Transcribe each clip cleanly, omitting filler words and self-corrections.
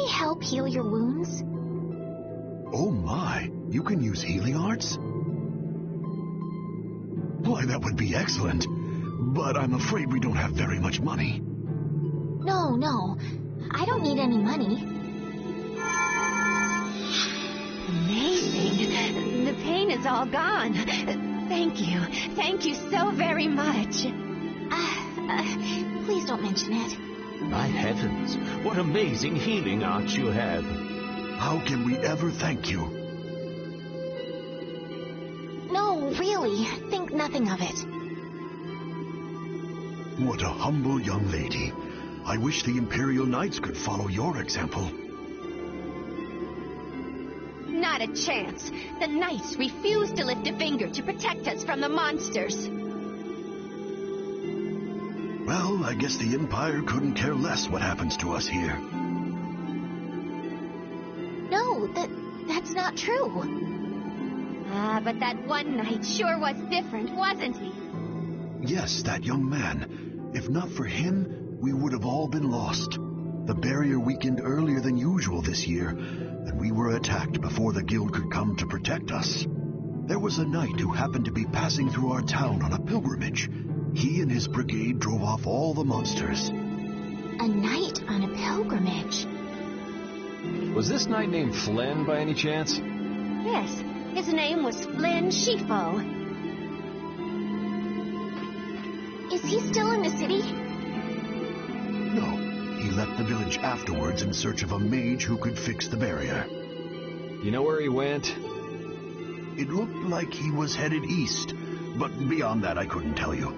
they help heal your wounds? Oh my, you can use healing arts? Why, that would be excellent. But I'm afraid we don't have very much money. No, I don't need any money. Amazing. The pain is all gone. Thank you so very much. Please don't mention it. My heavens, what amazing healing arts you have. How can we ever thank you? No, really, think nothing of it. What a humble young lady. I wish the Imperial Knights could follow your example. Not a chance. The Knights refuse to lift a finger to protect us from the monsters. Well, I guess the Empire couldn't care less what happens to us here. No, that's not true. But that one Knight sure was different, wasn't he? Yes, that young man. If not for him, we would have all been lost. The barrier weakened earlier than usual this year, and we were attacked before the guild could come to protect us. There was a knight who happened to be passing through our town on a pilgrimage. He and his brigade drove off all the monsters. A knight on a pilgrimage? Was this knight named Flynn by any chance? Yes, his name was Flynn Scifo. Is he still in the city? No, he left the village afterwards in search of a mage who could fix the barrier. You know where he went? It looked like he was headed east, but beyond that I couldn't tell you.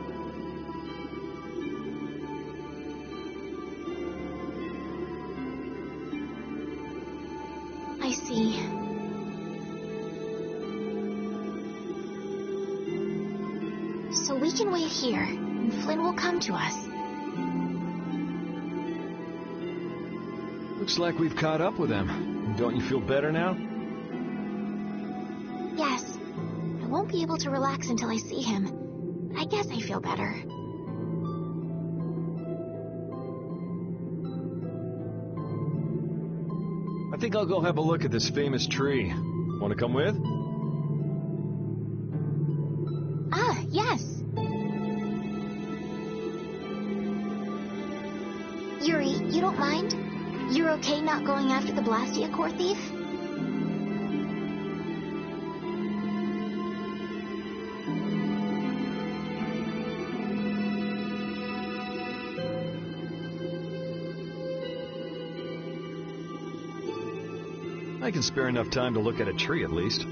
I see. So we can wait here, and Flynn will come to us. Looks like we've caught up with him. Don't you feel better now? Yes. I won't be able to relax until I see him. I guess I feel better. I think I'll go have a look at this famous tree. Want to come with? Ah, yes. Yuri, you don't mind? You're okay not going after the Blastia core thief? I can spare enough time to look at a tree at least.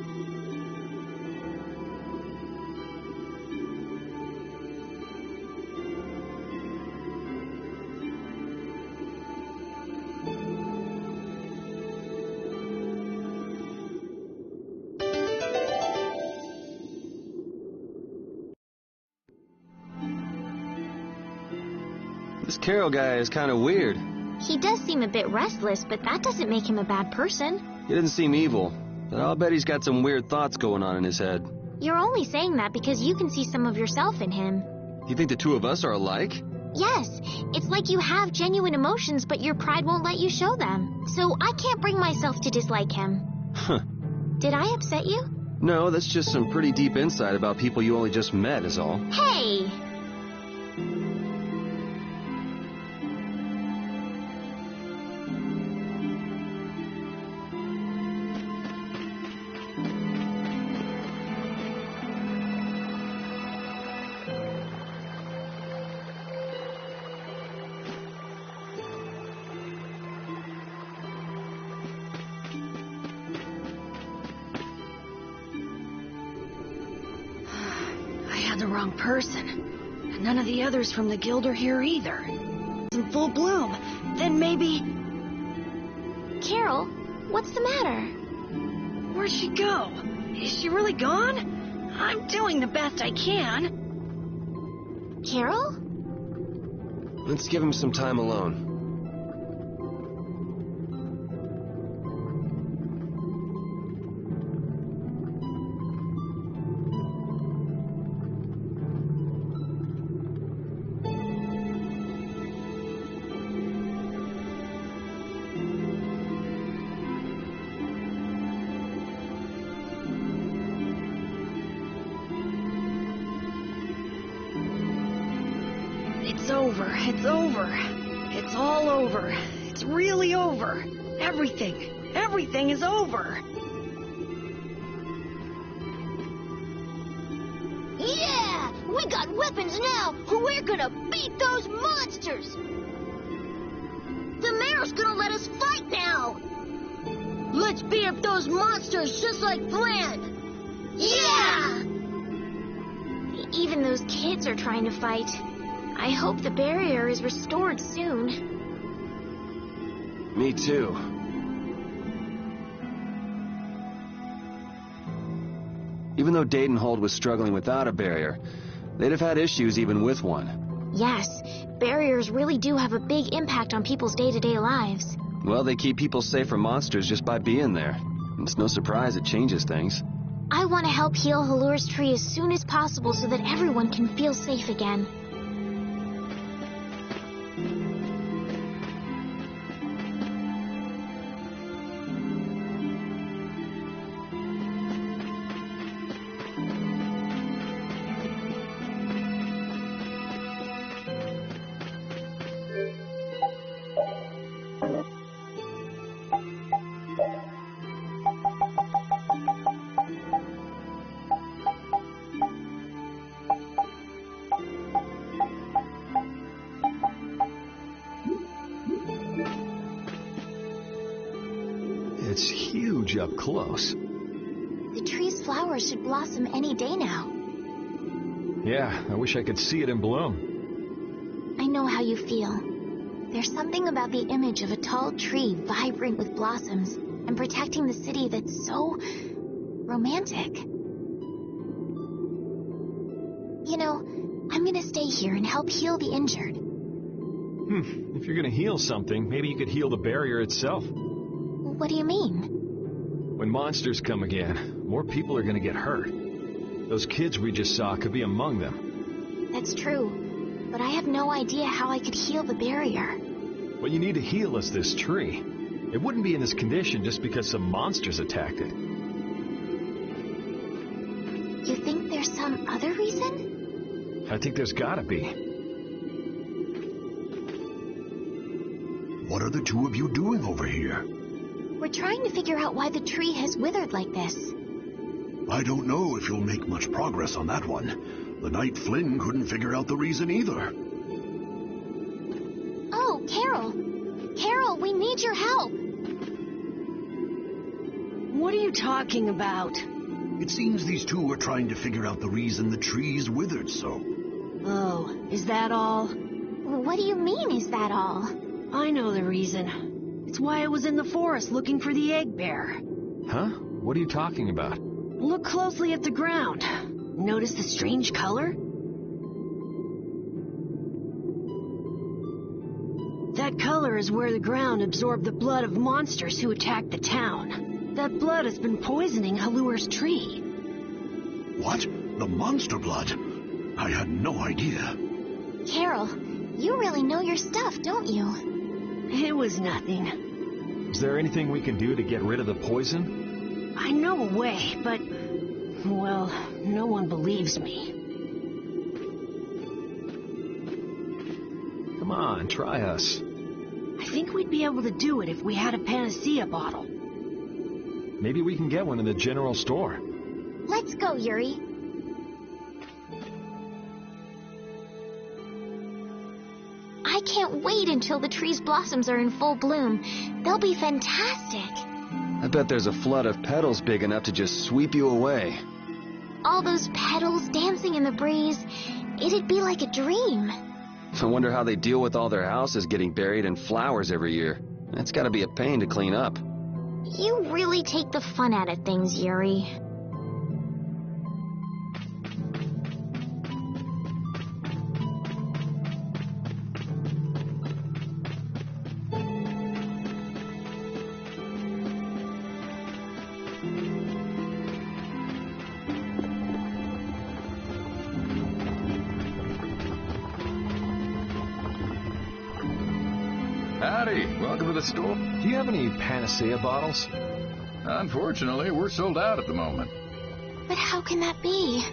This Carol guy is kind of weird. He does seem a bit restless, but that doesn't make him a bad person. He doesn't seem evil, but I'll bet he's got some weird thoughts going on in his head. You're only saying that because you can see some of yourself in him. You think the two of us are alike? Yes, it's like you have genuine emotions, but your pride won't let you show them. So I can't bring myself to dislike him. Huh. Did I upset you? No, that's just some pretty deep insight about people you only just met is all. Hey! The wrong person. And none of the others from the guild are here either. In full bloom. Then maybe... Carol, what's the matter? Where'd she go? Is she really gone? I'm doing the best I can. Carol? Let's give him some time alone. It's over. It's over. It's all over. It's really over. Everything is over. Yeah! We got weapons now! We're gonna beat those monsters! The mayor's gonna let us fight now! Let's beat up those monsters just like planned! Yeah! Even those kids are trying to fight. I hope the barrier is restored soon. Me too. Even though Deidonhold was struggling without a barrier, they'd have had issues even with one. Yes, barriers really do have a big impact on people's day-to-day lives. Well, they keep people safe from monsters just by being there. It's no surprise it changes things. I want to help heal Halur's tree as soon as possible so that everyone can feel safe again. It's huge up close. The tree's flowers should blossom any day now. Yeah, I wish I could see it in bloom. I know how you feel. There's something about the image of a tall tree vibrant with blossoms and protecting the city that's so romantic. You know, I'm gonna stay here and help heal the injured. If you're gonna heal something, maybe you could heal the barrier itself. What do you mean? When monsters come again, more people are gonna get hurt. Those kids we just saw could be among them. That's true, but I have no idea how I could heal the barrier. What you need to heal is this tree. It wouldn't be in this condition just because some monsters attacked it. You think there's some other reason? I think there's gotta be. What are the two of you doing over here? We're trying to figure out why the tree has withered like this. I don't know if you'll make much progress on that one. The Knight Flynn couldn't figure out the reason either. Oh, Carol! Carol, we need your help! What are you talking about? It seems these two are trying to figure out the reason the tree's withered so. Oh, is that all? What do you mean, is that all? I know the reason. It's why I was in the forest looking for the egg bear. Huh? What are you talking about? Look closely at the ground. Notice the strange color? That color is where the ground absorbed the blood of monsters who attacked the town. That blood has been poisoning Halur's tree. What? The monster blood? I had no idea. Carol, you really know your stuff, don't you? It was nothing. Is there anything we can do to get rid of the poison? I know a way, but, well, no one believes me. Come on, try us. I think we'd be able to do it if we had a panacea bottle. Maybe we can get one in the general store. Let's go, Yuri. I can't wait until the tree's blossoms are in full bloom. They'll be fantastic. I bet there's a flood of petals big enough to just sweep you away. All those petals dancing in the breeze. It'd be like a dream. I wonder how they deal with all their houses getting buried in flowers every year. That's gotta be a pain to clean up. You really take the fun out of things, Yuri. Howdy, welcome to the store. Do you have any panacea bottles? Unfortunately, we're sold out at the moment. But how can that be?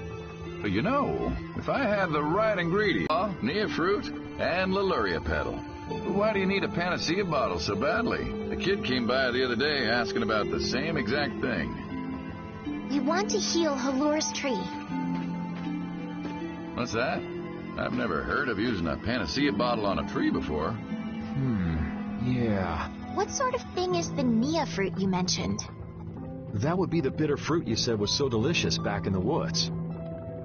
You know, if I had the right ingredients, Nia fruit and Leluria petal, why do you need a panacea bottle so badly? The kid came by the other day asking about the same exact thing. We want to heal Halur's tree. What's that? I've never heard of using a panacea bottle on a tree before. Yeah. What sort of thing is the Nia fruit you mentioned? That would be the bitter fruit you said was so delicious back in the woods.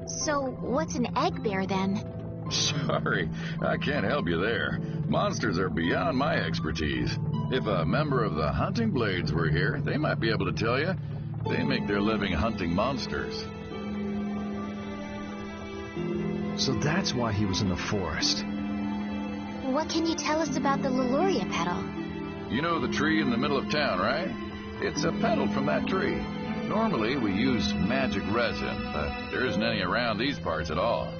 So, what's an egg bear then? Sorry, I can't help you there. Monsters are beyond my expertise. If a member of the Hunting Blades were here, they might be able to tell you. They make their living hunting monsters. So that's why he was in the forest. What can you tell us about the Leluria petal? You know the tree in the middle of town, right? It's a petal from that tree. Normally, we use magic resin, but there isn't any around these parts at all.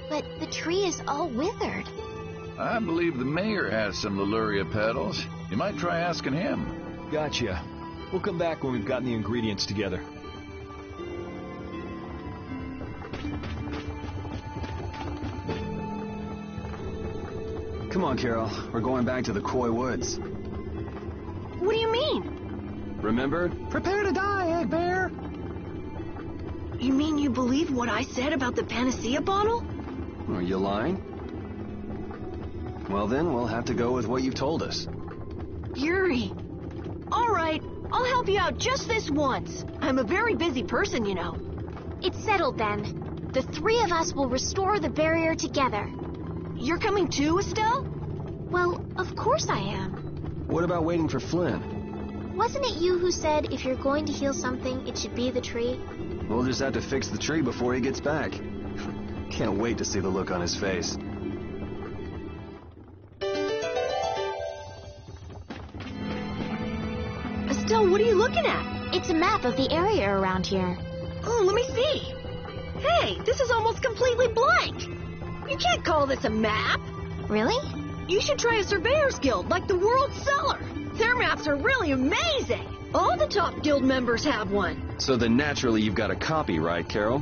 But the tree is all withered. I believe the mayor has some Leluria petals. You might try asking him. Gotcha. We'll come back when we've gotten the ingredients together. Come on, Carol. We're going back to the Koi Woods. What do you mean? Remember? Prepare to die, Egg Bear! You mean you believe what I said about the panacea bottle? Are you lying? Well then, we'll have to go with what you've told us. Yuri. All right, I'll help you out just this once. I'm a very busy person, you know. It's settled then. The three of us will restore the barrier together. You're coming too, Estelle? Well, of course I am. What about waiting for Flynn? Wasn't it you who said if you're going to heal something, it should be the tree? We'll just have to fix the tree before he gets back. Can't wait to see the look on his face. Estelle, what are you looking at? It's a map of the area around here. Oh, let me see. Hey, this is almost completely blank. You can't call this a map. Really? You should try a surveyor's guild like the World Cellar. Their maps are really amazing. All the top guild members have one. So then naturally you've got a copy, right, Carol?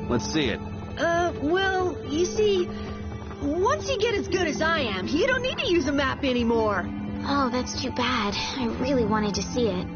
Let's see it. Well, you see, once you get as good as I am, you don't need to use a map anymore. Oh, that's too bad. I really wanted to see it.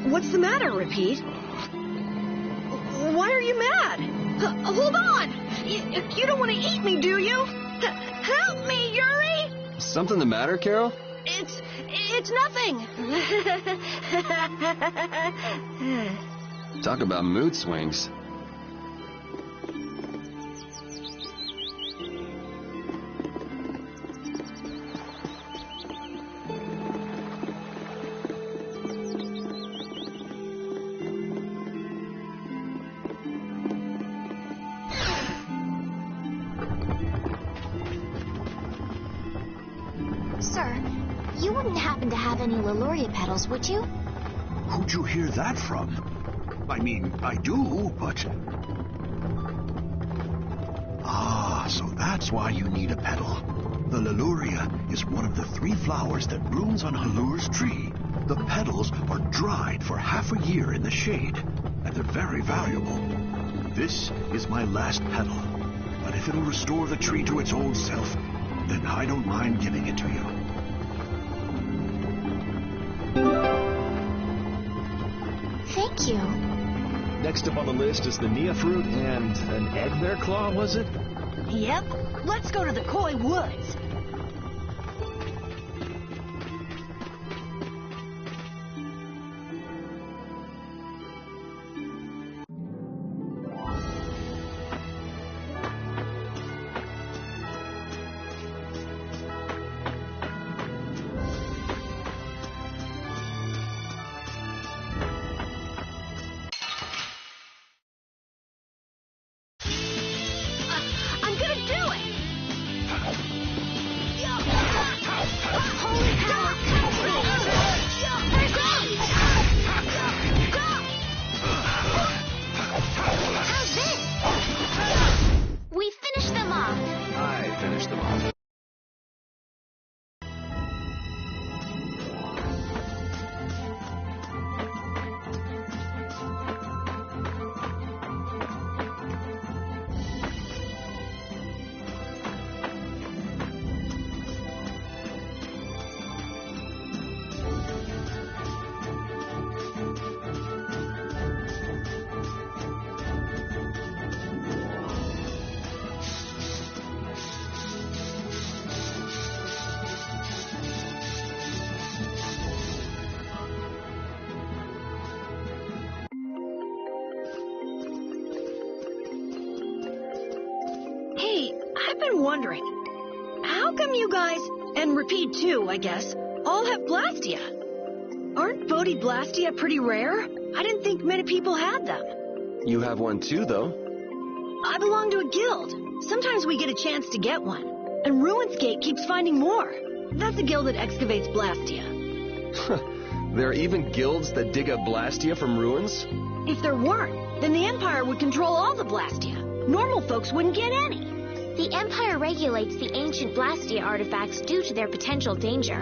What's the matter, Repeat? Why are you mad? Hold on! You don't want to eat me, do you? Help me, Yuri! Something the matter, Carol? It's nothing. Talk about mood swings. Sir, you wouldn't happen to have any Leluria petals, would you? Who'd you hear that from? I mean, I do, but... Ah, so that's why you need a petal. The Leluria is one of the 3 flowers that blooms on Halur's tree. The petals are dried for half a year in the shade, and they're very valuable. This is my last petal, but if it'll restore the tree to its old self, then I don't mind giving it to you. Thank you. Next up on the list is the Nia fruit and an egg bear claw, was it? Yep. Let's go to the Koi Woods. I've been wondering, how come you guys, and Repeat too, I guess, all have Blastia? Aren't Bodhi Blastia pretty rare? I didn't think many people had them. You have one too, though. I belong to a guild. Sometimes we get a chance to get one. And Ruinscape keeps finding more. That's a guild that excavates Blastia. There are even guilds that dig up Blastia from ruins? If there weren't, then the Empire would control all the Blastia. Normal folks wouldn't get any. The Empire regulates the ancient Blastia artifacts due to their potential danger.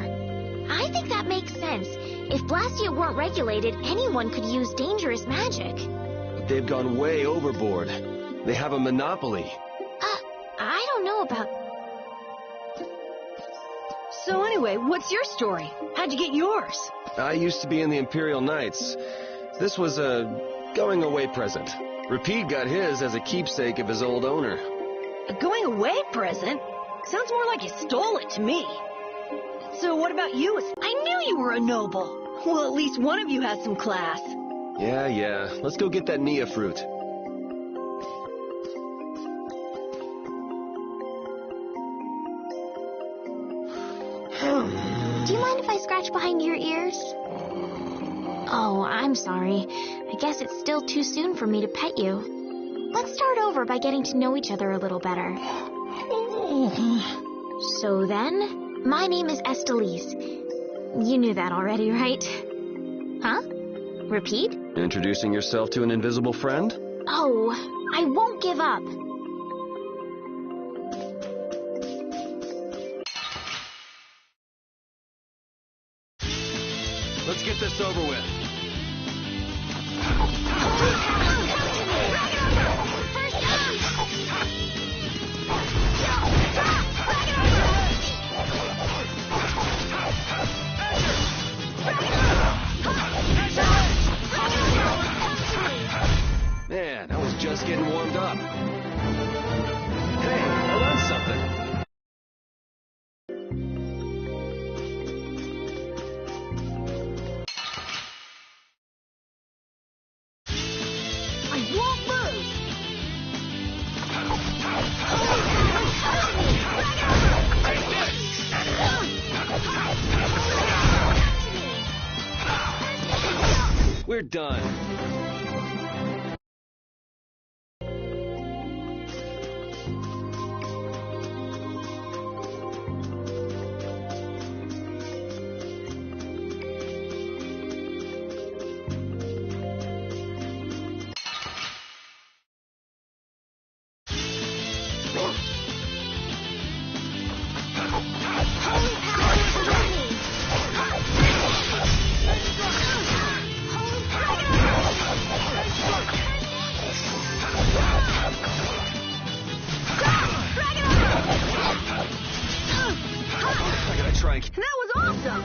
I think that makes sense. If Blastia weren't regulated, anyone could use dangerous magic. They've gone way overboard. They have a monopoly. I don't know about... So anyway, what's your story? How'd you get yours? I used to be in the Imperial Knights. This was a going-away present. Repeat got his as a keepsake of his old owner. A going-away present? Sounds more like you stole it to me. So what about you? I knew you were a noble. Well, at least one of you has some class. Yeah. Let's go get that Nia fruit. Do you mind if I scratch behind your ears? Oh, I'm sorry. I guess it's still too soon for me to pet you. Let's start over by getting to know each other a little better. So then, my name is Estellise. You knew that already, right? Huh? Repeat? Introducing yourself to an invisible friend? Oh, I won't give up. Let's get this over with. Man, I was just getting warmed up. Hey, I learned something. We're done. That was awesome!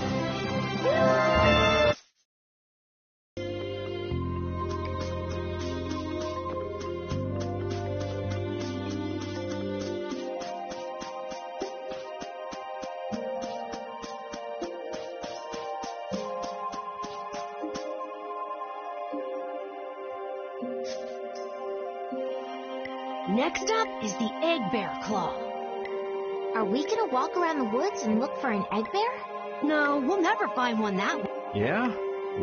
Next up is the Egg Bear Claw. Are we gonna walk around the woods and look for an egg bear? No, we'll never find one that way. Yeah?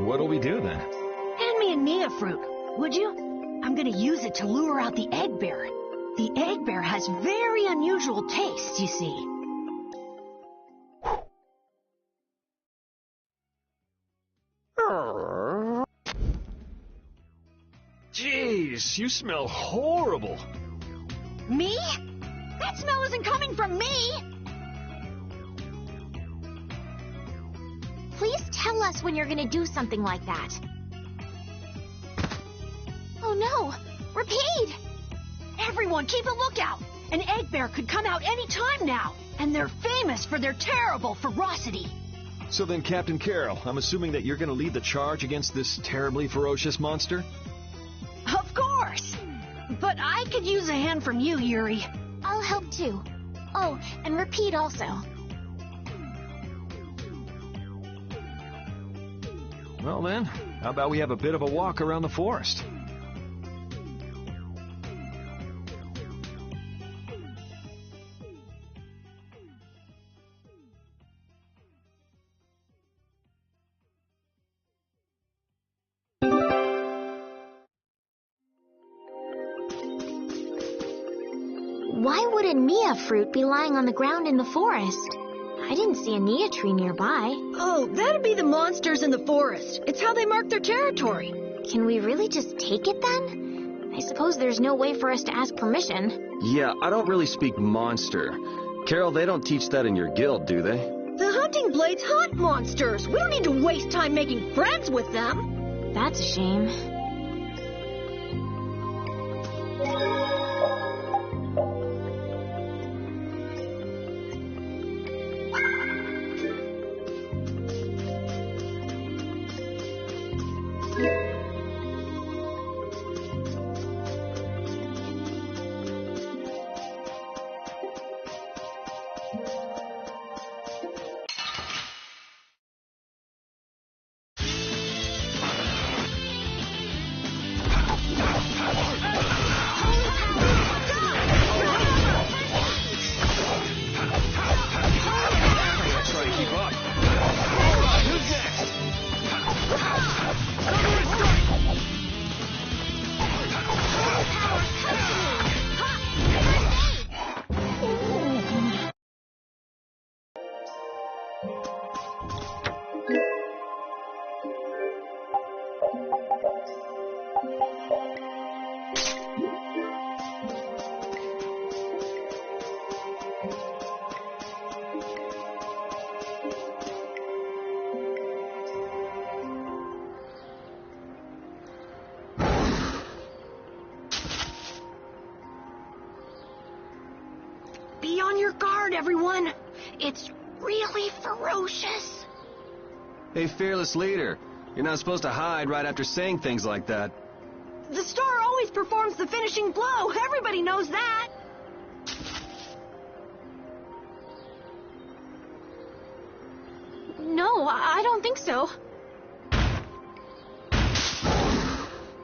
What'll we do then? Hand me a Nia fruit, would you? I'm gonna use it to lure out the egg bear. The egg bear has very unusual tastes, you see. Jeez, you smell horrible. Me? That smell isn't coming from me! Please tell us when you're gonna do something like that. Oh no! Repeat! Everyone, keep a lookout! An egg bear could come out any time now, and they're famous for their terrible ferocity. So then, Captain Carol, I'm assuming that you're gonna lead the charge against this terribly ferocious monster? Of course! But I could use a hand from you, Yuri. I'll help too. Oh, and Repeat also. Well then, how about we have a bit of a walk around the forest? Why would a Nia fruit be lying on the ground in the forest? I didn't see a Nia tree nearby. Oh, that'd be the monsters in the forest. It's how they mark their territory. Can we really just take it then? I suppose there's no way for us to ask permission. Yeah, I don't really speak monster. Carol, they don't teach that in your guild, do they? The hunting blades hunt monsters. We don't need to waste time making friends with them. That's a shame. Be on your guard, everyone. It's really ferocious. Hey, fearless leader. You're not supposed to hide right after saying things like that. The star always performs the finishing blow. Everybody knows that. No, I don't think so.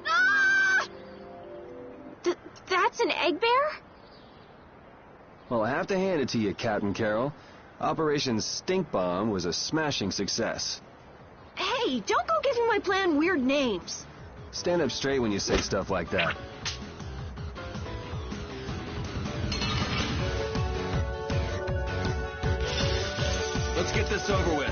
Ah! That's an egg bear? Well, I have to hand it to you, Captain Carol. Operation Stink Bomb was a smashing success. Hey, don't go giving my plan weird names. Stand up straight when you say stuff like that. Let's get this over with.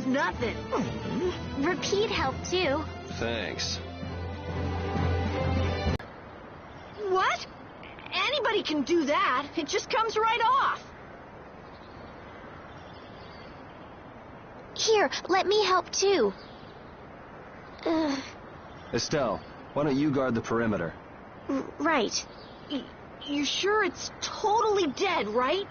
Nothing. Repeat helped too. Thanks. What? Anybody can do that. It just comes right off. Here, let me help too. Estelle, why don't you guard the perimeter? Right. You sure it's totally dead, right?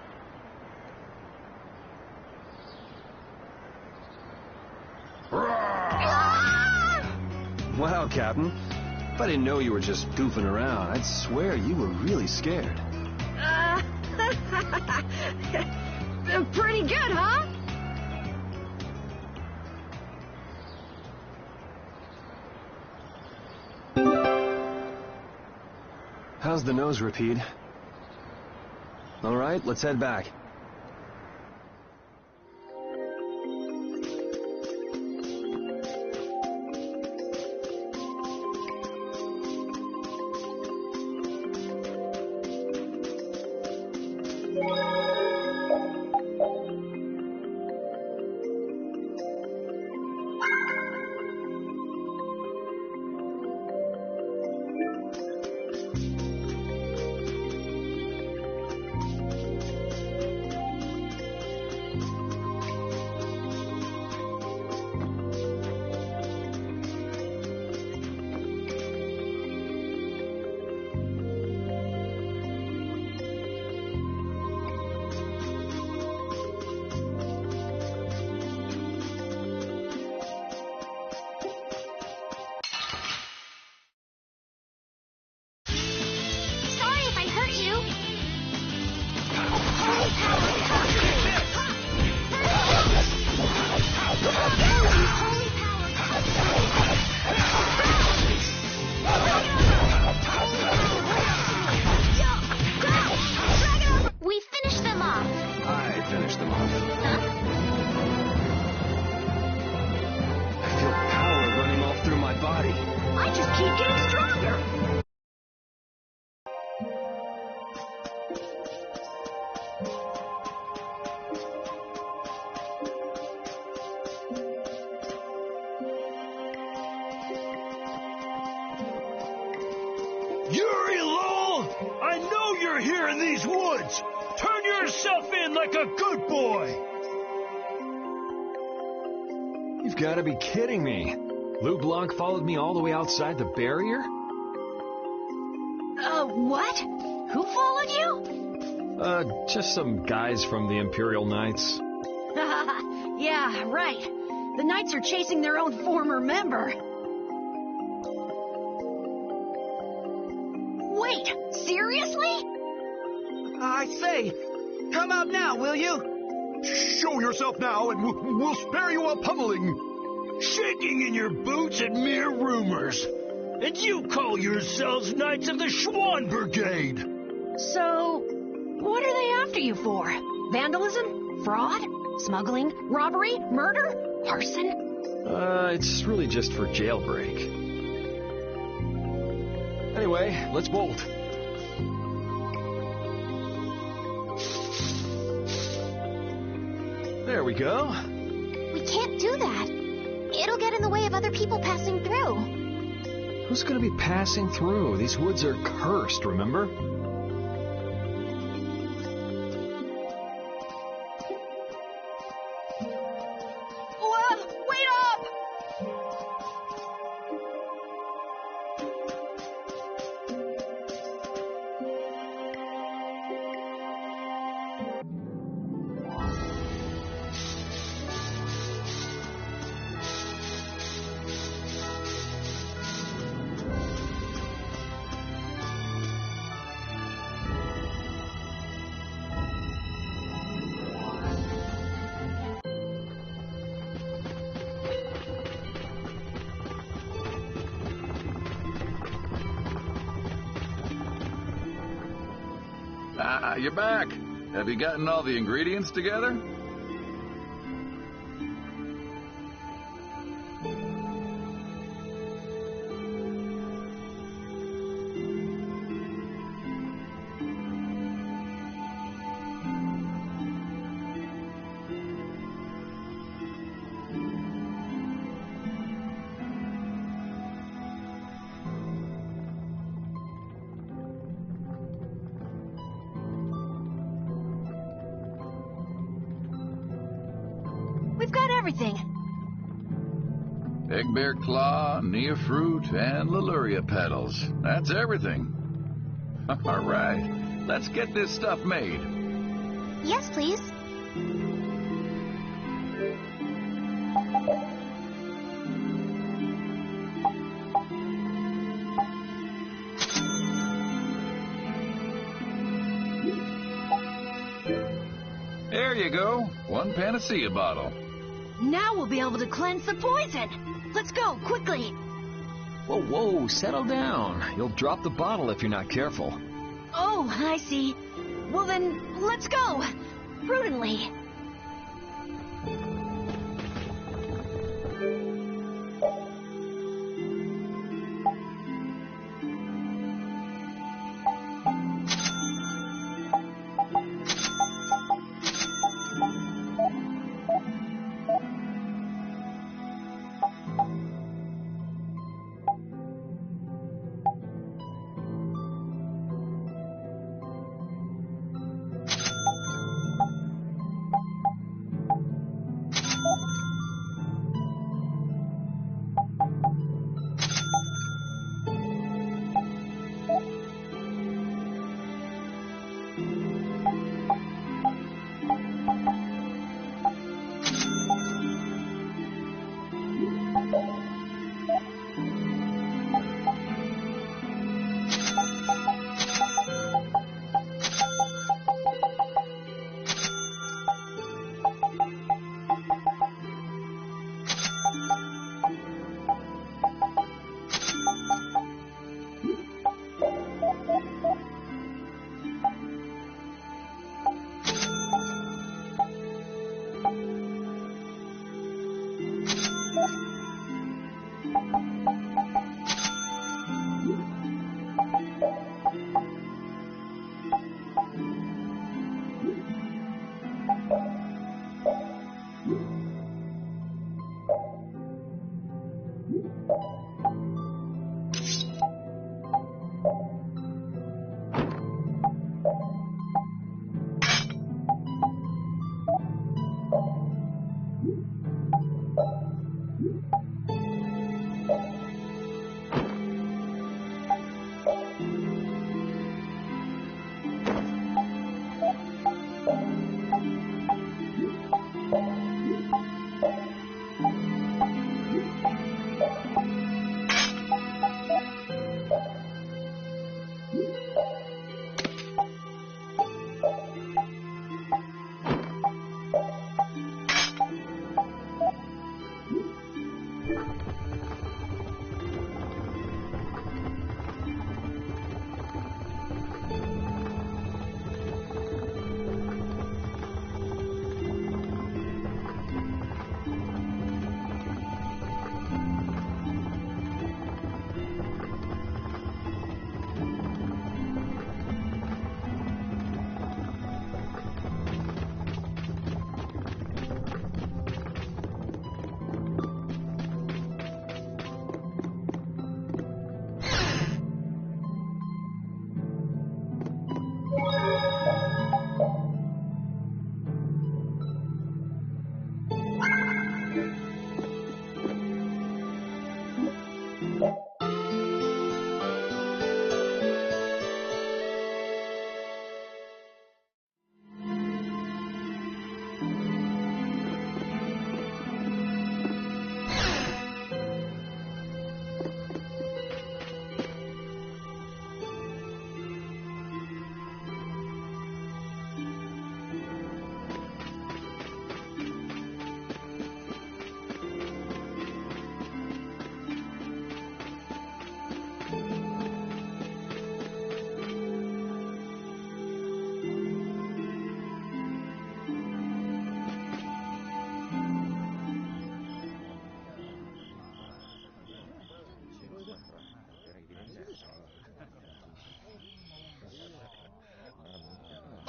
Wow, Captain. If I didn't know you were just goofing around, I'd swear you were really scared. Pretty good, huh? How's the nose, Rapide? All right, let's head back. Yuri Lowell! I know you're here in these woods! Turn yourself in like a good boy! You've got to be kidding me. Lou Blanc followed me all the way outside the barrier? What? Who followed you? Just some guys from the Imperial Knights. Yeah, right. The Knights are chasing their own former member. Wait, seriously? I say, come out now, will you? Show yourself now and we'll spare you a pummeling. Shaking in your boots at mere rumors. And you call yourselves Knights of the Schwann Brigade. So, what are they after you for? Vandalism? Fraud? Smuggling? Robbery? Murder? Arson? It's really just for jailbreak. Anyway, let's bolt. There we go. We can't do that. It'll get in the way of other people passing through. Who's gonna be passing through? These woods are cursed, remember? Wait up! Ah, you're back. Have you gotten all the ingredients together? We've got everything. Egg bear claw, Nia fruit, and Leluria petals. That's everything. All right, let's get this stuff made. Yes, please. There you go, one panacea bottle. Now we'll be able to cleanse the poison. Let's go, quickly. Whoa, settle down. You'll drop the bottle if you're not careful. Oh, I see. Well then, let's go. Prudently.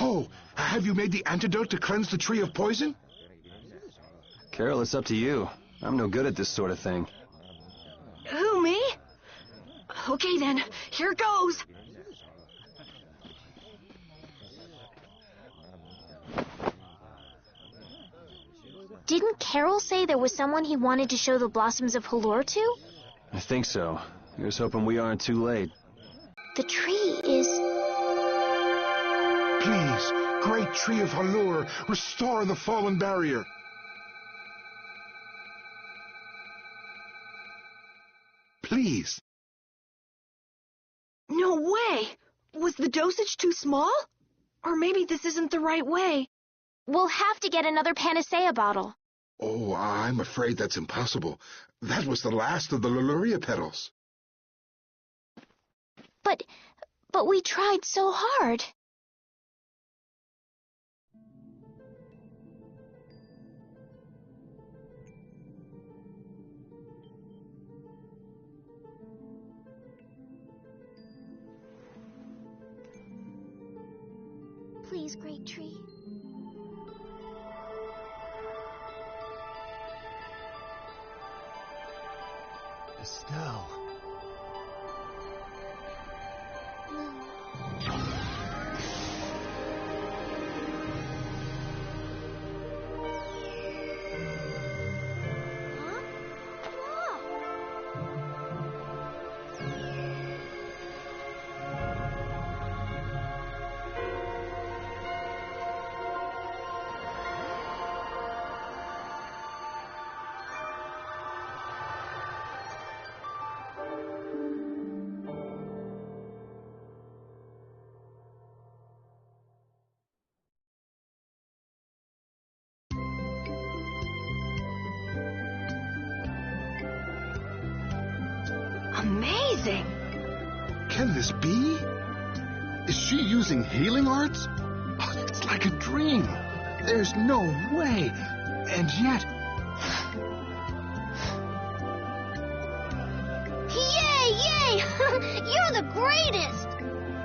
Oh, have you made the antidote to cleanse the tree of poison? Carol, it's up to you. I'm no good at this sort of thing. Who, me? Okay then, here goes. Didn't Carol say there was someone he wanted to show the blossoms of Halor to? I think so. Here's hoping we aren't too late. The tree is... Please, great tree of Halor, restore the fallen barrier. Please. No way! Was the dosage too small? Or maybe this isn't the right way. We'll have to get another Panacea bottle. Oh, I'm afraid that's impossible. That was the last of the Leluria petals. But we tried so hard. Please, Great Tree. Estelle. Amazing! Can this be? Is she using healing arts? Oh, it's like a dream. There's no way. And yet... Yay, yay! You're the greatest!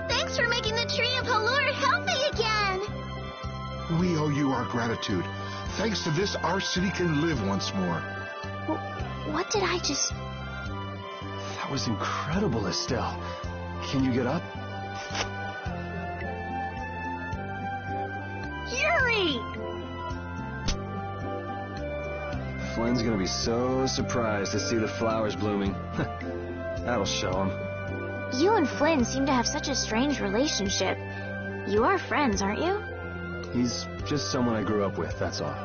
Thanks for making the Tree of Halure healthy again! We owe you our gratitude. Thanks to this, our city can live once more. What did I just... That was incredible, Estelle. Can you get up? Yuri! Flynn's gonna be so surprised to see the flowers blooming. That'll show him. You and Flynn seem to have such a strange relationship. You are friends, aren't you? He's just someone I grew up with, that's all.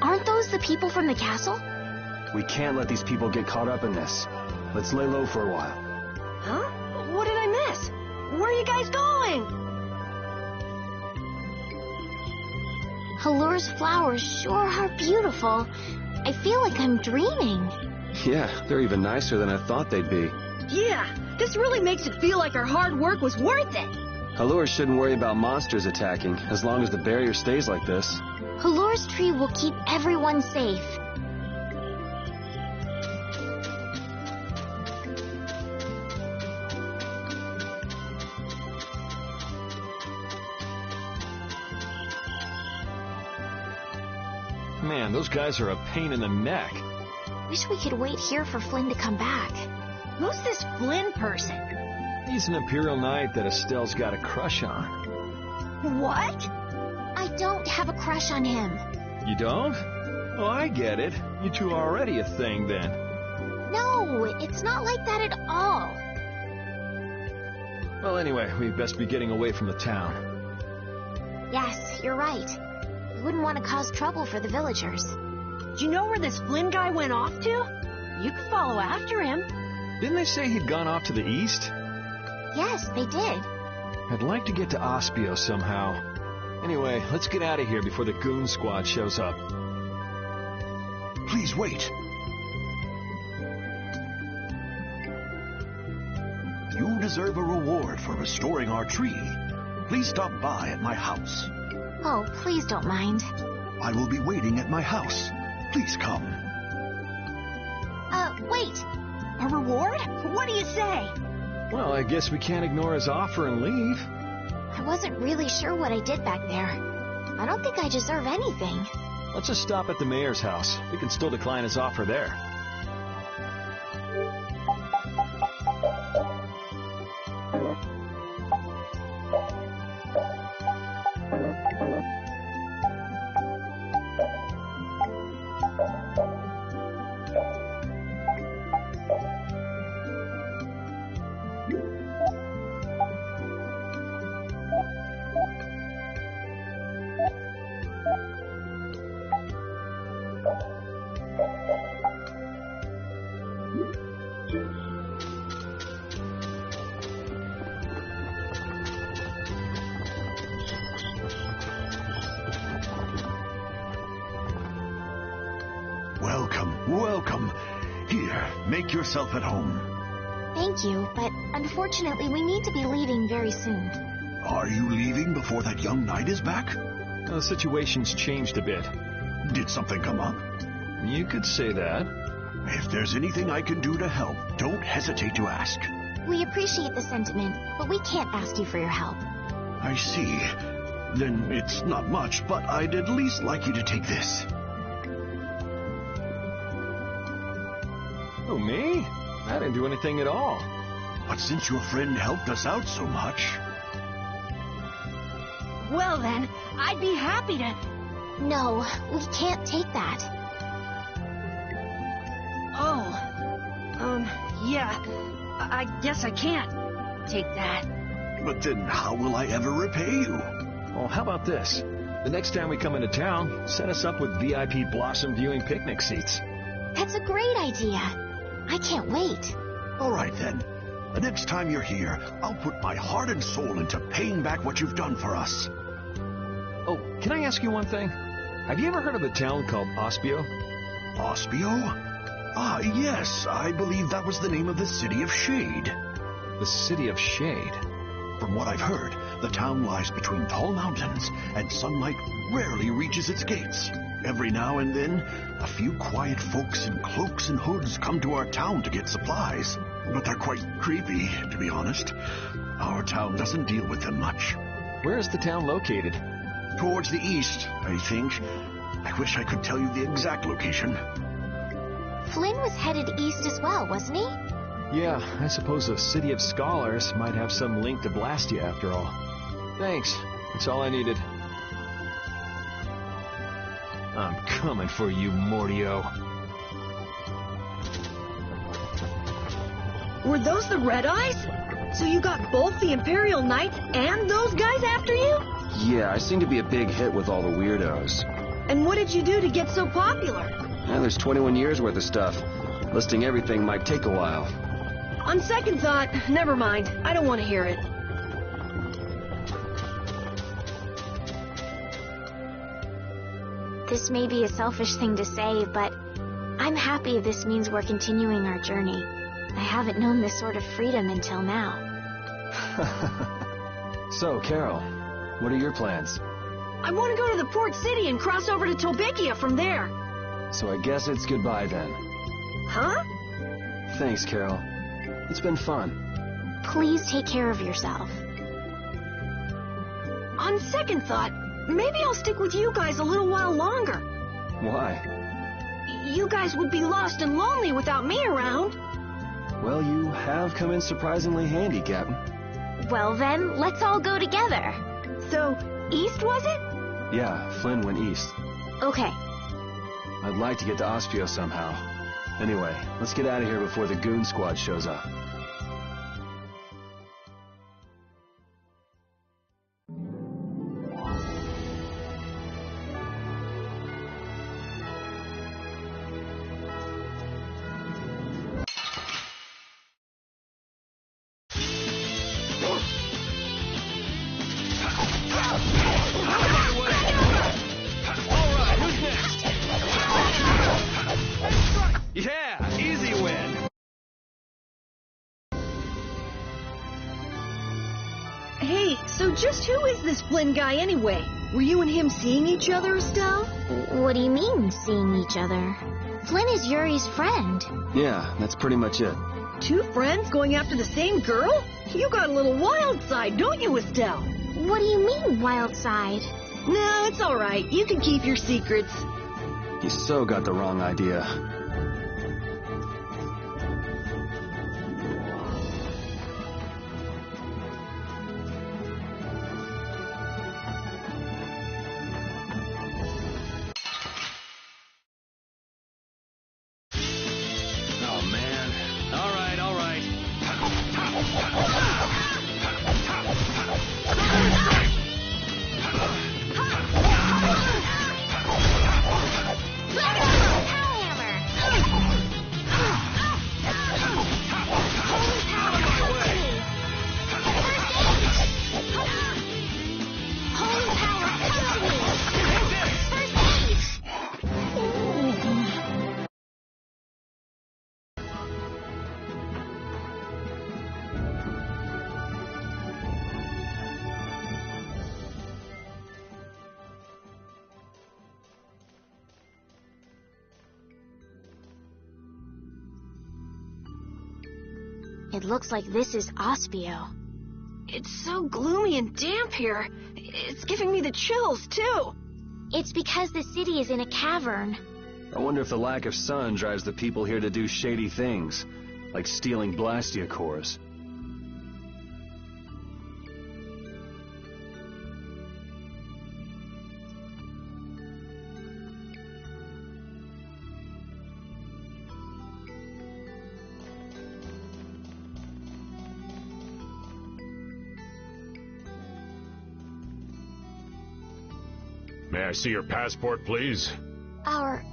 Aren't those the people from the castle? We can't let these people get caught up in this. Let's lay low for a while. Huh? What did I miss? Where are you guys going? Halure's flowers sure are beautiful. I feel like I'm dreaming. Yeah, they're even nicer than I thought they'd be. Yeah, this really makes it feel like our hard work was worth it. Halure shouldn't worry about monsters attacking, as long as the barrier stays like this. Halure's tree will keep everyone safe. Man, those guys are a pain in the neck. Wish we could wait here for Flynn to come back. Who's this Flynn person? He's an Imperial Knight that Estelle's got a crush on. What? I don't have a crush on him. You don't? Oh, I get it. You two are already a thing, then. No, it's not like that at all. Well, anyway, we'd best be getting away from the town. Yes, you're right. We wouldn't want to cause trouble for the villagers. Do you know where this Flynn guy went off to? You could follow after him. Didn't they say he'd gone off to the east? Yes, they did. I'd like to get to Ospio somehow. Anyway, let's get out of here before the goon squad shows up. Please wait. You deserve a reward for restoring our tree. Please stop by at my house. Oh, please don't mind. I will be waiting at my house. Please come. Wait. A reward? What do you say? Well, I guess we can't ignore his offer and leave. I wasn't really sure what I did back there. I don't think I deserve anything. Let's just stop at the mayor's house. We can still decline his offer there. Make yourself at home. Thank you, but unfortunately we need to be leaving very soon. Are you leaving before that young knight is back? The situation's changed a bit. Did something come up? You could say that. If there's anything I can do to help, don't hesitate to ask. We appreciate the sentiment, but we can't ask you for your help. I see. Then it's not much, but I'd at least like you to take this. Oh, me? I didn't do anything at all. But since your friend helped us out so much... Well then, I'd be happy to... No, we can't take that. Oh. Yeah. I guess I can't take that. But then how will I ever repay you? Well, how about this? The next time we come into town, set us up with VIP blossom viewing picnic seats. That's a great idea. I can't wait. All right, then. The next time you're here, I'll put my heart and soul into paying back what you've done for us. Oh, can I ask you one thing? Have you ever heard of a town called Ospio? Ospio? Ah, yes. I believe that was the name of the City of Shade. The City of Shade? From what I've heard, the town lies between tall mountains, and sunlight rarely reaches its gates. Every now and then, a few quiet folks in cloaks and hoods come to our town to get supplies. But they're quite creepy, to be honest. Our town doesn't deal with them much. Where is the town located? Towards the east, I think. I wish I could tell you the exact location. Flynn was headed east as well, wasn't he? Yeah, I suppose the City of Scholars might have some link to Blastia after all. Thanks. That's all I needed. I'm coming for you, Mordio. Were those the Red Eyes? So you got both the Imperial Knights and those guys after you? Yeah, I seem to be a big hit with all the weirdos. And what did you do to get so popular? Well, there's 21 years worth of stuff. Listing everything might take a while. On second thought, never mind. I don't want to hear it. This may be a selfish thing to say, but I'm happy this means we're continuing our journey. I haven't known this sort of freedom until now. So, Carol, what are your plans? I want to go to the port city and cross over to Tolbikia from there. So I guess it's goodbye then. Huh? Thanks, Carol. It's been fun. Please take care of yourself. On second thought, maybe I'll stick with you guys a little while longer. Why? You guys would be lost and lonely without me around. Well, you have come in surprisingly handy, Captain. Well then, let's all go together. So, east was it? Yeah, Flynn went east. Okay. I'd like to get to Ospio somehow. Anyway, let's get out of here before the goon squad shows up. Yeah, easy win. Hey, so just who is this Flynn guy anyway? Were you and him seeing each other, Estelle? What do you mean, seeing each other? Flynn is Yuri's friend. Yeah, that's pretty much it. Two friends going after the same girl? You got a little wild side, don't you, Estelle? What do you mean, wild side? No, it's all right. You can keep your secrets. You so got the wrong idea. Oh, man. All right, all right. Hellhammer! It looks like this is Ospio. It's so gloomy and damp here. It's giving me the chills, too. It's because the city is in a cavern. I wonder if the lack of sun drives the people here to do shady things, like stealing Blastia cores. May I see your passport, please? Our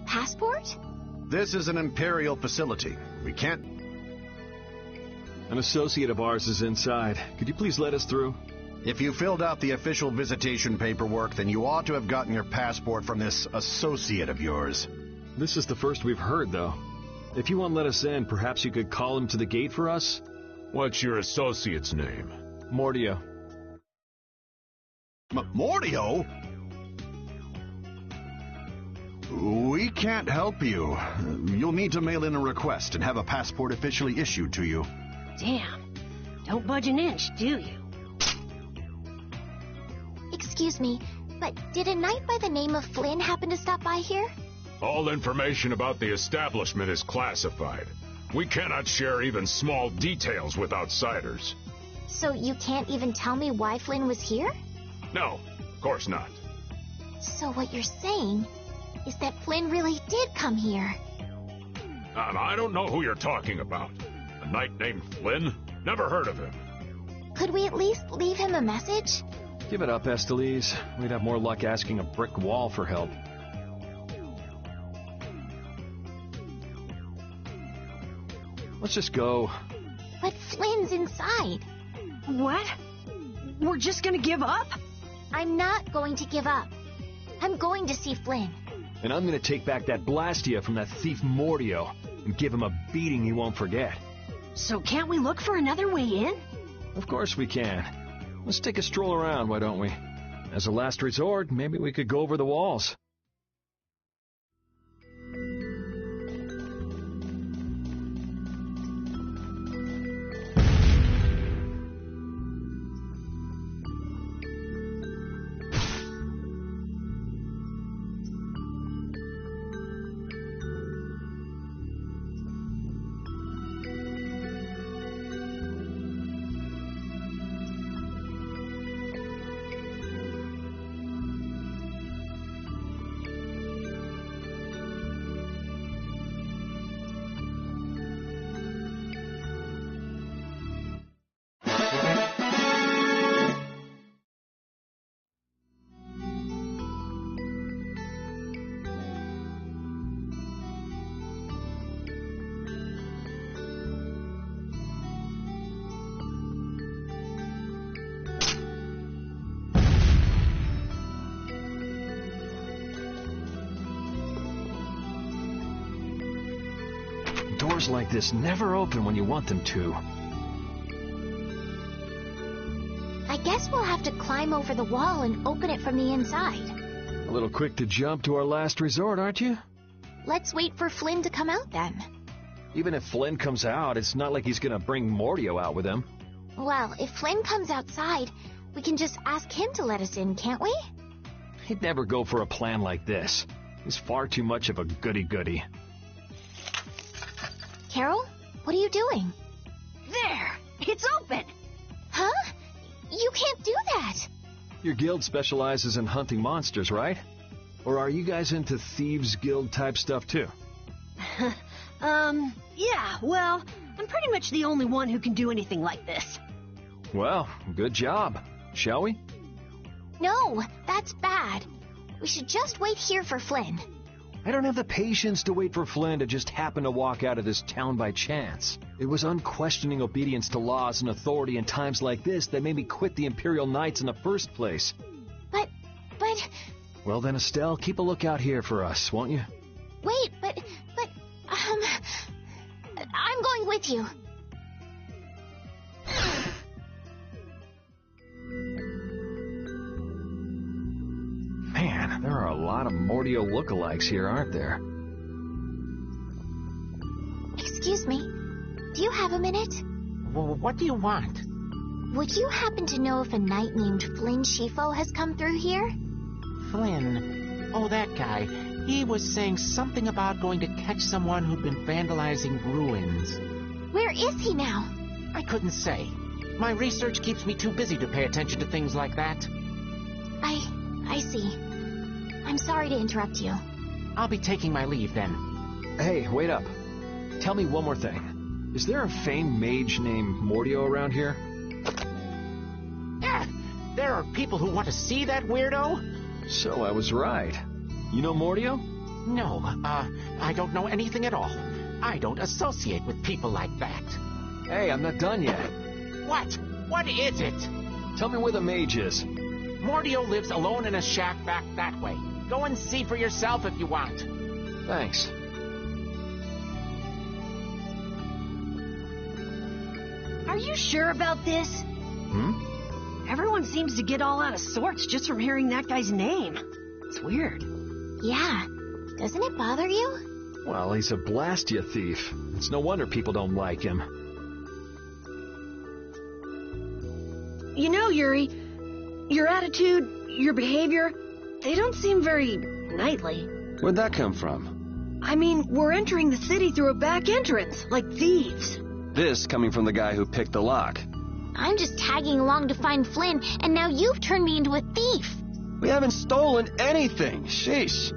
passport? This is an Imperial facility. We can't... An associate of ours is inside. Could you please let us through? If you filled out the official visitation paperwork, then you ought to have gotten your passport from this associate of yours. This is the first we've heard, though. If you won't let us in, perhaps you could call him to the gate for us? What's your associate's name? Mordio. Mordio? We can't help you. You'll need to mail in a request and have a passport officially issued to you. Damn. Don't budge an inch, do you? Excuse me, but did a knight by the name of Flynn happen to stop by here? All information about the establishment is classified. We cannot share even small details with outsiders. So you can't even tell me why Flynn was here? No, of course not. So what you're saying is that Flynn really did come here. I don't know who you're talking about. A knight named Flynn? Never heard of him. Could we at least leave him a message? Give it up, Estelise. We'd have more luck asking a brick wall for help. Let's just go. But Flynn's inside. What? We're just gonna give up? I'm not going to give up. I'm going to see Flynn. And I'm gonna take back that Blastia from that thief Mordio and give him a beating he won't forget. So can't we look for another way in? Of course we can. Let's take a stroll around, why don't we? As a last resort, maybe we could go over the walls. Doors like this never open when you want them to. I guess we'll have to climb over the wall and open it from the inside. A little quick to jump to our last resort, aren't you? Let's wait for Flynn to come out then. Even if Flynn comes out, it's not like he's gonna bring Mordio out with him. Well, if Flynn comes outside, we can just ask him to let us in, can't we? He'd never go for a plan like this. He's far too much of a goody-goody. Carol, what are you doing? There! It's open! Huh? You can't do that! Your guild specializes in hunting monsters, right? Or are you guys into Thieves Guild type stuff too? Yeah, well, I'm pretty much the only one who can do anything like this. Well, good job. Shall we? No, that's bad. We should just wait here for Flynn. I don't have the patience to wait for Flynn to just happen to walk out of this town by chance. It was unquestioning obedience to laws and authority in times like this that made me quit the Imperial Knights in the first place. But... Well then, Estelle, keep a lookout here for us, won't you? Wait, but... I'm going with you. Man, there are a lot of Mordio lookalikes here, aren't there? Excuse me. Do you have a minute? Well, what do you want? Would you happen to know if a knight named Flynn Shifo has come through here? Flynn? Oh, that guy. He was saying something about going to catch someone who'd been vandalizing ruins. Where is he now? I couldn't say. My research keeps me too busy to pay attention to things like that. I see. I'm sorry to interrupt you. I'll be taking my leave then. Hey, wait up. Tell me one more thing. Is there a famed mage named Mordio around here? Yeah, there are people who want to see that weirdo? So I was right. You know Mordio? No, I don't know anything at all. I don't associate with people like that. Hey, I'm not done yet. What? What is it? Tell me where the mage is. Mordio lives alone in a shack back that way. Go and see for yourself if you want. Thanks. Are you sure about this? Everyone seems to get all out of sorts just from hearing that guy's name. It's weird. Yeah. Doesn't it bother you? Well, he's a Blastia thief. It's no wonder people don't like him. You know, Yuri, your attitude, your behavior, they don't seem very knightly. Where'd that come from? I mean, we're entering the city through a back entrance, like thieves. This coming from the guy who picked the lock. I'm just tagging along to find Flynn, and now you've turned me into a thief. We haven't stolen anything. Sheesh.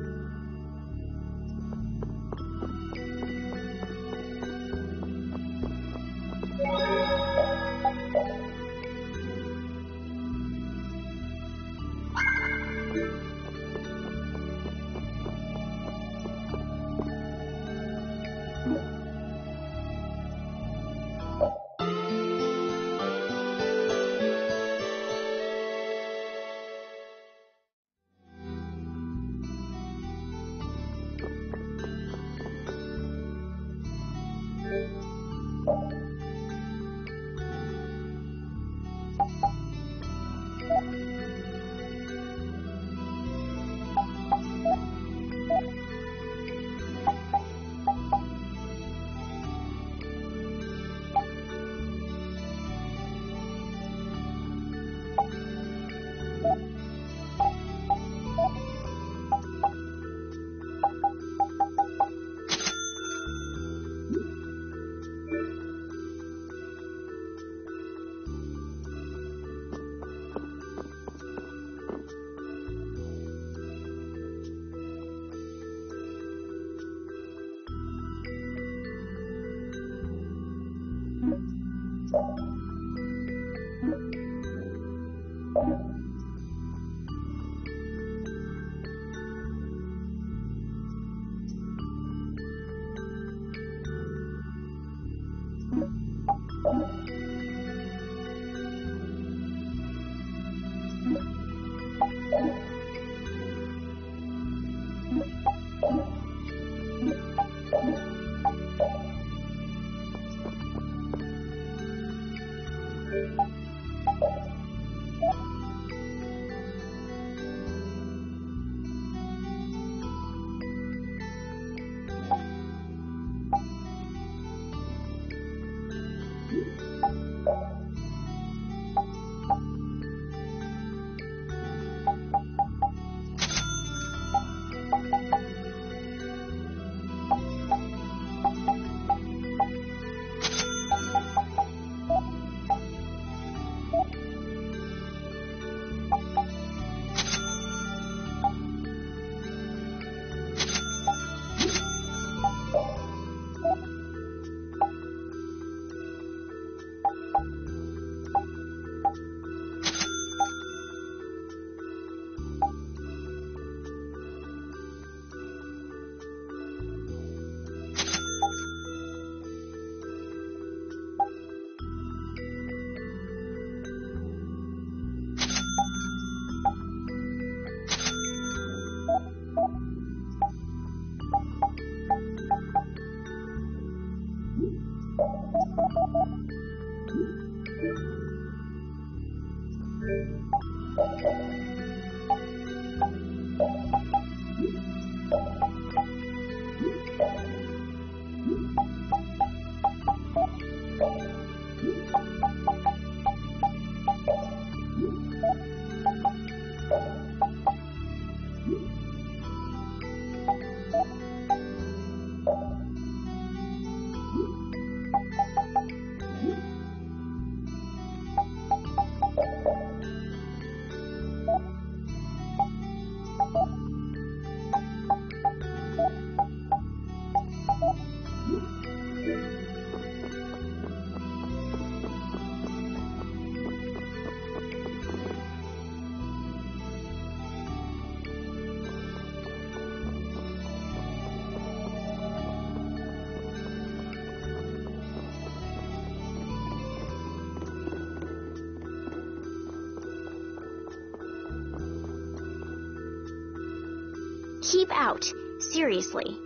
keep out. Seriously.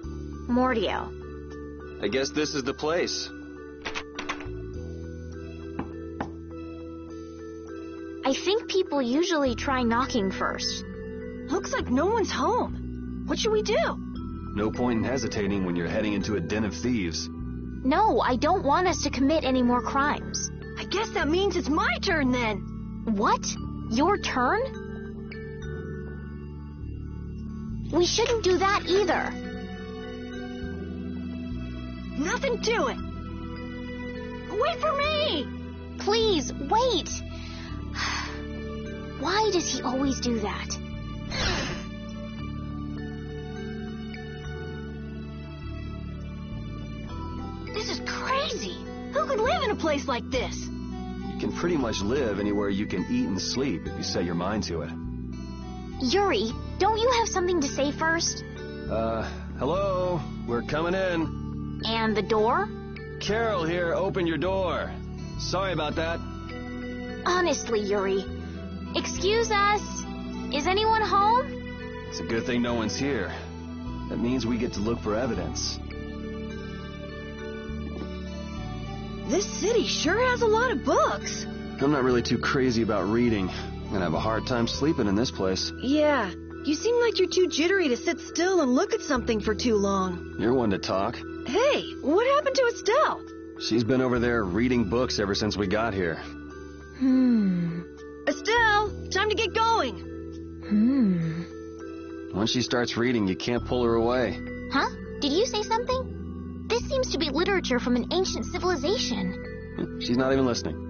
Mordio. I guess this is the place. I think people usually try knocking first. Looks like no one's home. What should we do? No point in hesitating when you're heading into a den of thieves. No, I don't want us to commit any more crimes. I guess that means it's my turn then. What? Your turn? We shouldn't do that either. Nothing to it. Wait for me! Please, wait! Why does he always do that? This is crazy. Who could live in a place like this? You can pretty much live anywhere you can eat and sleep if you set your mind to it. Yuri, don't you have something to say first? Hello? We're coming in. And the door? Carol here, open your door. Sorry about that. Honestly, Yuri. Excuse us. Is anyone home? It's a good thing no one's here. That means we get to look for evidence. This city sure has a lot of books. I'm not really too crazy about reading. I'm gonna have a hard time sleeping in this place. Yeah, you seem like you're too jittery to sit still and look at something for too long. You're one to talk. Hey, what happened to Estelle? She's been over there reading books ever since we got here. Estelle, time to get going. Once she starts reading, you can't pull her away. Huh? Did you say something? This seems to be literature from an ancient civilization. She's not even listening.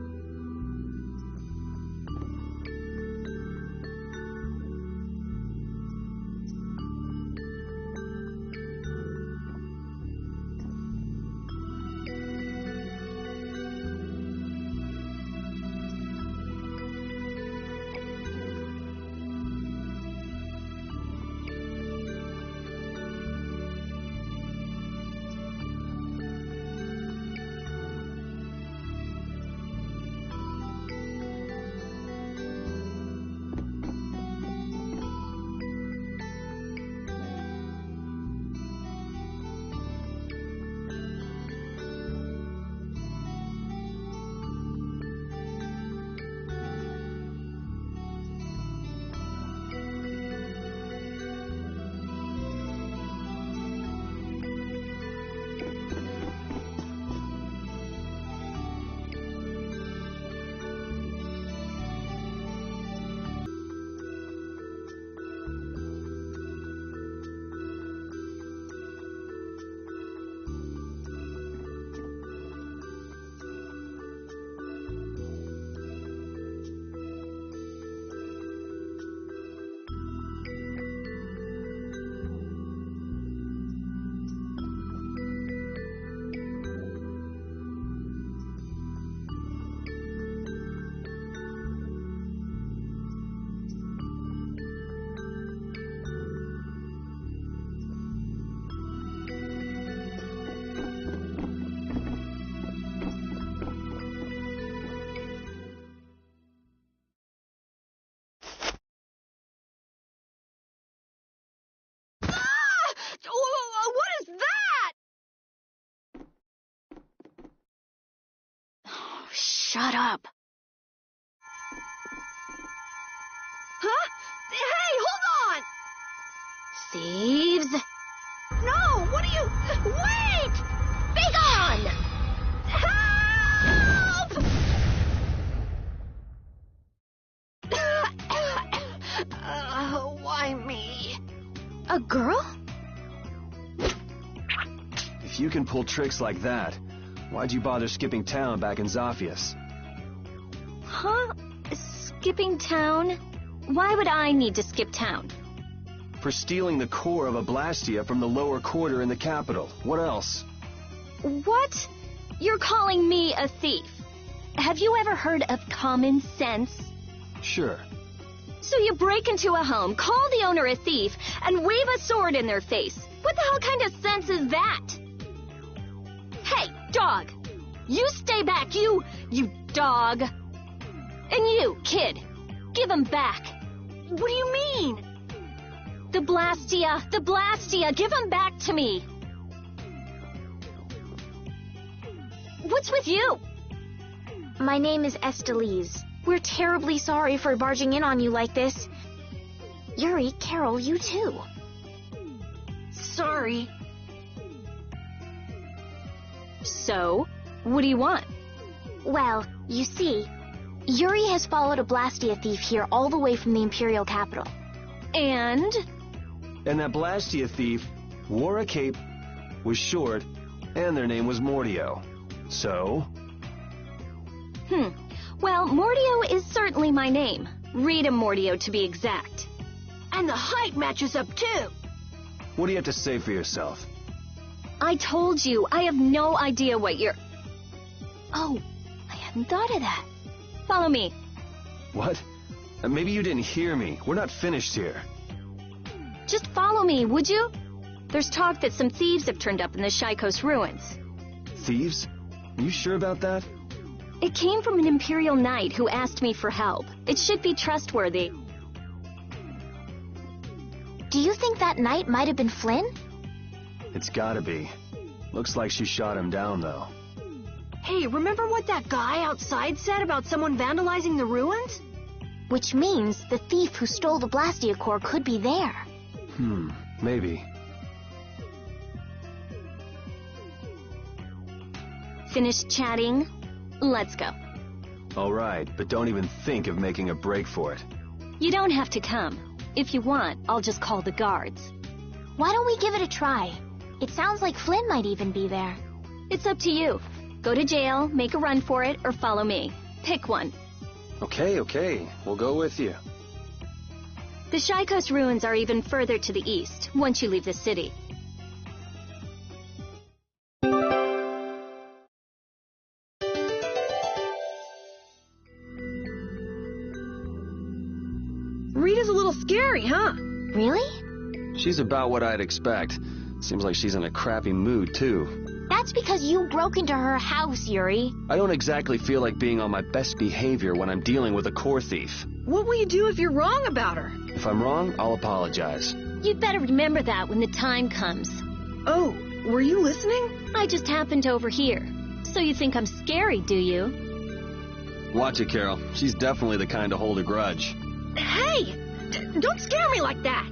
What is that? Oh, shut up. Huh? Hey, hold on! Thieves? No, what are you... Wait! Be gone! Help! Why me? A girl? If you can pull tricks like that, why'd you bother skipping town back in Zaphias? Huh? Skipping town? Why would I need to skip town? For stealing the core of a Blastia from the lower quarter in the capital. What else? What? You're calling me a thief? Have you ever heard of common sense? Sure. So you break into a home, call the owner a thief, and wave a sword in their face. What the hell kind of sense is that? Hey, dog! You stay back, you dog! And you, kid, give him back. What do you mean? The Blastia! The Blastia! Give them back to me! What's with you? My name is Estelise. We're terribly sorry for barging in on you like this. Yuri, Carol, you too. Sorry. So, what do you want? Well, you see, Yuri has followed a Blastia thief here all the way from the Imperial capital. And? And that Blastia thief wore a cape, was short, and their name was Mordio. So? Well, Mordio is certainly my name. Rita Mordio, to be exact. And the height matches up, too. What do you have to say for yourself? I told you, I have no idea what you're... Oh, I hadn't thought of that. Follow me. What? Maybe you didn't hear me. We're not finished here. Just follow me, would you? There's talk that some thieves have turned up in the Shaikos ruins. Thieves? Are you sure about that? It came from an Imperial Knight who asked me for help. It should be trustworthy. Do you think that knight might have been Flynn? It's gotta be. Looks like she shot him down, though. Hey, remember what that guy outside said about someone vandalizing the ruins? Which means the thief who stole the Blastia core could be there. Maybe. Finished chatting? Let's go. All right, but don't even think of making a break for it. You don't have to come. If you want, I'll just call the guards. Why don't we give it a try? It sounds like Flynn might even be there. It's up to you. Go to jail, make a run for it, or follow me. Pick one. Okay. We'll go with you. The Shaikos ruins are even further to the east, once you leave the city. Rita's a little scary, huh? Really? She's about what I'd expect. Seems like she's in a crappy mood, too. That's because you broke into her house, Yuri. I don't exactly feel like being on my best behavior when I'm dealing with a core thief. What will you do if you're wrong about her? If I'm wrong, I'll apologize. You'd better remember that when the time comes. Oh, were you listening? I just happened to overhear. So you think I'm scary, do you? Watch it, Carol. She's definitely the kind to hold a grudge. Hey! Don't scare me like that!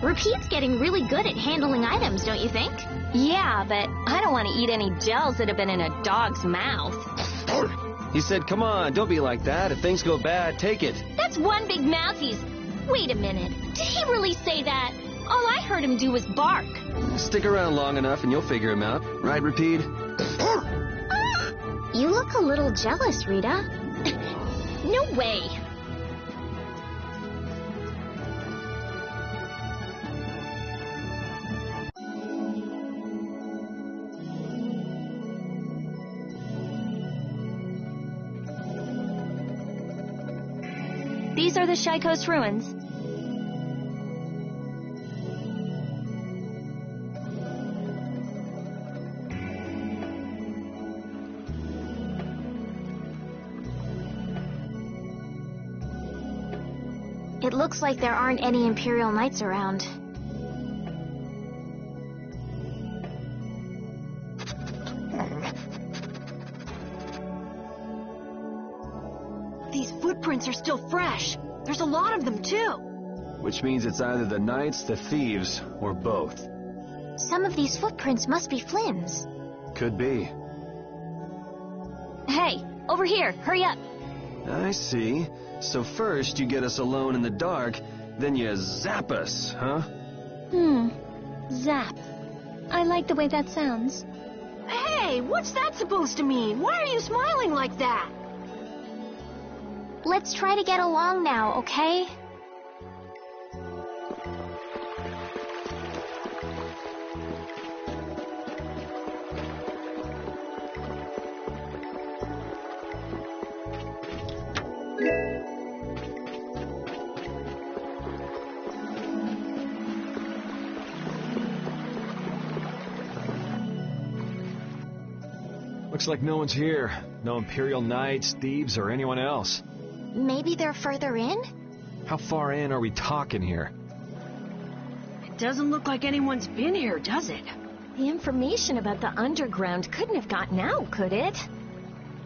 Repeat's getting really good at handling items, don't you think? Yeah, but I don't want to eat any gels that have been in a dog's mouth. He said, come on, don't be like that. If things go bad, take it. That's one big mouth he's... Wait a minute. Did he really say that? All I heard him do was bark. Stick around long enough and you'll figure him out. Right, Rapide? You look a little jealous, Rita. No way. These are the Shaikos ruins. It looks like there aren't any Imperial Knights around. these footprints are still fresh. There's a lot of them, too. Which means it's either the Knights, the thieves, or both. Some of these footprints must be Flynn's. Could be. Hey, over here, hurry up. I see. So first you get us alone in the dark, then you zap us, huh? Zap. I like the way that sounds. Hey, what's that supposed to mean? Why are you smiling like that? Let's try to get along now, okay? Looks like no one's here. No Imperial Knights, thieves, or anyone else. Maybe they're further in? How far in are we talking here? It doesn't look like anyone's been here, does it? The information about the underground couldn't have gotten out, could it?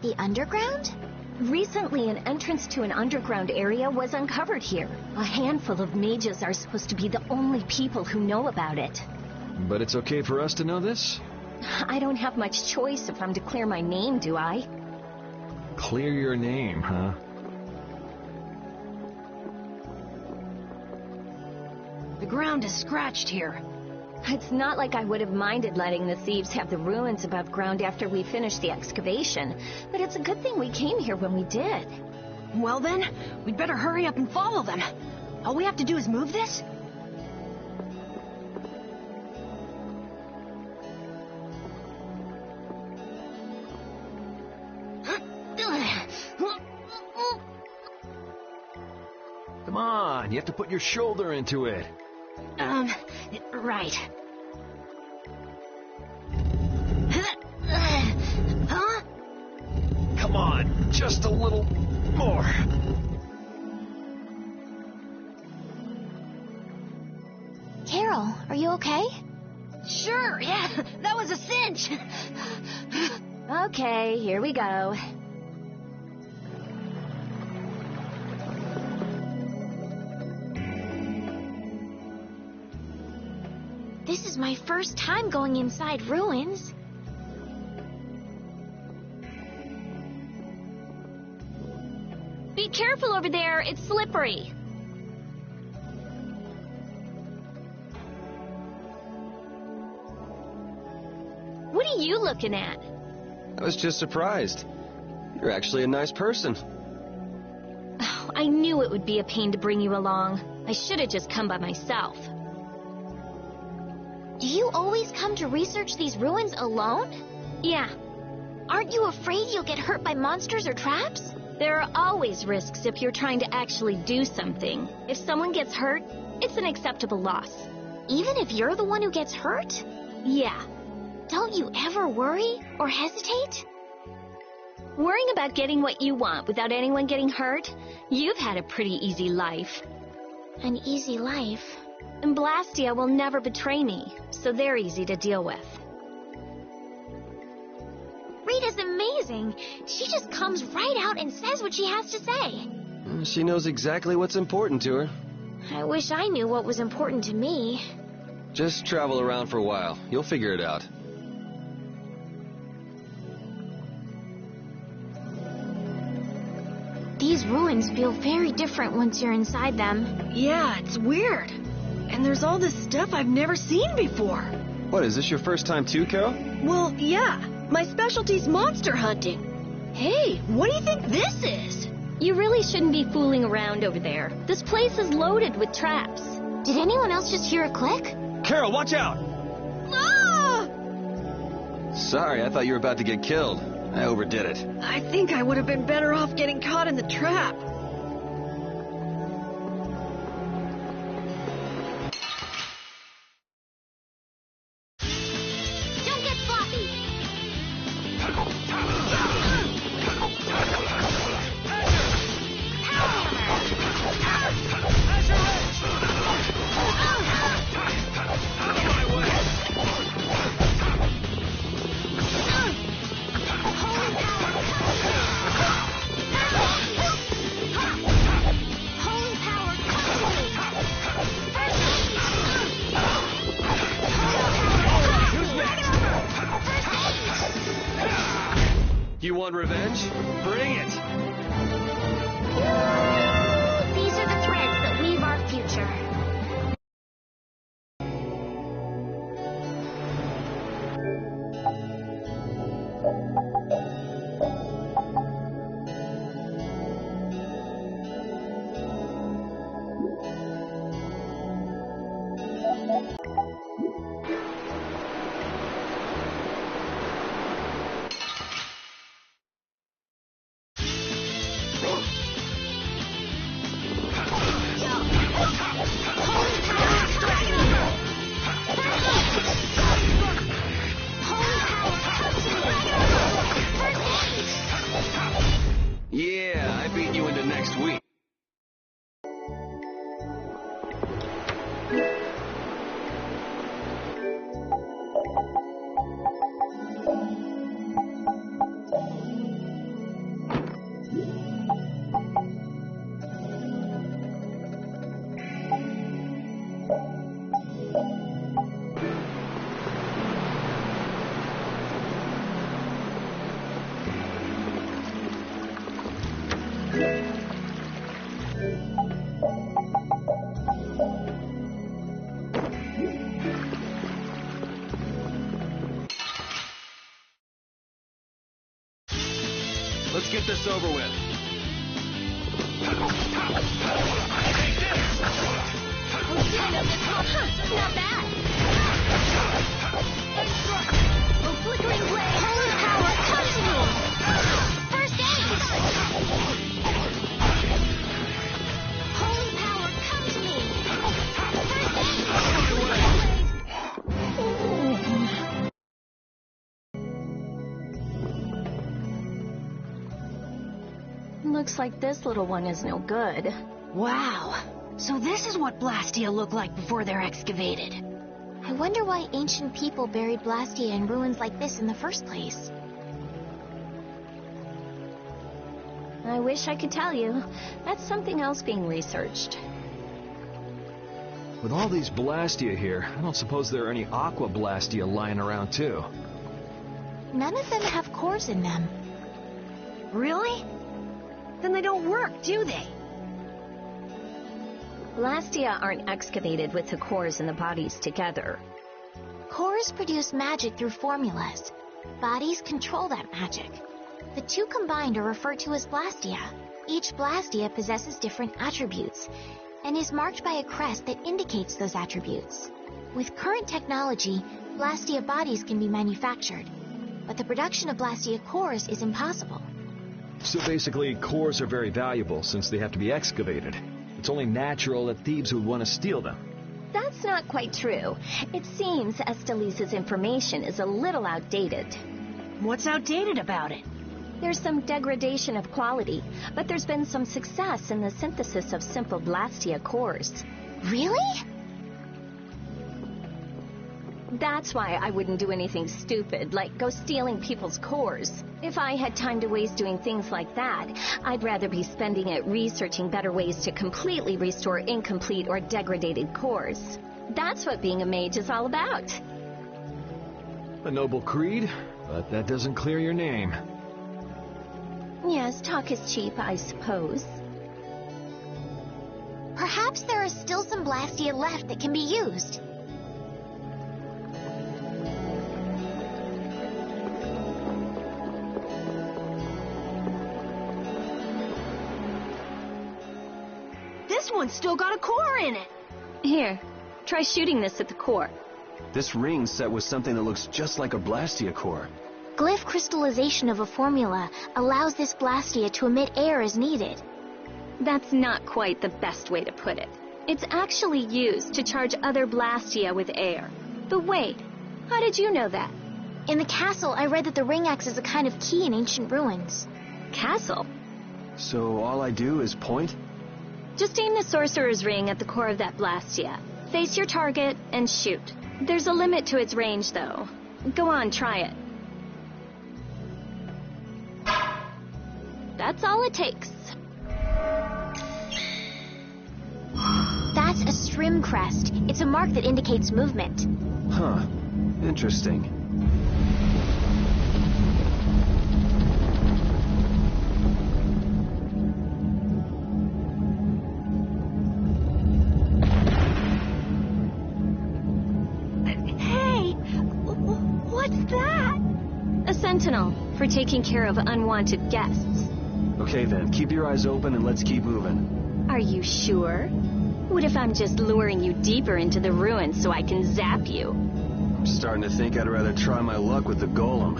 The underground? Recently, an entrance to an underground area was uncovered here. A handful of mages are supposed to be the only people who know about it. But it's okay for us to know this? I don't have much choice if I'm to clear my name, do I? Clear your name, huh? The ground is scratched here. It's not like I would have minded letting the thieves have the ruins above ground after we finished the excavation, but it's a good thing we came here when we did. Well then, we'd better hurry up and follow them. All we have to do is move this? Come on, you have to put your shoulder into it. Right. Huh? Come on, just a little more. Carol, are you okay? Sure, yeah, that was a cinch. Okay, here we go. This is my first time going inside ruins. Be careful over there, it's slippery. What are you looking at? I was just surprised. You're actually a nice person. Oh, I knew it would be a pain to bring you along. I should have just come by myself. Do you always come to research these ruins alone? Yeah. Aren't you afraid you'll get hurt by monsters or traps? There are always risks if you're trying to actually do something. If someone gets hurt, it's an acceptable loss. Even if you're the one who gets hurt? Yeah. Don't you ever worry or hesitate? Worrying about getting what you want without anyone getting hurt? You've had a pretty easy life. An easy life? And Blastia will never betray me, so they're easy to deal with. Rita's amazing. She just comes right out and says what she has to say. She knows exactly what's important to her. I wish I knew what was important to me. Just travel around for a while. You'll figure it out. These ruins feel very different once you're inside them. Yeah, it's weird. And there's all this stuff I've never seen before. What, is this your first time too, Carol? Well, yeah. My specialty's monster hunting. Hey, what do you think this is? You really shouldn't be fooling around over there. This place is loaded with traps. Did anyone else just hear a click? Carol, watch out! Ah! Sorry, I thought you were about to get killed. I overdid it. I think I would have been better off getting caught in the trap. Don't get sloppy! You want revenge? Bring it! These are the threads that weave our future. Yeah, I beat you into next week. Let's get this over with. Not bad. A flickering blade. Holy power, come to me. First aid. Holy power, come to me. Looks like this little one is no good. Wow. So this is what Blastia looked like before they're excavated. I wonder why ancient people buried Blastia in ruins like this in the first place. I wish I could tell you. That's something else being researched. With all these Blastia here, I don't suppose there are any Aqua Blastia lying around too. None of them have cores in them. Really? Then they don't work, do they? Blastia aren't excavated with the cores and the bodies together. Cores produce magic through formulas. Bodies control that magic. The two combined are referred to as Blastia. Each Blastia possesses different attributes and is marked by a crest that indicates those attributes. With current technology, Blastia bodies can be manufactured, but the production of Blastia cores is impossible. So basically, cores are very valuable since they have to be excavated. It's only natural that thieves would want to steal them. That's not quite true. It seems Estelise's information is a little outdated. What's outdated about it? There's some degradation of quality, but there's been some success in the synthesis of simple Blastia cores. Really? That's why I wouldn't do anything stupid, like go stealing people's cores. If I had time to waste doing things like that, I'd rather be spending it researching better ways to completely restore incomplete or degraded cores. That's what being a mage is all about. A noble creed, but that doesn't clear your name. Yes, talk is cheap, I suppose. Perhaps there are still some Blastia left that can be used. This one's still got a core in it. Here, try shooting this at the core. This ring's set with something that looks just like a Blastia core. Glyph crystallization of a formula allows this Blastia to emit air as needed. That's not quite the best way to put it. It's actually used to charge other Blastia with air. But wait, how did you know that? In the castle, I read that the ring acts as a kind of key in ancient ruins. Castle? So all I do is point? Just aim the sorcerer's ring at the core of that Blastia. Face your target and shoot. There's a limit to its range, though. Go on, try it. That's all it takes. That's a Strim crest. It's a mark that indicates movement. Huh. Interesting. taking care of unwanted guests. Okay then, keep your eyes open and let's keep moving. Are you sure? What if I'm just luring you deeper into the ruins so I can zap you? I'm starting to think I'd rather try my luck with the golem.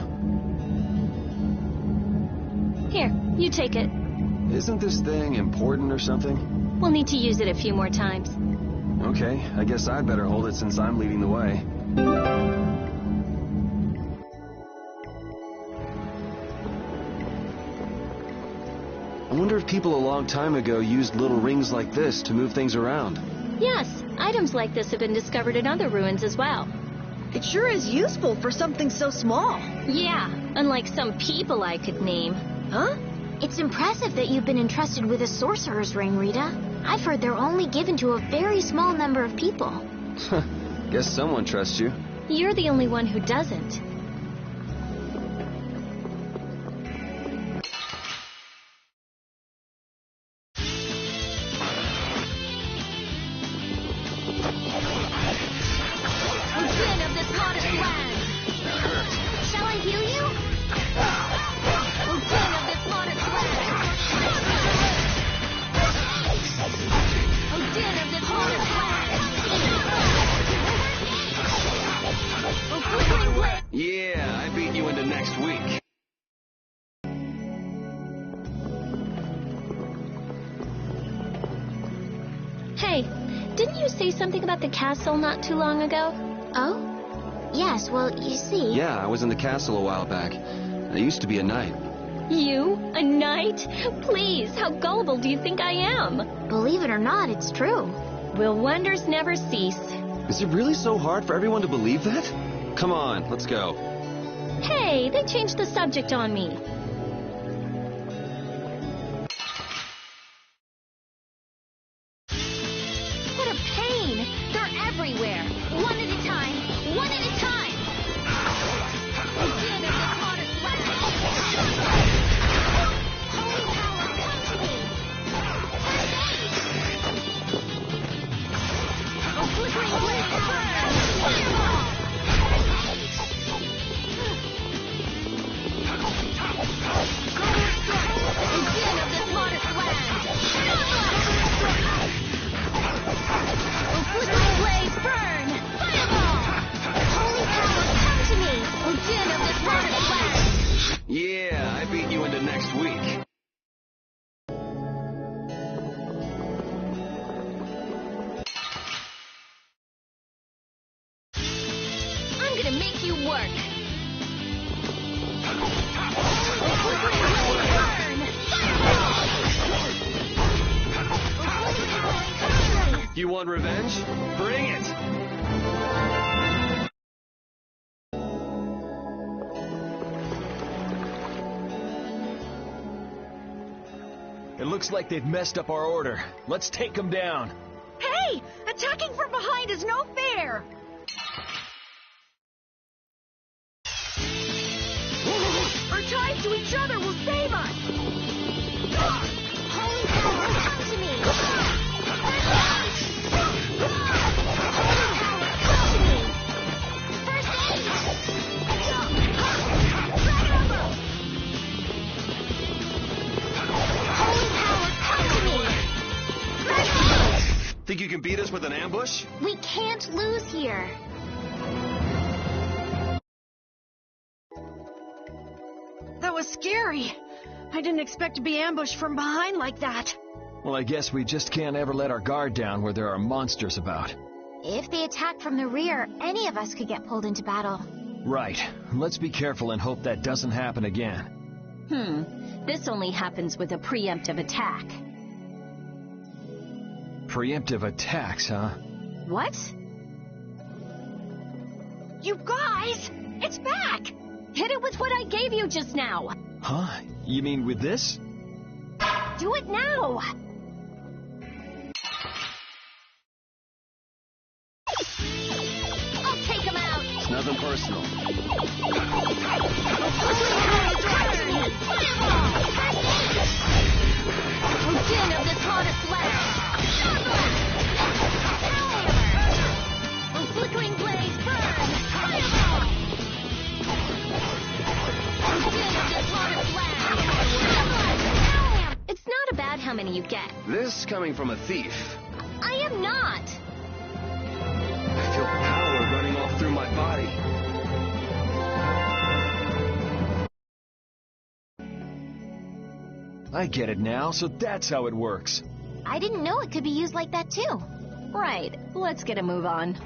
Here, you take it. Isn't this thing important or something? We'll need to use it a few more times. Okay, I guess I'd better hold it since I'm leading the way. I wonder if people a long time ago used little rings like this to move things around. Yes, items like this have been discovered in other ruins as well. It sure is useful for something so small. Yeah, unlike some people I could name. Huh? It's impressive that you've been entrusted with a sorcerer's ring, Rita. I've heard they're only given to a very small number of people. Guess someone trusts you. You're the only one who doesn't. Yeah, I beat you into next week. Hey, didn't you say something about the castle not too long ago? Oh? Yes, well, you see... Yeah, I was in the castle a while back. I used to be a knight. You? A knight? Please, how gullible do you think I am? Believe it or not, it's true. Will wonders never cease? Is it really so hard for everyone to believe that? Come on, let's go. Hey, they changed the subject on me. What a pain! They're everywhere. One at a time. One at a time. Again, it's the hottest land. Holy power, come to me. A flickering blade burn. Fireball. Again of this modest land. Oh, flickering blades burn. Fireball. Holy power, come to me. Again of this modest land. Yeah, I beat you into next week. I'm gonna make you work. You want revenge? Bring it! It looks like they've messed up our order. Let's take them down. Hey! Attacking from behind is no fair! Our ties to each other will save us! Holy power, come to me! Think you can beat us with an ambush? We can't lose here. That was scary. I didn't expect to be ambushed from behind like that. Well, I guess we just can't ever let our guard down where there are monsters about. If they attack from the rear, any of us could get pulled into battle. Right. Let's be careful and hope that doesn't happen again. This only happens with a preemptive attack. Preemptive attacks, huh? What? You guys! It's back! Hit it with what I gave you just now. Huh? You mean with this? Do it now! I'll take him out! It's nothing personal. Again of this hottest land! Flickering blades burn! Fireball! Again of this many you get. This coming from a thief. I am not! I feel power running off through my body. I get it now, so that's how it works. I didn't know it could be used like that too. Right, let's get a move on.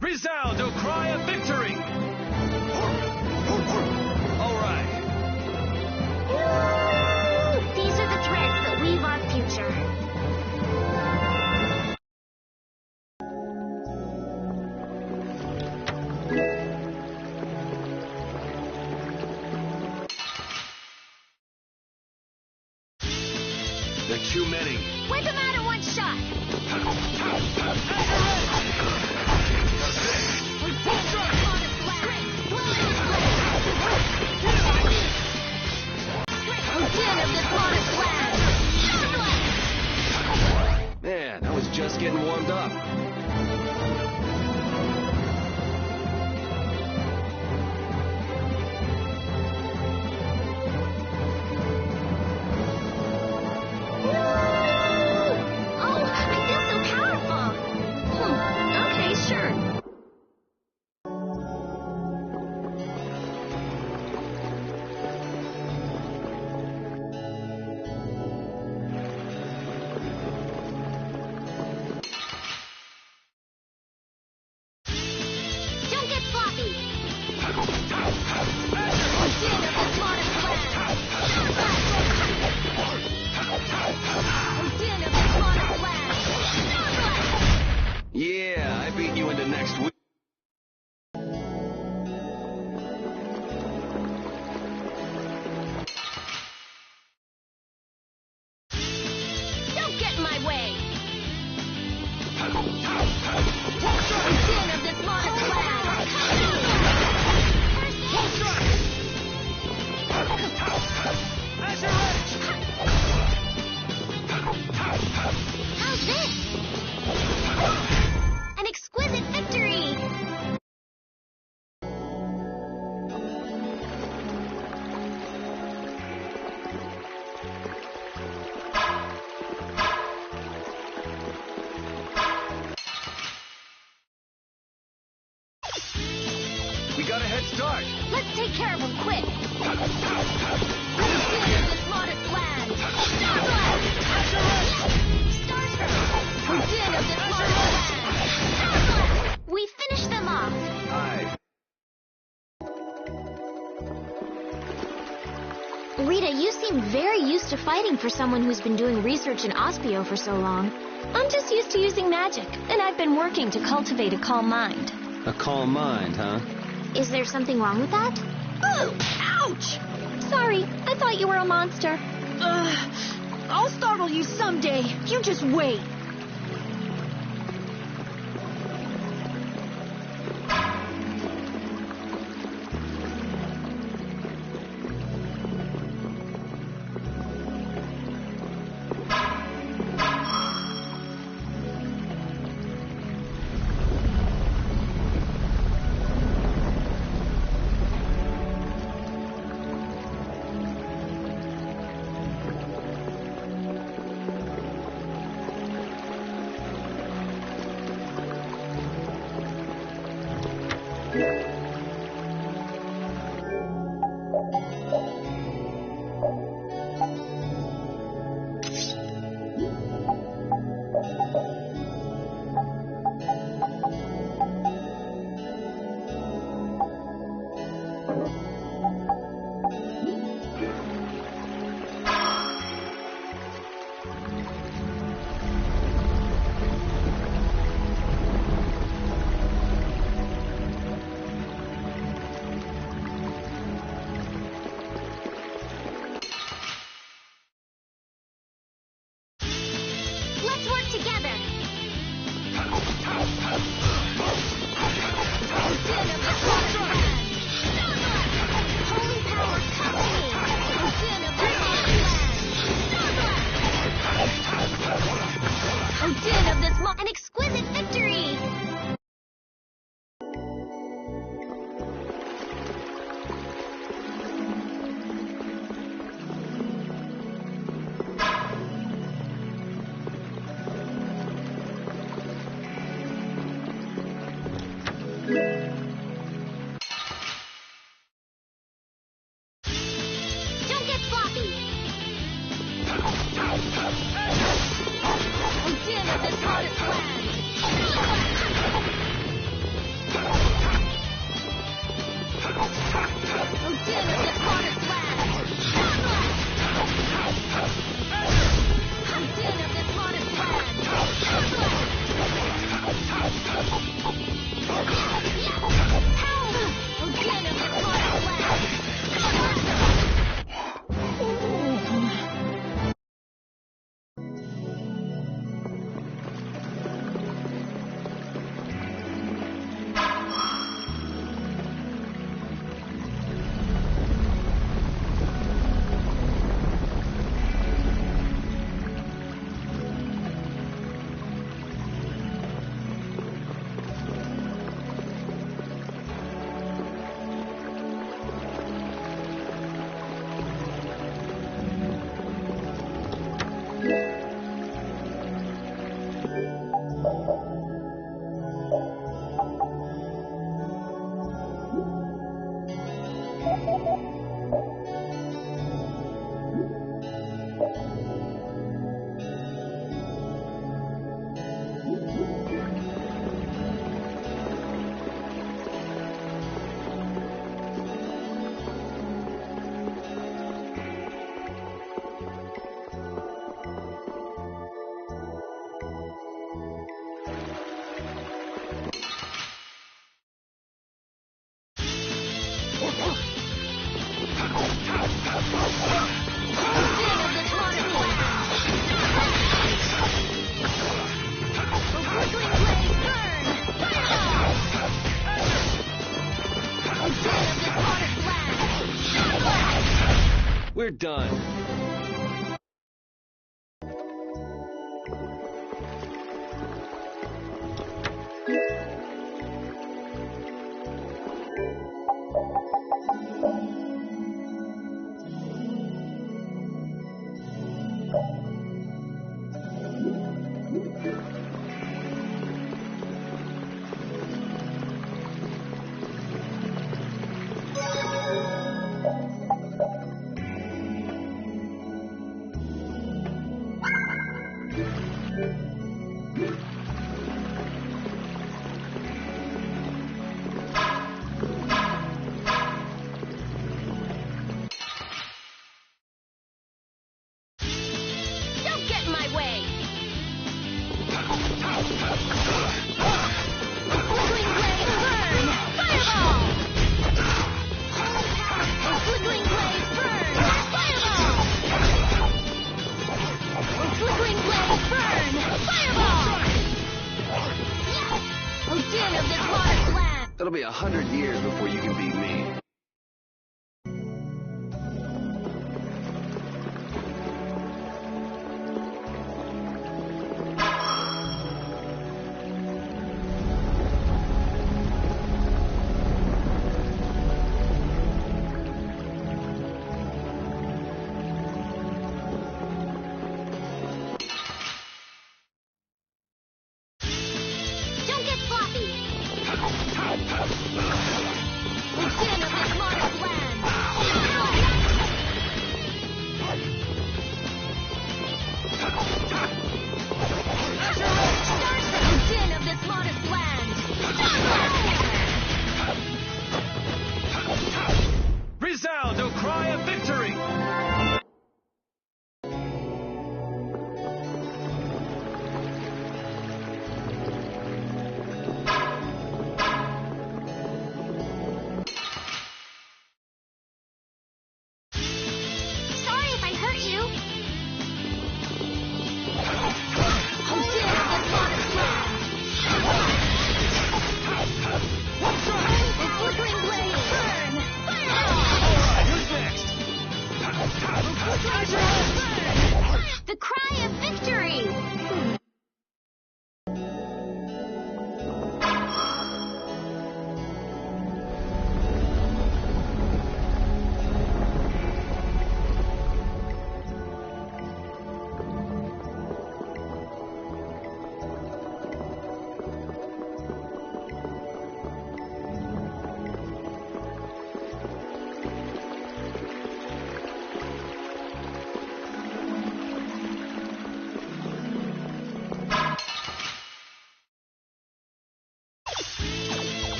Resound, O cry of victory! All right. These are the threads that weave our future. They're too many. Wipe them out in one shot! Man, I was just getting warmed up. Yeah, I beat you into next week. Don't get in my way! of this modest land! How's this? An exquisite victory! We got a head start. Let's take care of him quick. This modest land. We finished them off. Rita, you seem seem very used to fighting for someone who's been doing research in Ospio for so long. I'm just used to using magic, and I've been working to cultivate a calm mind. A calm mind, huh? Is there something wrong with that? Oh, ouch! Sorry, I thought you were a monster. I'll startle you someday. You just wait. Let's work together. Holy power, come to me. Odin of the Land. Odin of this an exquisite victory. Don't get sloppy. Odin of this hottest land. Odin of this hottest land. Odin of this hottest land. Odin of this hottest land. We're done. Flickering blade, burn! Fireball! Flickering blade, burn! Fireball! Flickering blade, burn! Fireball! Odin of this modest land! It'll be 100 years before you can beat me. Don't get sloppy! Odin of this modest land! Odin of this modest land! Resound, O cry of victory! Sorry if I hurt you. Odin of this modest land! Flickering blade, burn! Fireball! Who's next? The cry of victory!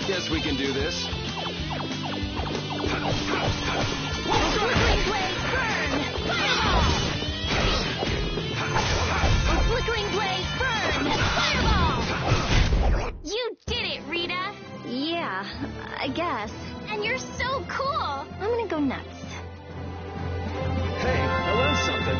Guess we can do this. Flickering blade, burn! Fireball! Flickering blade, burn! Fireball! You did it, Rita! Yeah, I guess. And you're so cool! I'm gonna go nuts. Hey, I learned something.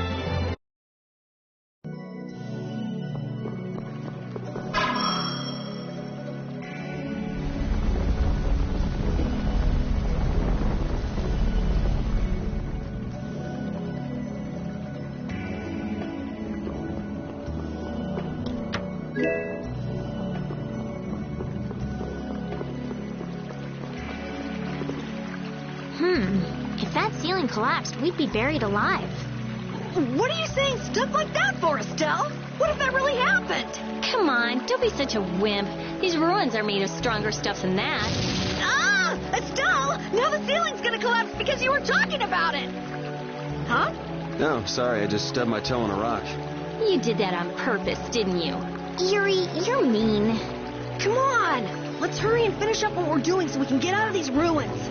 If that ceiling collapsed, we'd be buried alive. What are you saying stuff like that for, Estelle? What if that really happened? Come on, don't be such a wimp. These ruins are made of stronger stuff than that. Ah! Estelle! Now the ceiling's gonna collapse because you were talking about it! Huh? No, sorry, I just stubbed my toe on a rock. You did that on purpose, didn't you? Yuri, you're mean. Come on! Let's hurry and finish up what we're doing so we can get out of these ruins.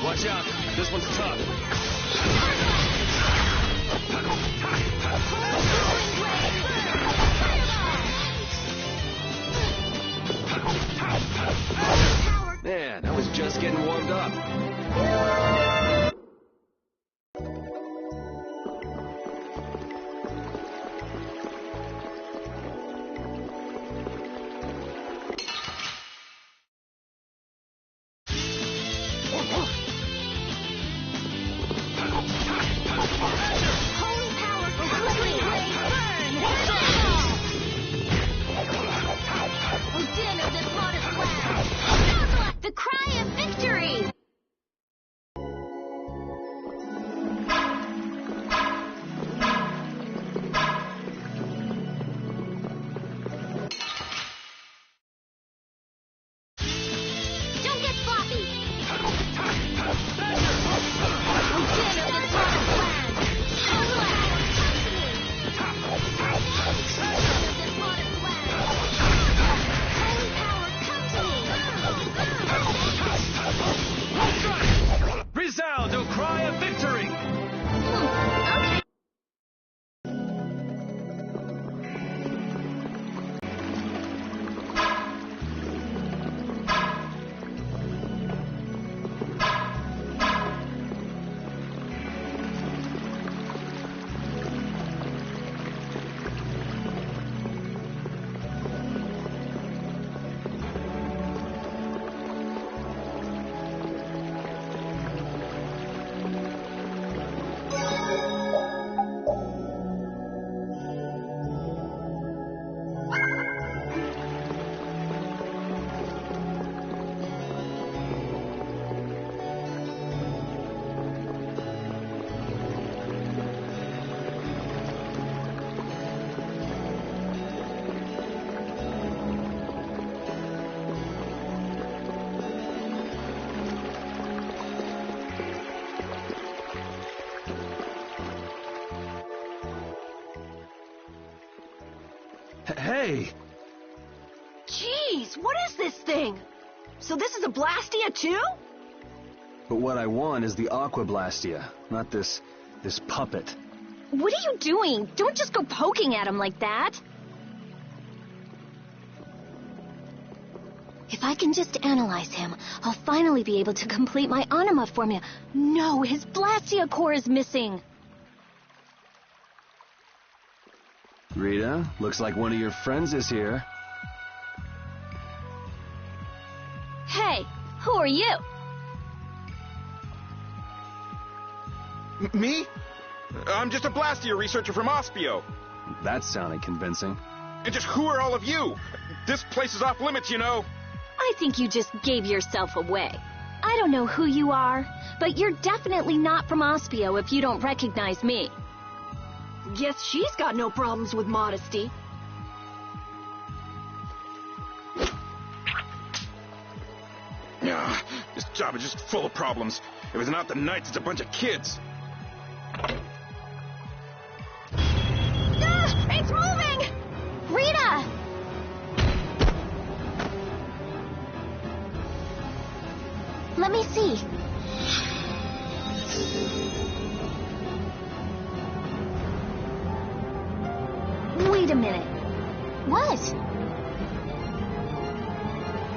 Watch out. This one's tough. Man, I was just getting warmed up. Hey! Jeez, what is this thing? So this is a Blastia too? But what I want is the Aqua Blastia, not this puppet. What are you doing? Don't just go poking at him like that. If I can just analyze him, I'll finally be able to complete my Anima formula. No, his Blastia core is missing. Rita, looks like one of your friends is here. Hey, who are you? Me? I'm just a Blastia researcher from Ospio. That sounded convincing. And just who are all of you? This place is off limits, you know. I think you just gave yourself away. I don't know who you are, but you're definitely not from Ospio if you don't recognize me. Guess she's got no problems with modesty. Yeah, this job is just full of problems. If it's not the Knights, it's a bunch of kids. Ah, it's moving! Rita! Let me see. Wait a minute. What?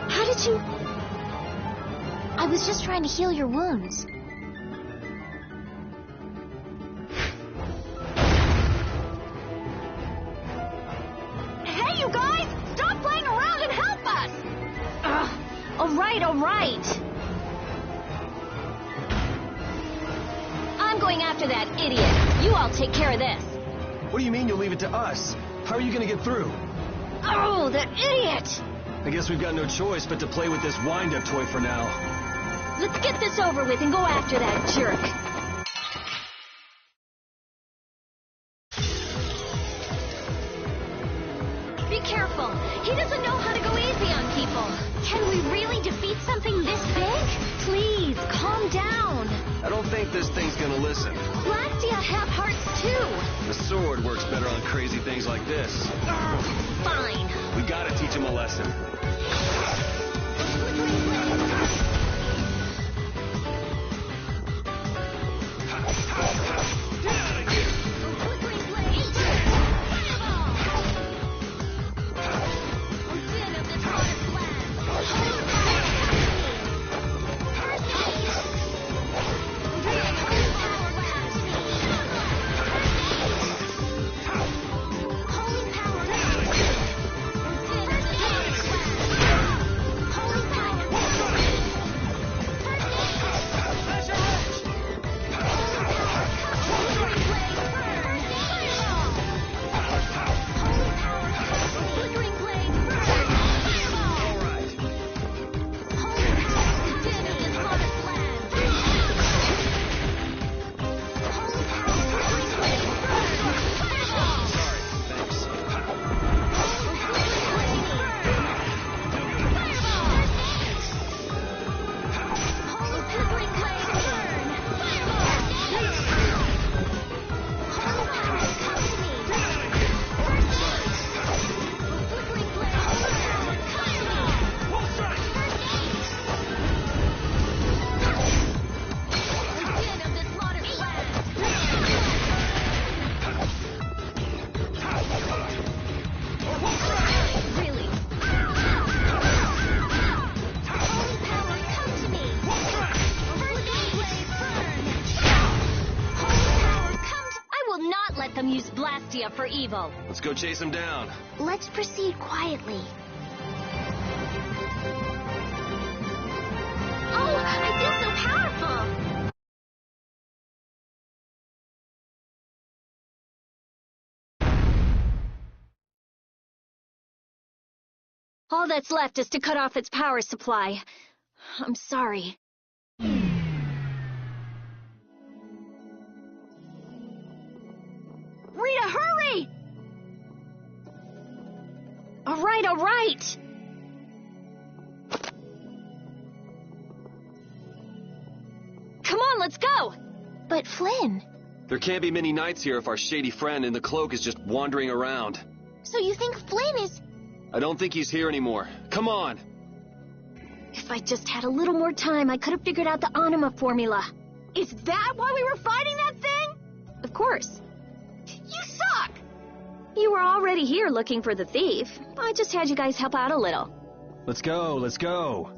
How did you... I was just trying to heal your wounds. Hey, you guys! Stop playing around and help us! Ugh. All right. I'm going after that idiot. You all take care of this. What do you mean you'll leave it to us? How are you gonna get through? Oh, that idiot! I guess we've got no choice but to play with this wind-up toy for now. Let's get this over with and go after that jerk. Be careful. He doesn't know how to go easy on people. Can we really defeat something this big? Please, calm down. I don't think this thing's gonna listen. Blastia have hearts too. The sword works better on crazy things like this. Fine. We gotta teach him a lesson. Them use Blastia for evil. Let's go chase him down. Let's proceed quietly. Oh, I feel so powerful! All that's left is to cut off its power supply. I'm sorry. Rita, hurry! All right. Come on, let's go! But Flynn... There can't be many Knights here if our shady friend in the cloak is just wandering around. So you think Flynn is... I don't think he's here anymore. Come on! If I just had a little more time, I could have figured out the Anima formula. Is that why we were fighting that thing? Of course. You suck! You were already here looking for the thief. I just had you guys help out a little. Let's go, let's go.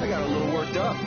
I got a little worked up.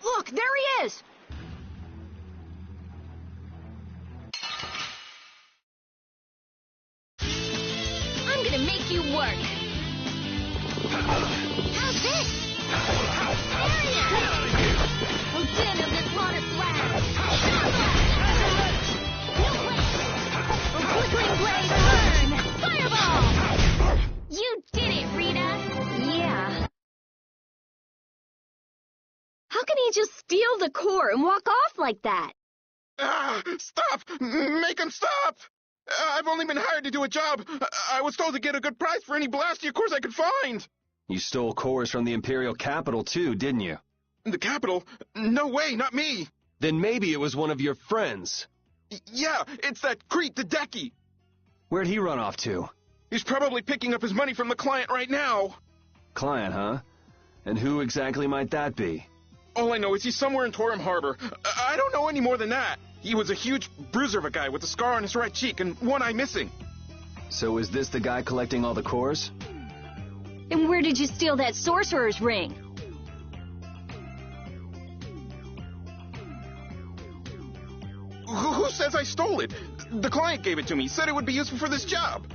Look, there he is! I'm gonna make you work. How's this? Oh, damn this modern blast! Oh, flickering blade, burn! Fireball! You did it, Rita! Yeah. How can he just steal the core and walk off like that? Stop! Make him stop! I've only been hired to do a job. I was told to get a good price for any Blastia cores I could find. You stole cores from the Imperial capital too, didn't you? The capital? No way, not me. Then maybe it was one of your friends. Yeah, it's that creep, the Decky. Where'd he run off to? He's probably picking up his money from the client right now. Client, huh? And who exactly might that be? All I know is he's somewhere in Torum Harbor. I don't know any more than that. He was a huge bruiser of a guy with a scar on his right cheek and one eye missing. So is this the guy collecting all the cores? And where did you steal that sorcerer's ring? Who says I stole it? The client gave it to me, said it would be useful for this job.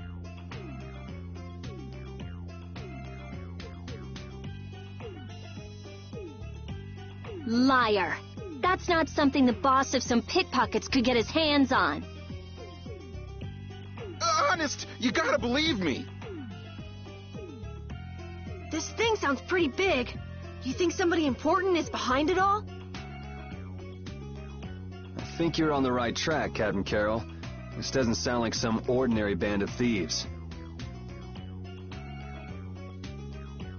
Liar. That's not something the boss of some pickpockets could get his hands on. Honest, you gotta believe me. This thing sounds pretty big. You think somebody important is behind it all? I think you're on the right track, Captain Carroll. This doesn't sound like some ordinary band of thieves.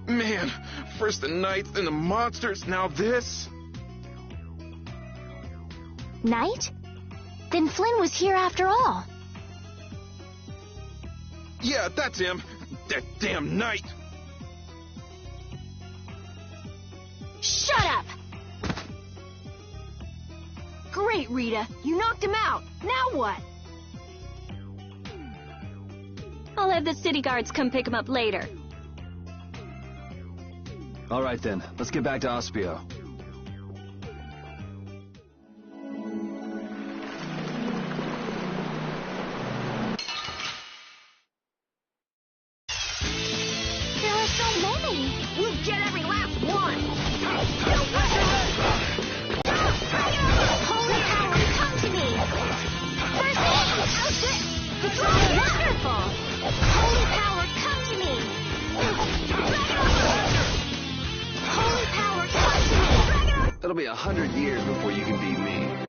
Man, first the knights, then the monsters, now this. Knight? Then Flynn was here after all. Yeah, that's him. That damn knight. Shut up! Great, Rita. You knocked him out. Now what? I'll have the city guards come pick him up later. All right then, let's get back to Aspio. There are so many. We'll get every last one. Holy power, come to me. First aid. It's wonderful. Holy power, come to me. Holy power, come to me. It'll be 100 years before you can beat me.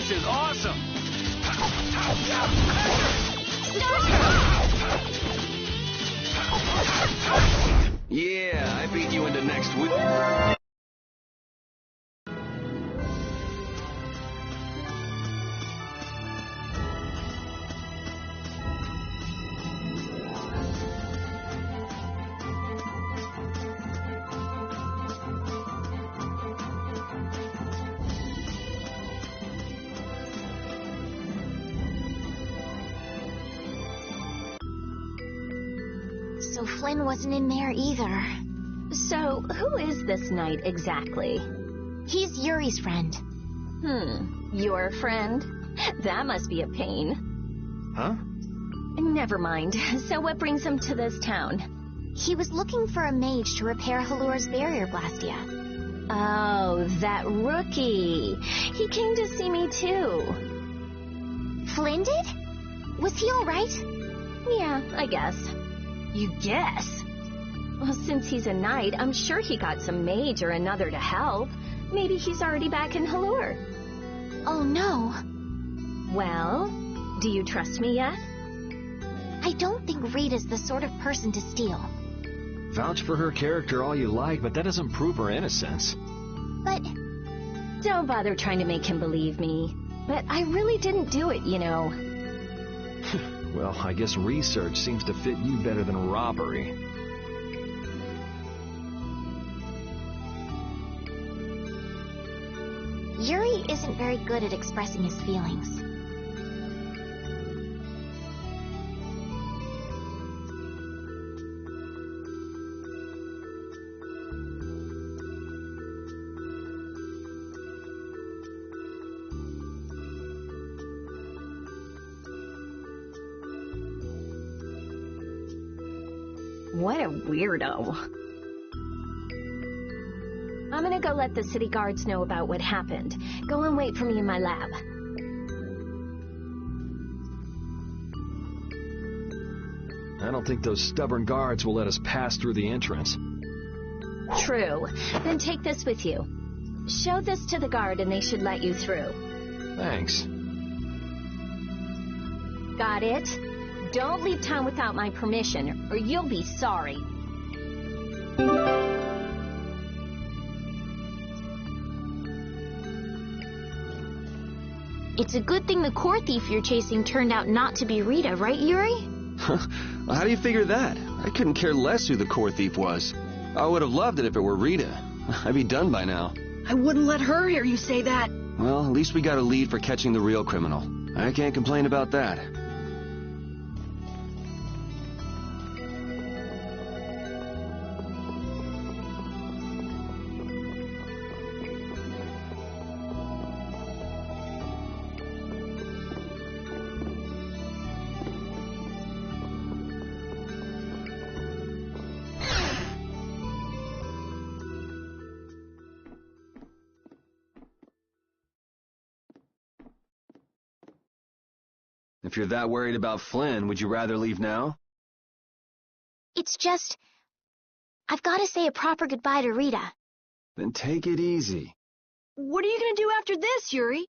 This is awesome! Yeah, I beat you into next week. So Flynn wasn't in there either. So, who is this knight exactly? He's Yuri's friend. Your friend? That must be a pain. Huh? Never mind. So what brings him to this town? He was looking for a mage to repair Halur's barrier, Blastia. Oh, that rookie. He came to see me too. Flynn did? Was he all right? Yeah, I guess. You guess? Well, since he's a knight, I'm sure he got some mage or another to help. Maybe he's already back in Halur. Oh, no. Well, do you trust me yet? I don't think Rita's the sort of person to steal. Vouch for her character all you like, but that doesn't prove her innocence. But... Don't bother trying to make him believe me. But I really didn't do it, you know. Well, I guess research seems to fit you better than robbery. Yuri isn't very good at expressing his feelings. What a weirdo. I'm gonna go let the city guards know about what happened. Go and wait for me in my lab. I don't think those stubborn guards will let us pass through the entrance. True. Then take this with you. Show this to the guard and they should let you through. Thanks. Got it? Don't leave town without my permission, or you'll be sorry. It's a good thing the core thief you're chasing turned out not to be Rita, right, Yuri? Well, how do you figure that? I couldn't care less who the core thief was. I would have loved it if it were Rita. I'd be done by now. I wouldn't let her hear you say that. Well, at least we got a lead for catching the real criminal. I can't complain about that. If you're that worried about Flynn, would you rather leave now? It's just... I've got to say a proper goodbye to Rita. Then take it easy. What are you going to do after this, Yuri?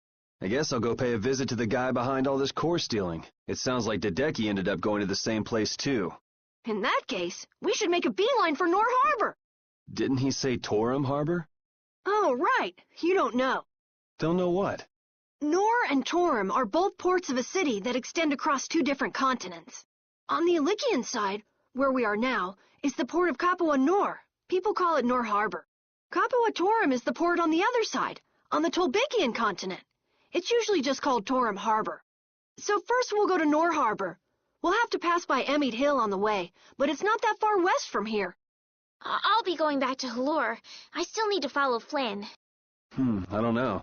I guess I'll go pay a visit to the guy behind all this core stealing. It sounds like Hideki ended up going to the same place, too. In that case, we should make a beeline for Nor Harbor. Didn't he say Torum Harbor? Oh, right. You don't know. Don't know what? Nor and Torum are both ports of a city that extend across two different continents. On the Ilikian side, where we are now, is the port of Capua Nor. People call it Nor Harbor. Capua Torum is the port on the other side, on the Tolbikian continent. It's usually just called Torum Harbor. So first we'll go to Nor Harbor. We'll have to pass by Emmead Hill on the way, but it's not that far west from here. I'll be going back to Halur. I still need to follow Flynn. I don't know.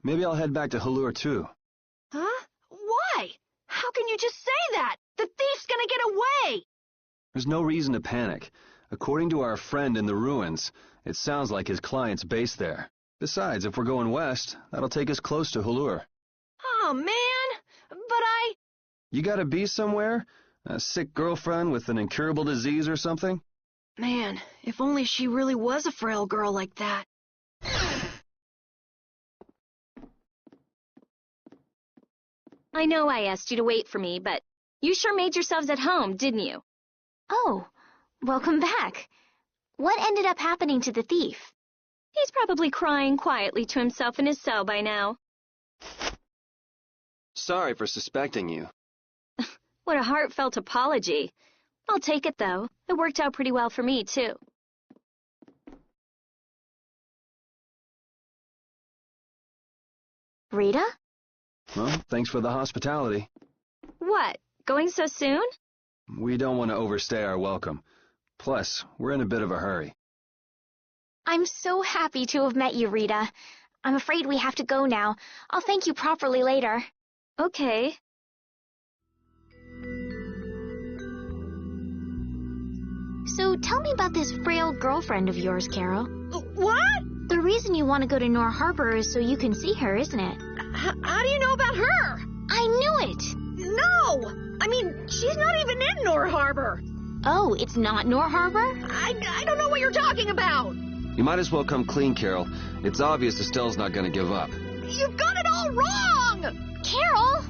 Maybe I'll head back to Halur, too. Huh? Why? How can you just say that? The thief's gonna get away! There's no reason to panic. According to our friend in the ruins, it sounds like his client's based there. Besides, if we're going west, that'll take us close to Halur. Oh, man! But You gotta be somewhere? A sick girlfriend with an incurable disease or something? Man, if only she really was a frail girl like that. I know I asked you to wait for me, but you sure made yourselves at home, didn't you? Oh, welcome back. What ended up happening to the thief? He's probably crying quietly to himself in his cell by now. Sorry for suspecting you. What a heartfelt apology. I'll take it, though. It worked out pretty well for me, too. Rita? Well, thanks for the hospitality. What? Going so soon? We don't want to overstay our welcome. Plus, we're in a bit of a hurry. I'm so happy to have met you, Rita. I'm afraid we have to go now. I'll thank you properly later. Okay. So tell me about this frail girlfriend of yours, Carol. What? The reason you want to go to Nor Harbor is so you can see her, isn't it? How do you know about her? I knew it! No! I mean, she's not even in Nor Harbor. Oh, it's not Nor Harbor? I don't know what you're talking about. You might as well come clean, Carol. It's obvious Estelle's not going to give up. You've got it all wrong! Carol!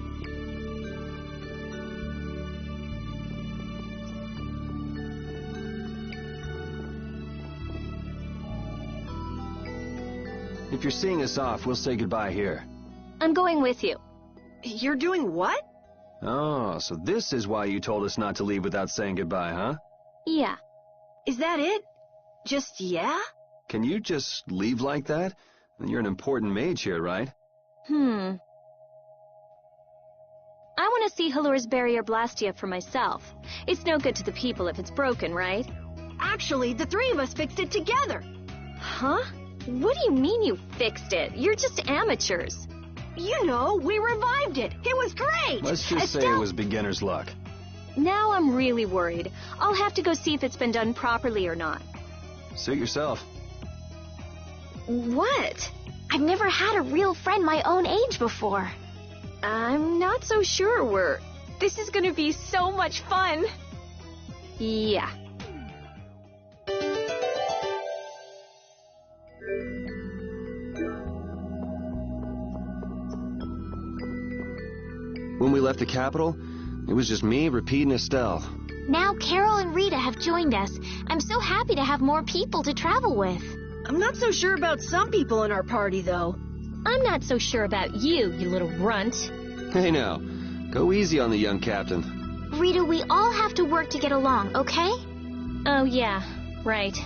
If you're seeing us off, we'll say goodbye here. I'm going with you. You're doing what? Oh, so this is why you told us not to leave without saying goodbye, huh? Yeah. Is that it? Just yeah? Can you just leave like that? You're an important mage here, right? I want to see Halur's barrier Blastia for myself. It's no good to the people if it's broken, right? Actually, the three of us fixed it together. Huh? What do you mean you fixed it? You're just amateurs. You know, we revived it. It was great. Let's just say it was beginner's luck. Now I'm really worried. I'll have to go see if it's been done properly or not. Suit yourself. What? I've never had a real friend my own age before. I'm not so sure This is gonna be so much fun. Yeah. When we left the capital, it was just me, Repeat, and Estelle. Now Carol and Rita have joined us. I'm so happy to have more people to travel with. I'm not so sure about some people in our party, though. I'm not so sure about you, you little runt. Hey now, go easy on the young captain. Rita, we all have to work to get along, okay? Oh yeah, right.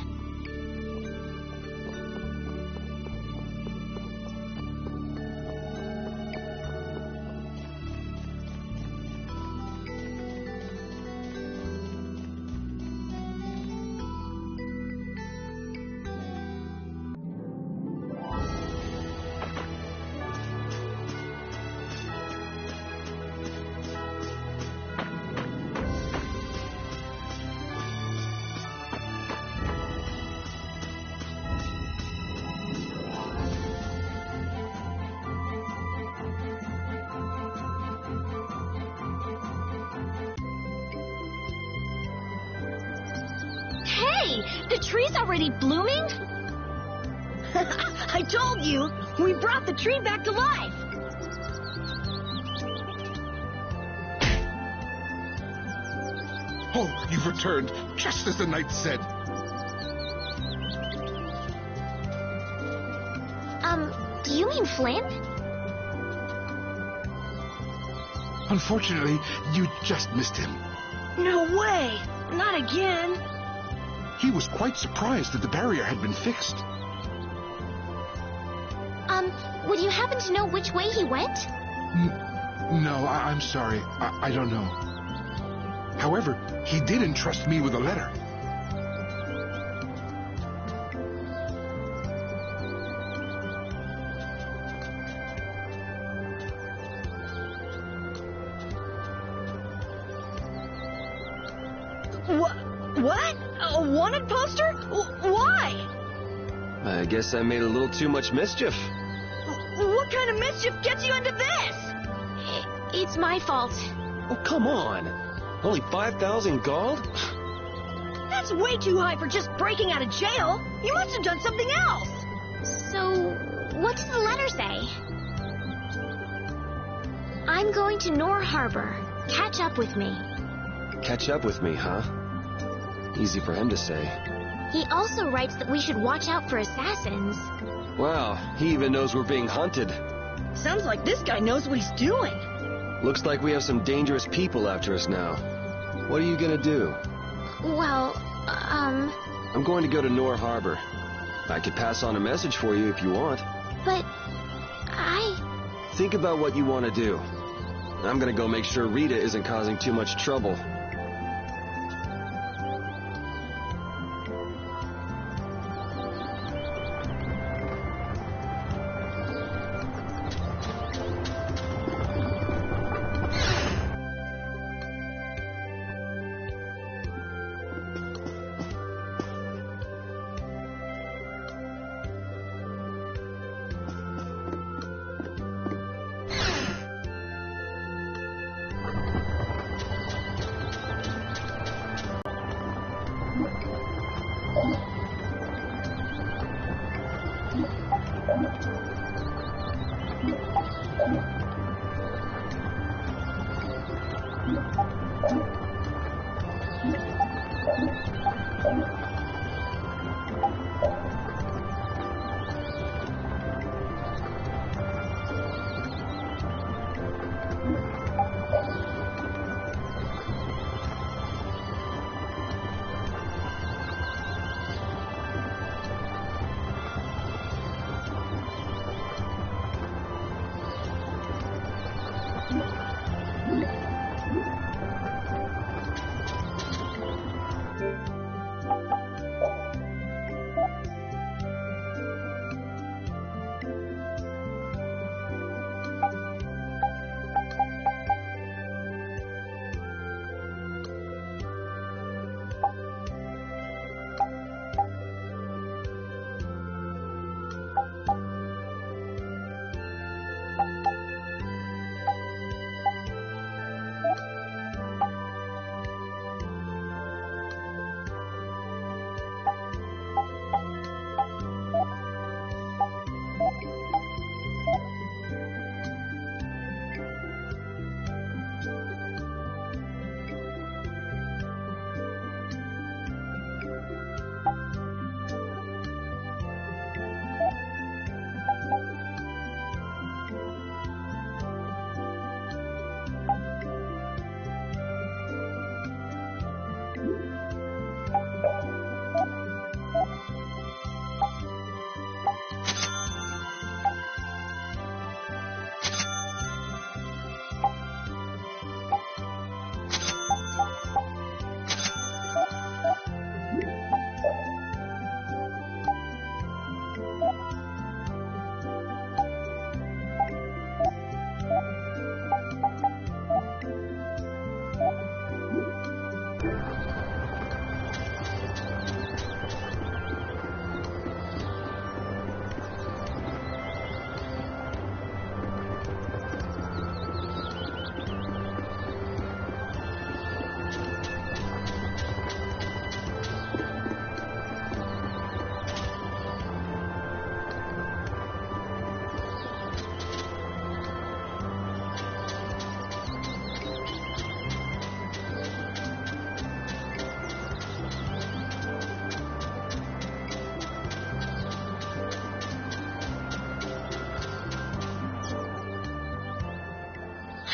Hey, the tree's already blooming? I told you, we brought the tree back to life. Oh, you've returned, just as the knight said. Do you mean Flynn? Unfortunately, you just missed him. No way, not again. He was quite surprised that the barrier had been fixed. Would you happen to know which way he went? No, I'm sorry. I don't know. However, he did entrust me with a letter. What? A wanted poster? Why? I guess I made a little too much mischief. What kind of mischief gets you into this? It's my fault. Oh, come on. Only 5,000 gold? That's way too high for just breaking out of jail. You must have done something else. So, what does the letter say? I'm going to Nor Harbor. Catch up with me. Catch up with me, huh? Easy for him to say. He also writes that we should watch out for assassins. Wow, he even knows we're being hunted. Sounds like this guy knows what he's doing. Looks like we have some dangerous people after us now. What are you gonna do? Well, I'm going to go to Nor Harbor. I could pass on a message for you if you want. But Think about what you want to do. I'm gonna go make sure Rita isn't causing too much trouble.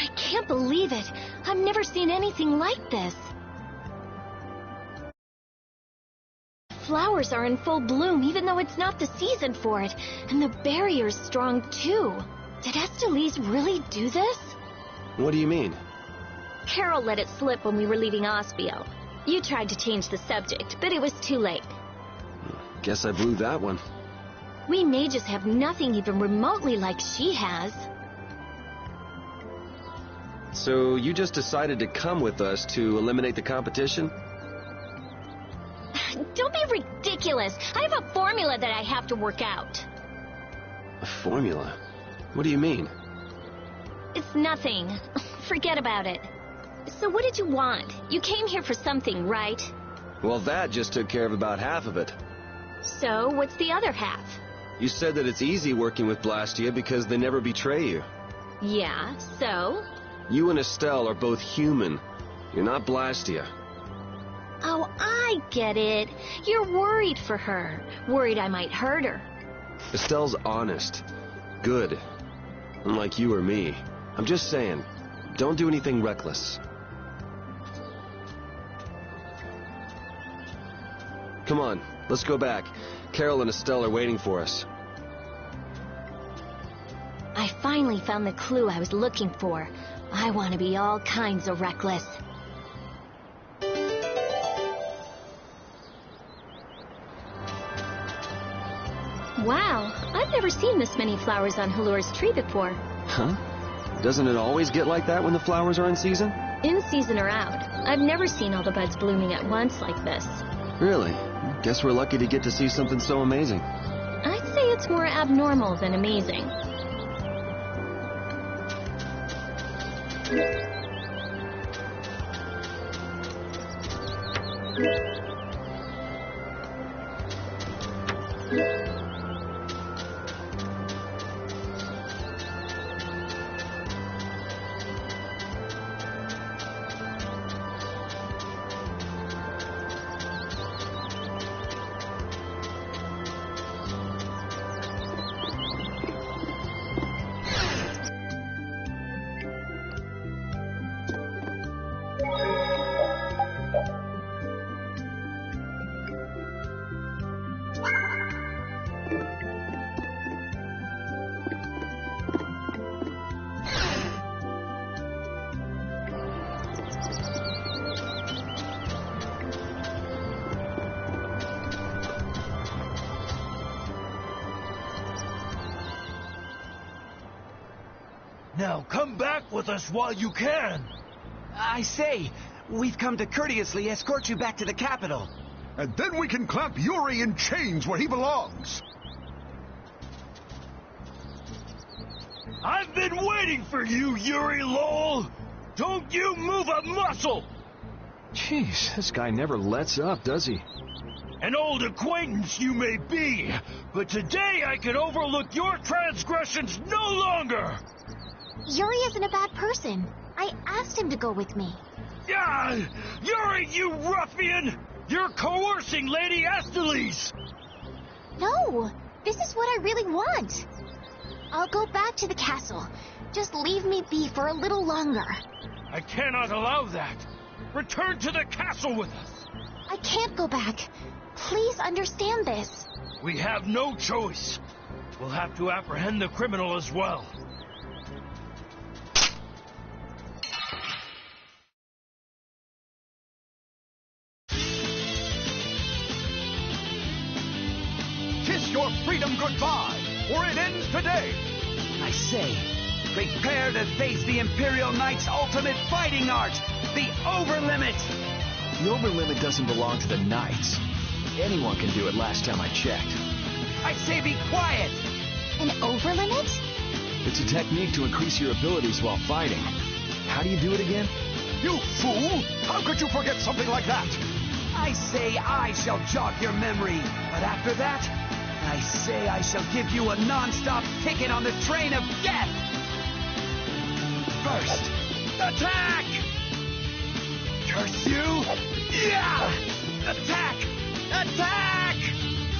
I can't believe it. I've never seen anything like this. Flowers are in full bloom even though it's not the season for it, and the barrier's strong too. Did Estellise really do this? What do you mean? Carol let it slip when we were leaving Ospio. You tried to change the subject, but it was too late. Guess I blew that one. We mages have nothing even remotely like she has. So you just decided to come with us to eliminate the competition? Don't be ridiculous. I have a formula that I have to work out. A formula? What do you mean? It's nothing. Forget about it. So what did you want? You came here for something, right? Well, that just took care of about half of it. So what's the other half? You said that it's easy working with Blastia because they never betray you. Yeah, so? You and Estelle are both human. You're not Blastia. Oh, I get it. You're worried for her. Worried I might hurt her. Estelle's honest. Good. Unlike you or me. I'm just saying, don't do anything reckless. Come on, let's go back. Carol and Estelle are waiting for us. I finally found the clue I was looking for. I want to be all kinds of reckless. Wow, I've never seen this many flowers on Halur's tree before. Huh? Doesn't it always get like that when the flowers are in season? In season or out, I've never seen all the buds blooming at once like this. Really? Guess we're lucky to get to see something so amazing. I'd say it's more abnormal than amazing. Now come back with us while you can. I say, we've come to courteously escort you back to the capital. And then we can clamp Yuri in chains where he belongs. I've been waiting for you, Yuri Lowell. Don't you move a muscle. Jeez, this guy never lets up, does he? An old acquaintance you may be, but today I can overlook your transgressions no longer. Yuri isn't a bad person. I asked him to go with me. Ah, Yuri, you ruffian! You're coercing Lady Astalis! No, this is what I really want. I'll go back to the castle. Just leave me be for a little longer. I cannot allow that. Return to the castle with us. I can't go back. Please understand this. We have no choice. We'll have to apprehend the criminal as well. Kiss your freedom goodbye, or it ends today. I say, prepare to face the Imperial Knight's ultimate fighting art, the Overlimit! The Overlimit doesn't belong to the Knights. Anyone can do it last time I checked. I say be quiet! An Overlimit? It's a technique to increase your abilities while fighting. How do you do it again? You fool! How could you forget something like that? I say I shall jog your memory, but after that, I say I shall give you a non-stop ticket on the train of death! First, attack! Curse you! Yeah! Attack! Attack!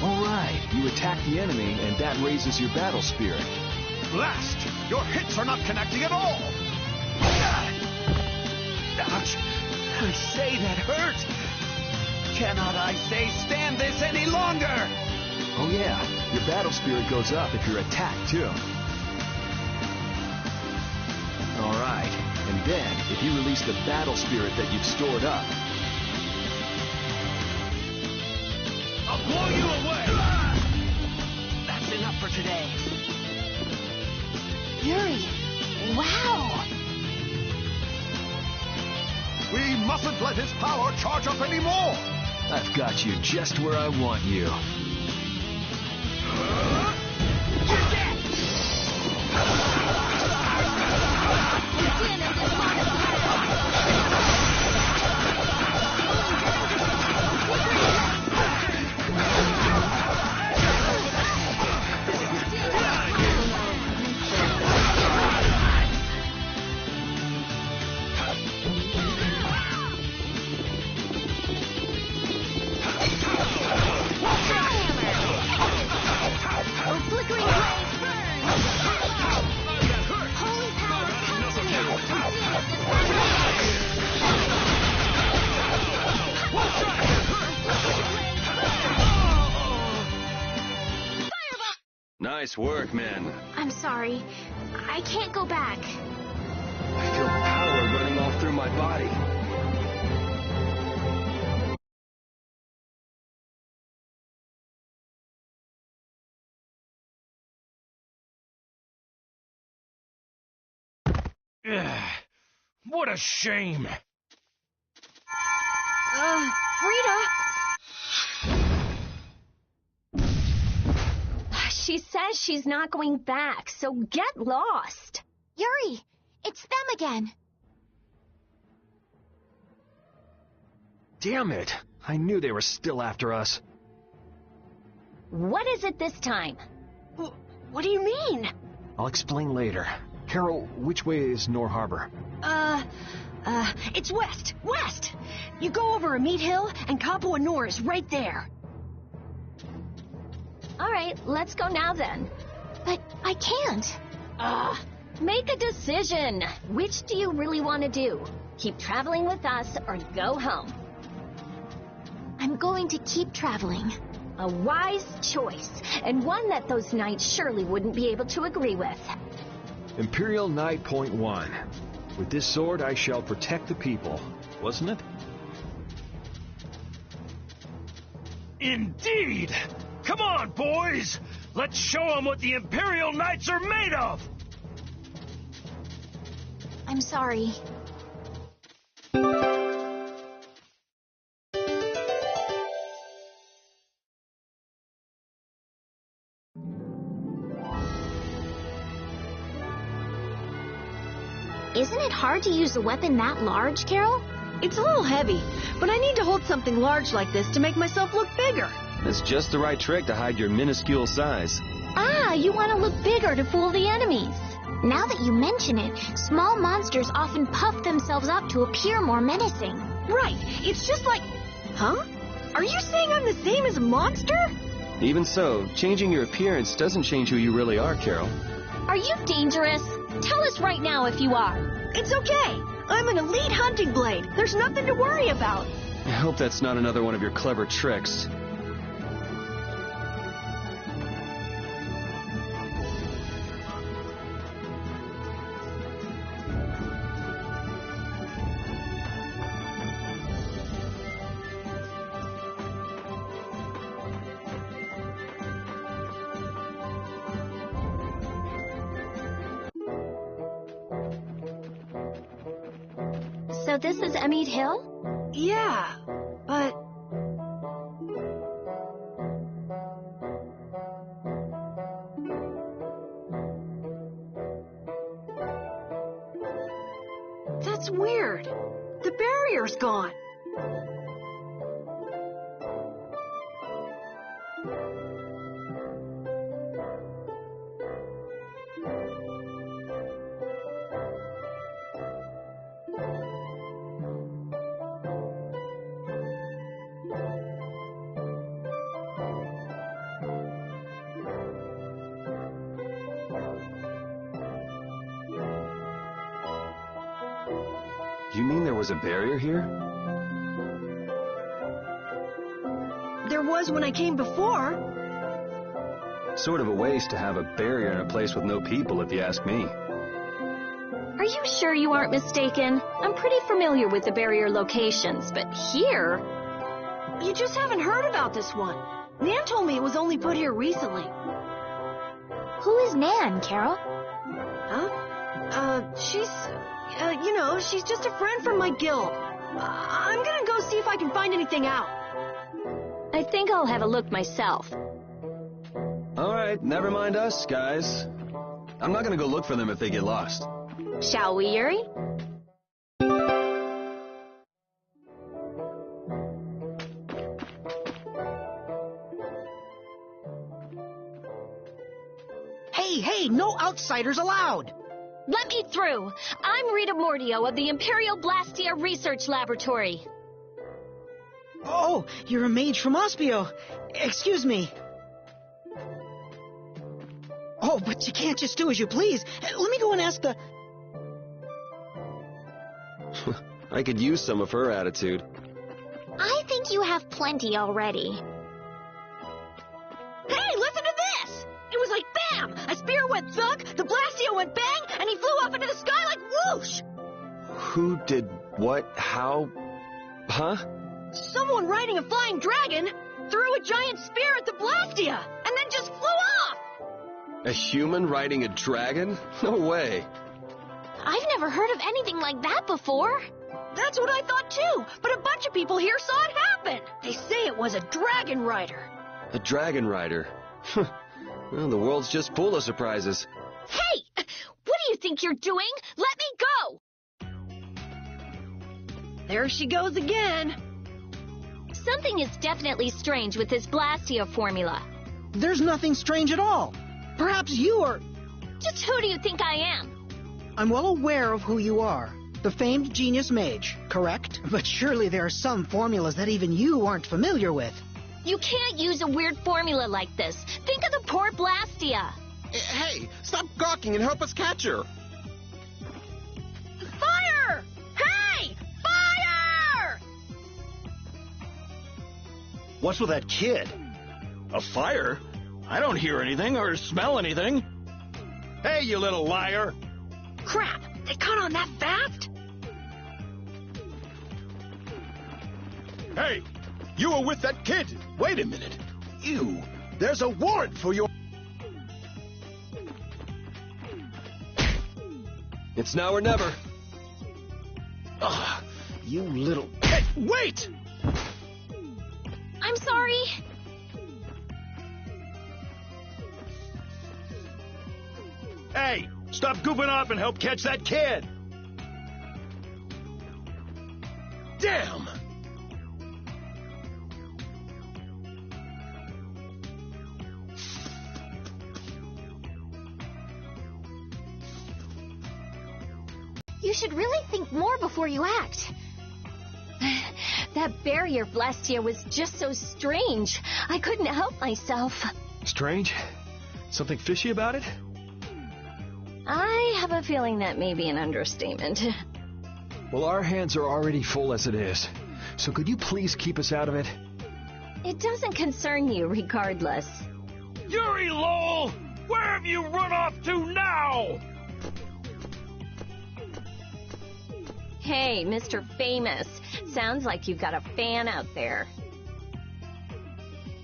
All right, you attack the enemy, and that raises your battle spirit. Blast! Your hits are not connecting at all! Ouch! I say that hurt! Cannot I say stand this any longer? Oh yeah, your battle spirit goes up if you're attacked too. All right, and then if you release the battle spirit that you've stored up, I'll blow you away! That's enough for today. Yuri, wow! We mustn't let his power charge up anymore! I've got you just where I want you. Nice work, men. I'm sorry. I can't go back. I feel power running all through my body. What a shame. Rita! She says she's not going back, so get lost. Yuri, it's them again. Damn it! I knew they were still after us. What is it this time? What do you mean? I'll explain later. Carol, which way is Nor Harbor? It's west. West! You go over Amite Hill, and Kapua Nor is right there. All right, let's go now then. But I can't. Make a decision. Which do you really want to do? Keep traveling with us or go home? I'm going to keep traveling. A wise choice, and one that those knights surely wouldn't be able to agree with. Imperial Knight Point 1. With this sword I shall protect the people, wasn't it? Indeed! Come on, boys! Let's show them what the Imperial Knights are made of! I'm sorry. Isn't it hard to use a weapon that large, Carol? It's a little heavy, but I need to hold something large like this to make myself look bigger. It's just the right trick to hide your minuscule size. You want to look bigger to fool the enemies. Now that you mention it, small monsters often puff themselves up to appear more menacing. Right, it's just like... Huh? Are you saying I'm the same as a monster? Even so, changing your appearance doesn't change who you really are, Carol. Are you dangerous? Tell us right now if you are. It's okay. I'm an elite hunting blade. There's nothing to worry about. I hope that's not another one of your clever tricks. So this is Amite Hill? Yeah, but... That's weird. The barrier's gone. You mean there was a barrier here? There was when I came before. Sort of a waste to have a barrier in a place with no people, if you ask me. Are you sure you aren't mistaken? I'm pretty familiar with the barrier locations, but here... You just haven't heard about this one. Nan told me it was only put here recently. Who is Nan, Carol? Huh? She's just a friend from my guild. I'm gonna go see if I can find anything out. I think I'll have a look myself. All right, never mind us, guys. I'm not gonna go look for them if they get lost. Shall we, Yuri? Hey, no outsiders allowed! Let me through! I'm Rita Mordio of the Imperial Blastia Research Laboratory. Oh, you're a mage from Ospio. Excuse me. Oh, but you can't just do as you please. Let me go and ask the... I could use some of her attitude. I think you have plenty already. Hey, listen to this! It was like, bam! that thug, the Blastia went bang, and he flew up into the sky like whoosh! Who did what? How? Huh? Someone riding a flying dragon threw a giant spear at the Blastia, and then just flew off! A human riding a dragon? No way. I've never heard of anything like that before. That's what I thought too, but a bunch of people here saw it happen. They say it was a dragon rider. A dragon rider? Well, the world's just full of surprises. Hey! What do you think you're doing? Let me go! There she goes again. Something is definitely strange with this Blastia formula. There's nothing strange at all. Perhaps you are... Just who do you think I am? I'm well aware of who you are. The famed genius mage, correct? But surely there are some formulas that even you aren't familiar with. You can't use a weird formula like this. Think of the poor Blastia. Hey, stop gawking and help us catch her. Fire! Hey! Fire! What's with that kid? A fire? I don't hear anything or smell anything. Hey, you little liar! Crap! They caught on that fast? Hey! You were with that kid! Wait a minute! You! There's a warrant for your... It's now or never. Ugh! You little... Hey, wait! I'm sorry. Hey! Stop goofing off and help catch that kid! Damn! You should really think more before you act. That barrier Blastia was just so strange. I couldn't help myself. Strange? Something fishy about it? I have a feeling that may be an understatement. Well, our hands are already full as it is. So could you please keep us out of it? It doesn't concern you regardless. Yuri Lowell! Where have you run off to now? Hey, Mr. Famous. Sounds like you've got a fan out there.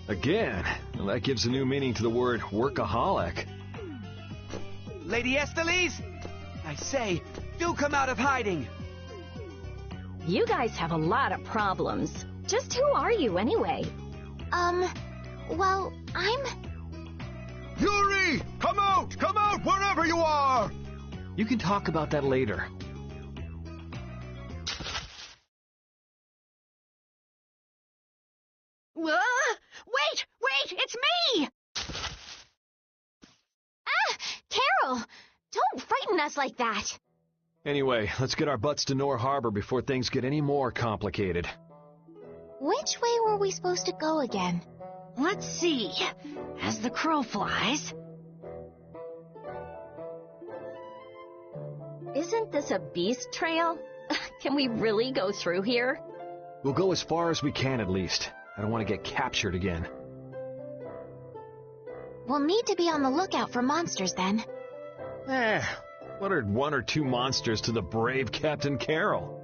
Again? Well, that gives a new meaning to the word workaholic. Lady Estellise, I say, do come out of hiding. You guys have a lot of problems. Just who are you anyway? Well, I'm... Yuri! Come out! Come out, wherever you are! You can talk about that later. Wait! It's me! Carol! Don't frighten us like that. Anyway, let's get our butts to Nor Harbor before things get any more complicated. Which way were we supposed to go again? Let's see. As the crow flies... Isn't this a beast trail? Can we really go through here? We'll go as far as we can, at least. I don't want to get captured again. We'll need to be on the lookout for monsters, then. What are one or two monsters to the brave Captain Carol?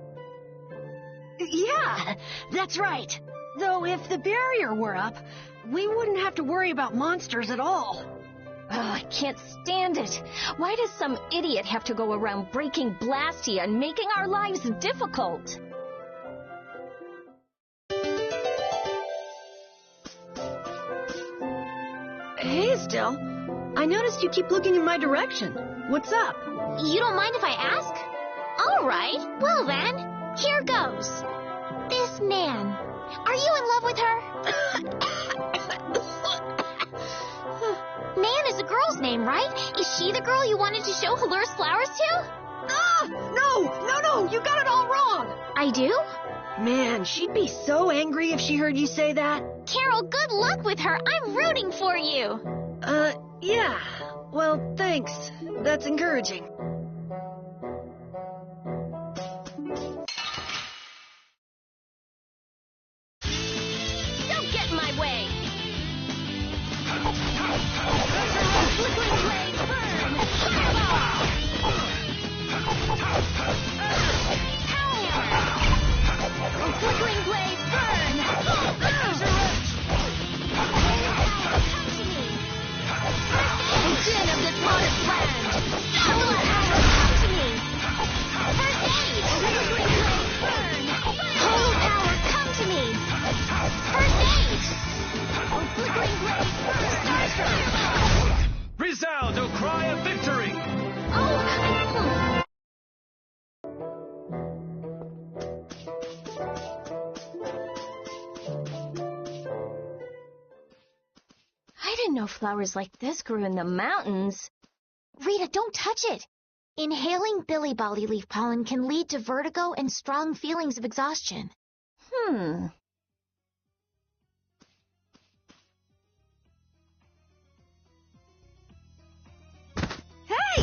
Yeah, that's right. Though if the barrier were up, we wouldn't have to worry about monsters at all. I can't stand it. Why does some idiot have to go around breaking Blastia and making our lives difficult? Hey, Still. I noticed you keep looking in my direction. What's up? You don't mind if I ask? All right. Well, then, here goes. This Nan. Are you in love with her? Nan is a girl's name, right? Is she the girl you wanted to show Halur's flowers to? No! You got it all wrong! I do? Man, she'd be so angry if she heard you say that. Carol, good luck with her. I'm rooting for you. Yeah. Well, thanks. That's encouraging. Don't get in my way! Flickering blades burn! know flowers like this grew in the mountains. Rita, don't touch it! Inhaling Billy Bolly leaf pollen can lead to vertigo and strong feelings of exhaustion. Hey,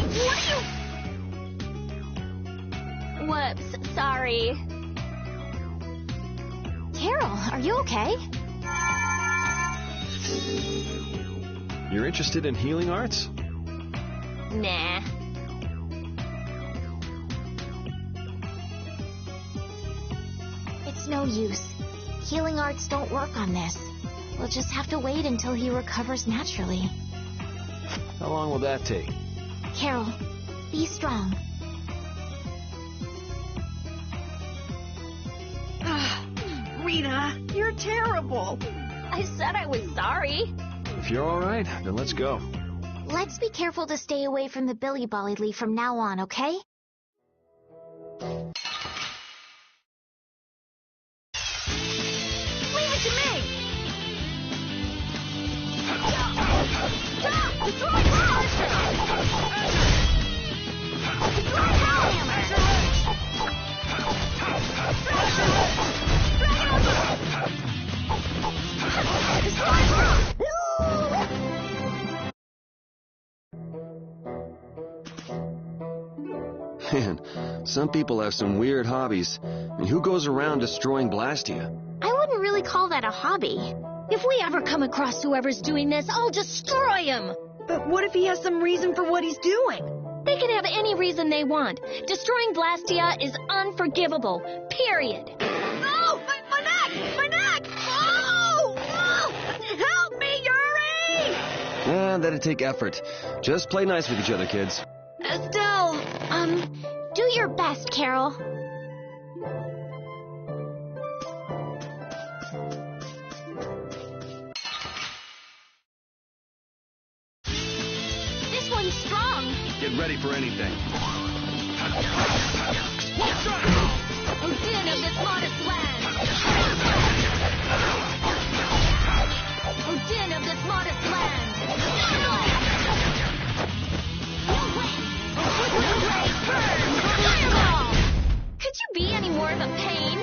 what are you... Whoops, sorry. Carol, are you okay? You're interested in healing arts? Nah. It's no use. Healing arts don't work on this. We'll just have to wait until he recovers naturally. How long will that take? Carol, be strong. Rita, you're terrible. I said I was sorry. If you're all right, then let's go. Let's be careful to stay away from the Billy Bolly leaf from now on, okay? Leave it to me! Stop! Destroy monster! Destroy Hellhammer! Man, some people have some weird hobbies. And who goes around destroying Blastia? I wouldn't really call that a hobby. If we ever come across whoever's doing this, I'll destroy him! But what if he has some reason for what he's doing? They can have any reason they want. Destroying Blastia is unforgivable. Period. Oh! My neck! My neck! Oh! Oh! Help me, Yuri! That'd take effort. Just play nice with each other, kids. Estelle! Do your best, Carol. This one's strong. Get ready for anything. Odin of this modest land. Odin of this modest land. Could you be any more of a pain?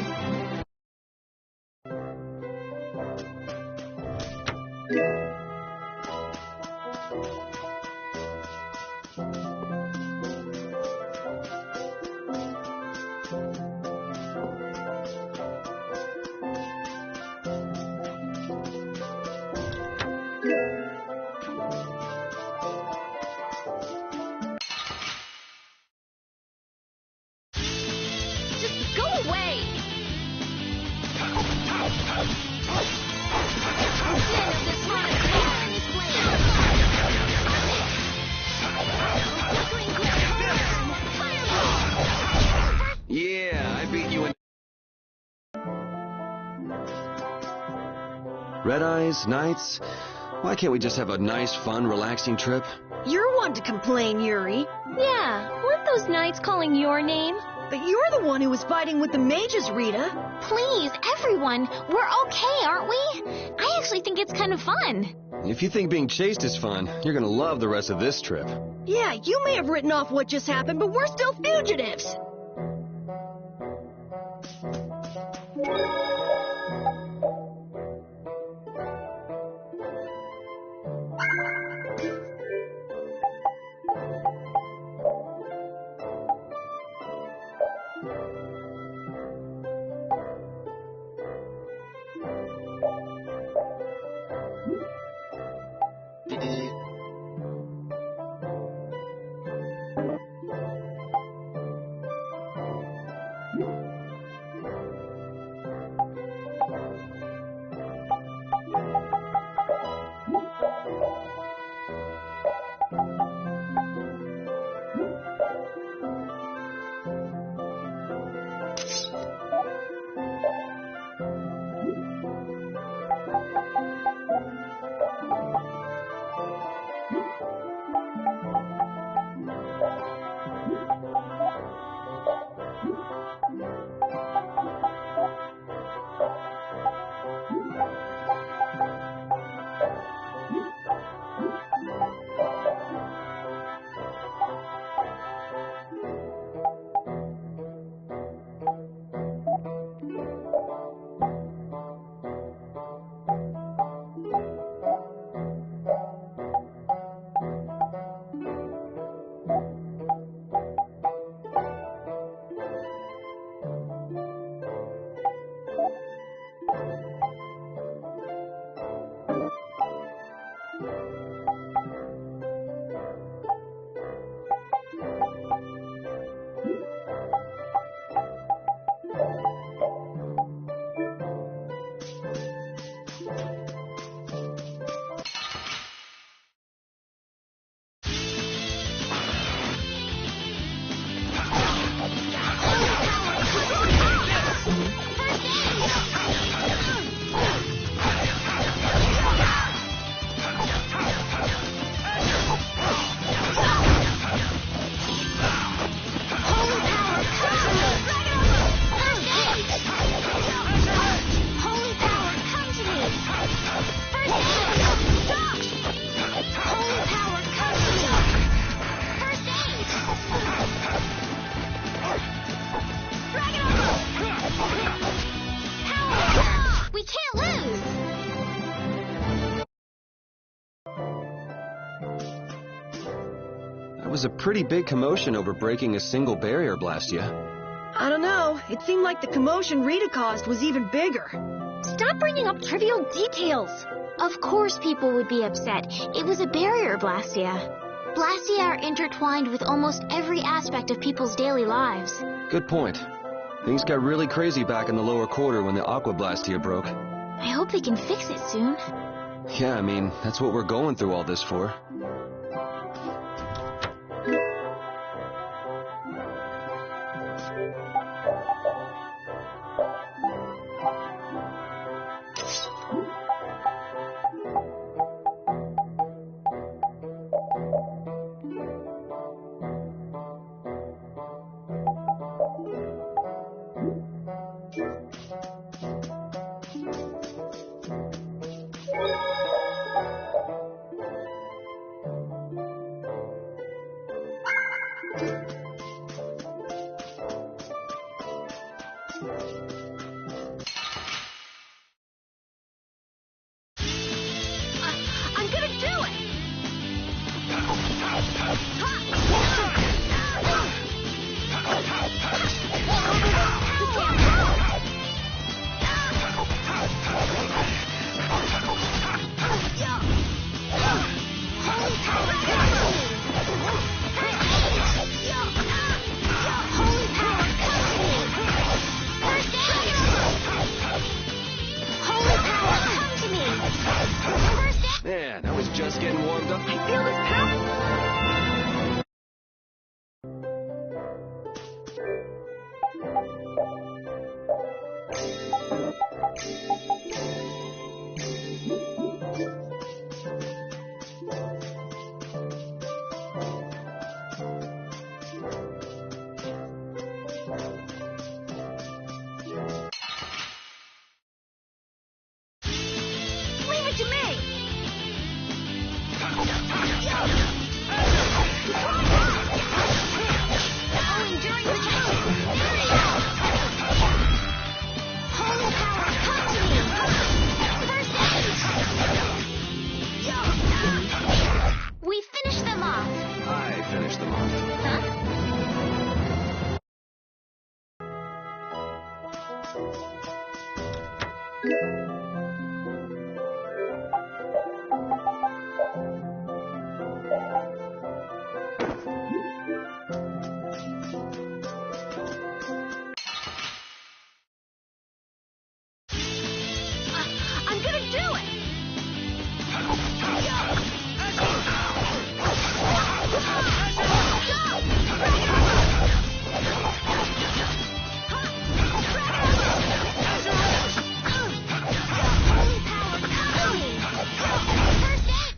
Red Eyes, Knights, why can't we just have a nice, fun, relaxing trip? You're one to complain, Yuri. Yeah, weren't those knights calling your name? But you're the one who was fighting with the mages, Rita. Please, everyone, we're okay, aren't we? I actually think it's kind of fun. If you think being chased is fun, you're gonna love the rest of this trip. Yeah, you may have written off what just happened, but we're still fugitives. was a pretty big commotion over breaking a single barrier, Blastia. I don't know. It seemed like the commotion Rita caused was even bigger. Stop bringing up trivial details. Of course people would be upset. It was a barrier, Blastia. Blastia are intertwined with almost every aspect of people's daily lives. Good point. Things got really crazy back in the lower quarter when the Aqua Blastia broke. I hope they can fix it soon. Yeah, I mean, that's what we're going through all this for. Man, I was just getting warmed up. I feel this power. Leave it to me! Only during the holy power, come to me! First aid! We finished them off. I finished them off. Huh? I'm gonna do it!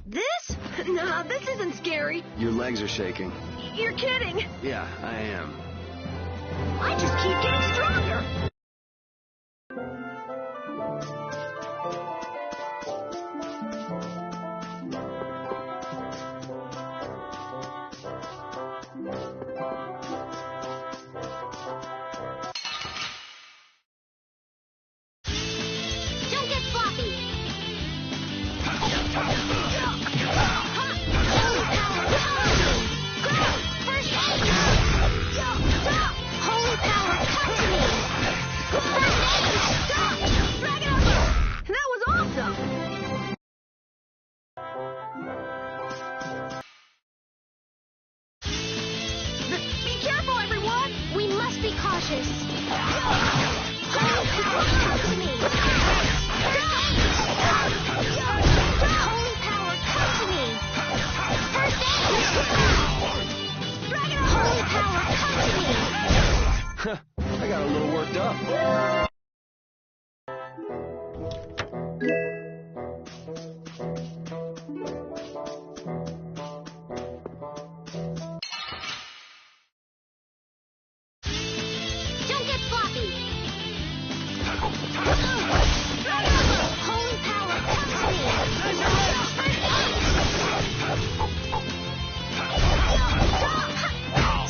This? Nah, this isn't scary. Your legs are shaking. You're kidding. Yeah, I am. I just keep getting stronger. Don't get sloppy! Holy power, come to me! First aid! Stop! Drag it up! That was awesome. Be careful, everyone. We must be cautious. Holy power, come to me! Holy power, come to me! First aid! Drag it up! Holy power, come to me! I got a little worked up. Don't get sloppy! Holy power, come to me!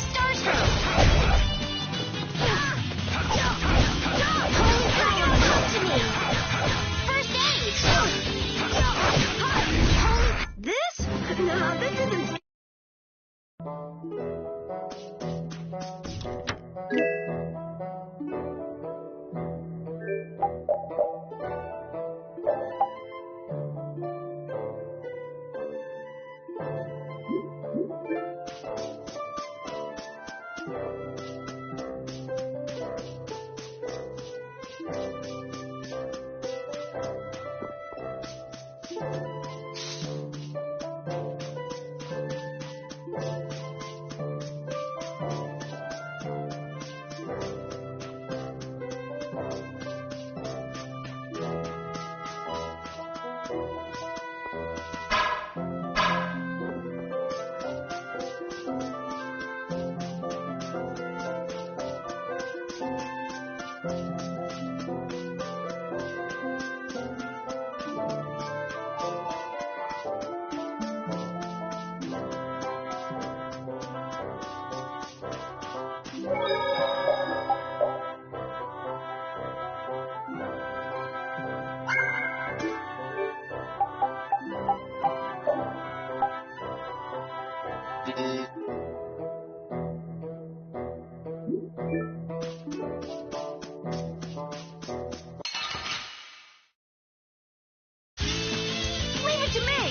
Starstroke! Holy power, come to me! First aid! Holy... This? Nah, this isn't. Leave it to me!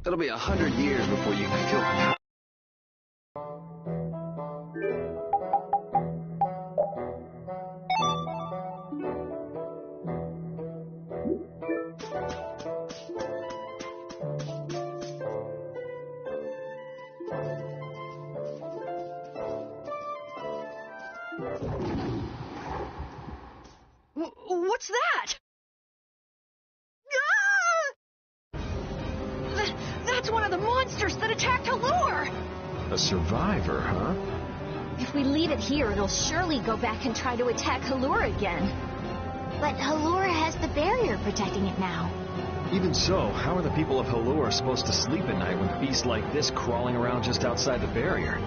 It'll be 100 years before you can feel... What's that? Ah! That's one of the monsters that attacked Halure! A survivor, huh? If we leave it here, it'll surely go back and try to attack Halure again. But Halure has the barrier protecting it now. Even so, how are the people of Halure supposed to sleep at night with beasts like this crawling around just outside the barrier?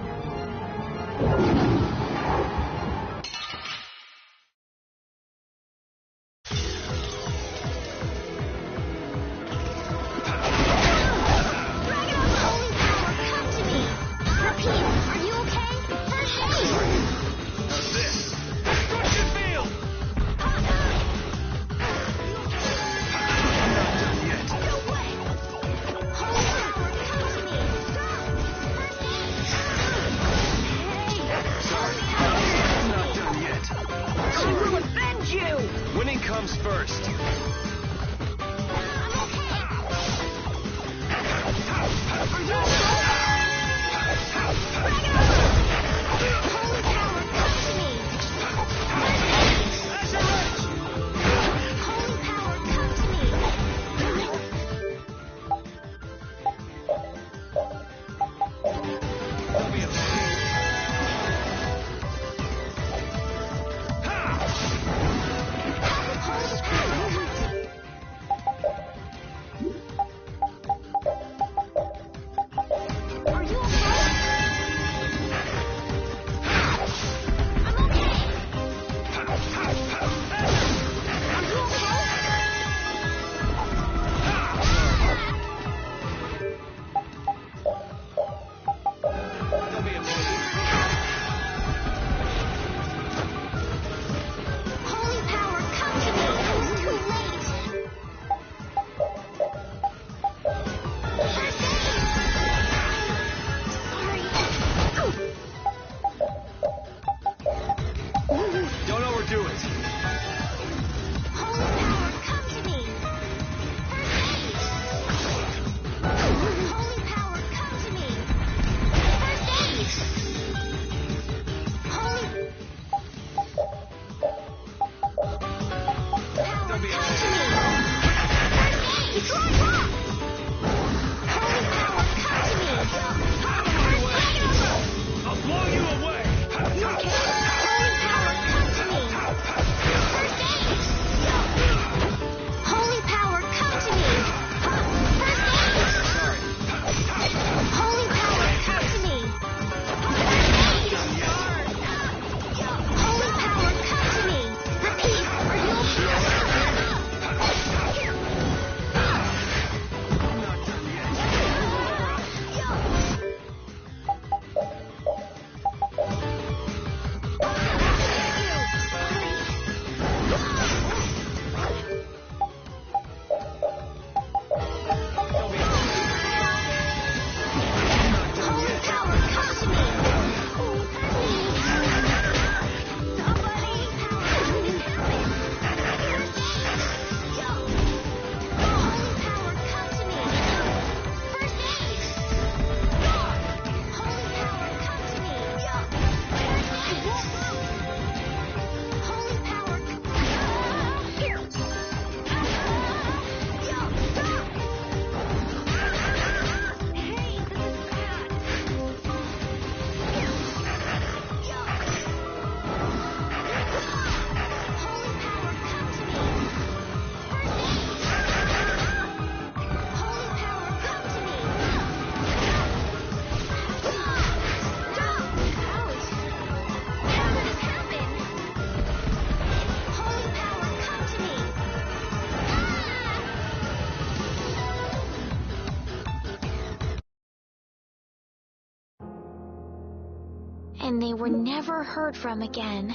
and they were never heard from again.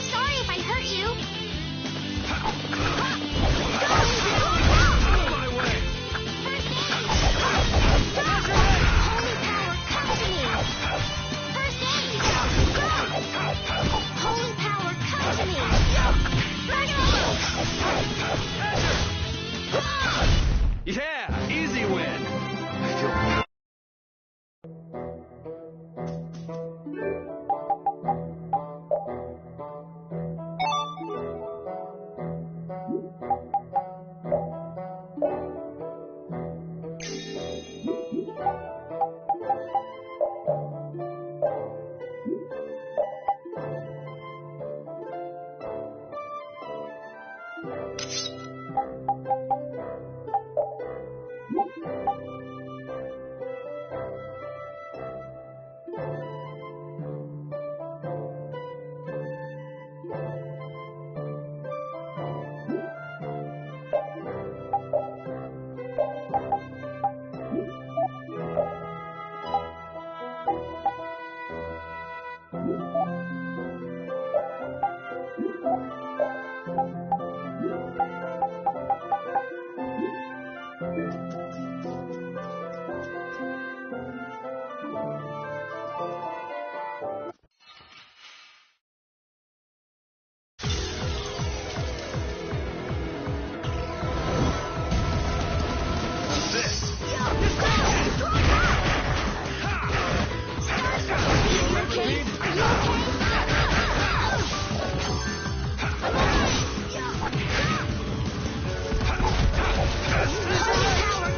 Sorry if I hurt you. Holy power, come to me! Yeah, easy win. I feel...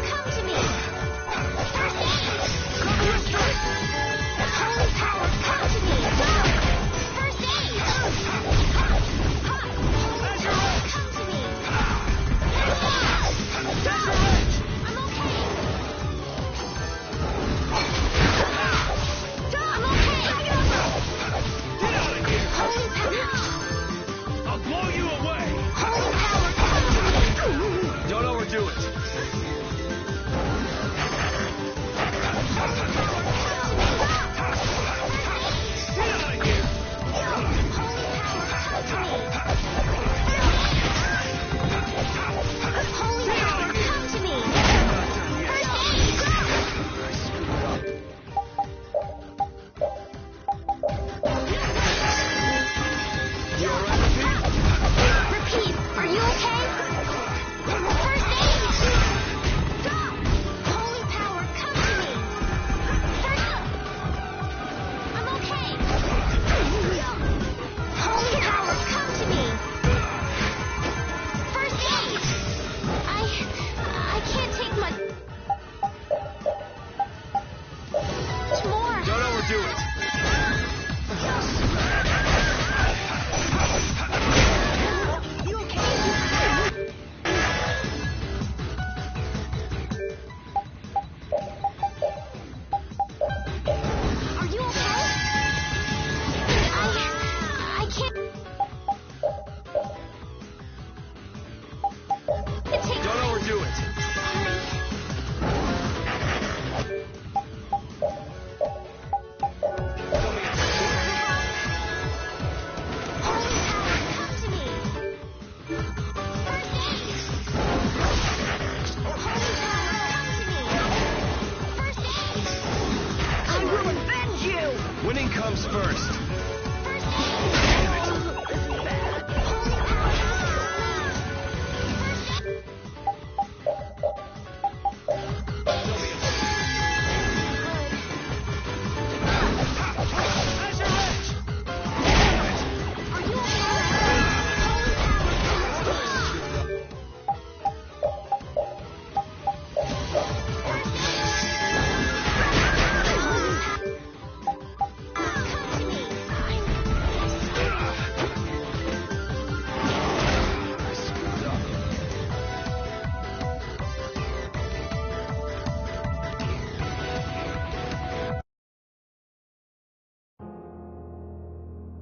Come to me!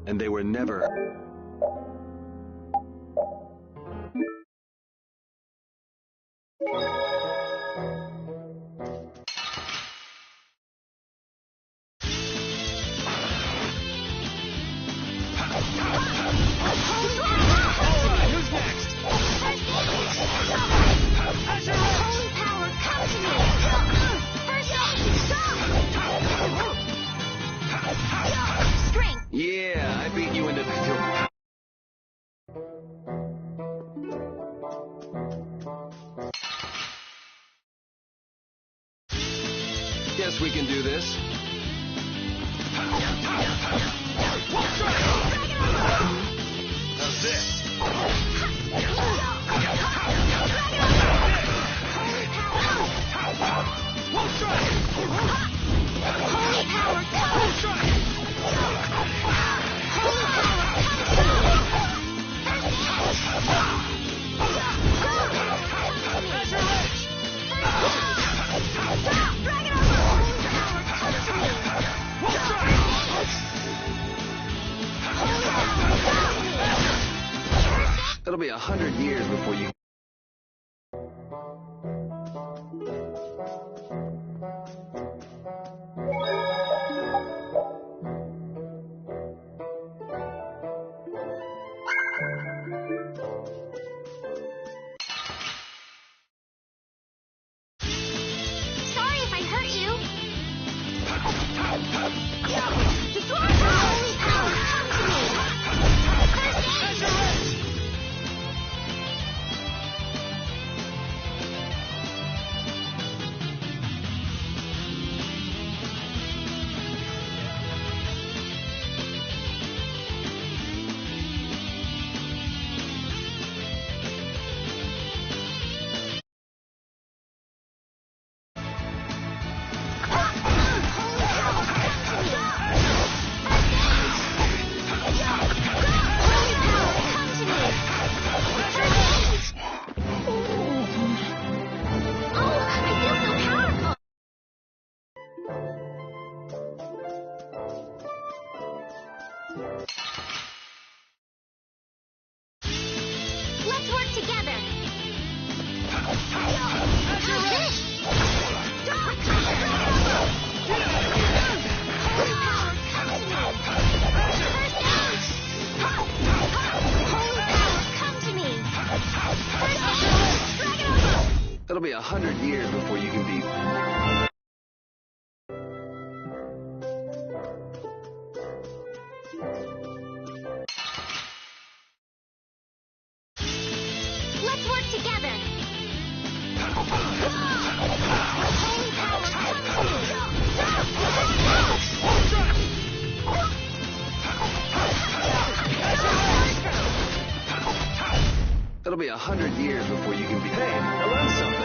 and they were never... Yeah, I beat you into... Guess we can do this. How's this? It'll be 100 years before you... Sorry if I hurt you. Let's work together. It'll be 100 years before you can be... Let's work together. It'll be 100 years before you can be... Hey, I learned something.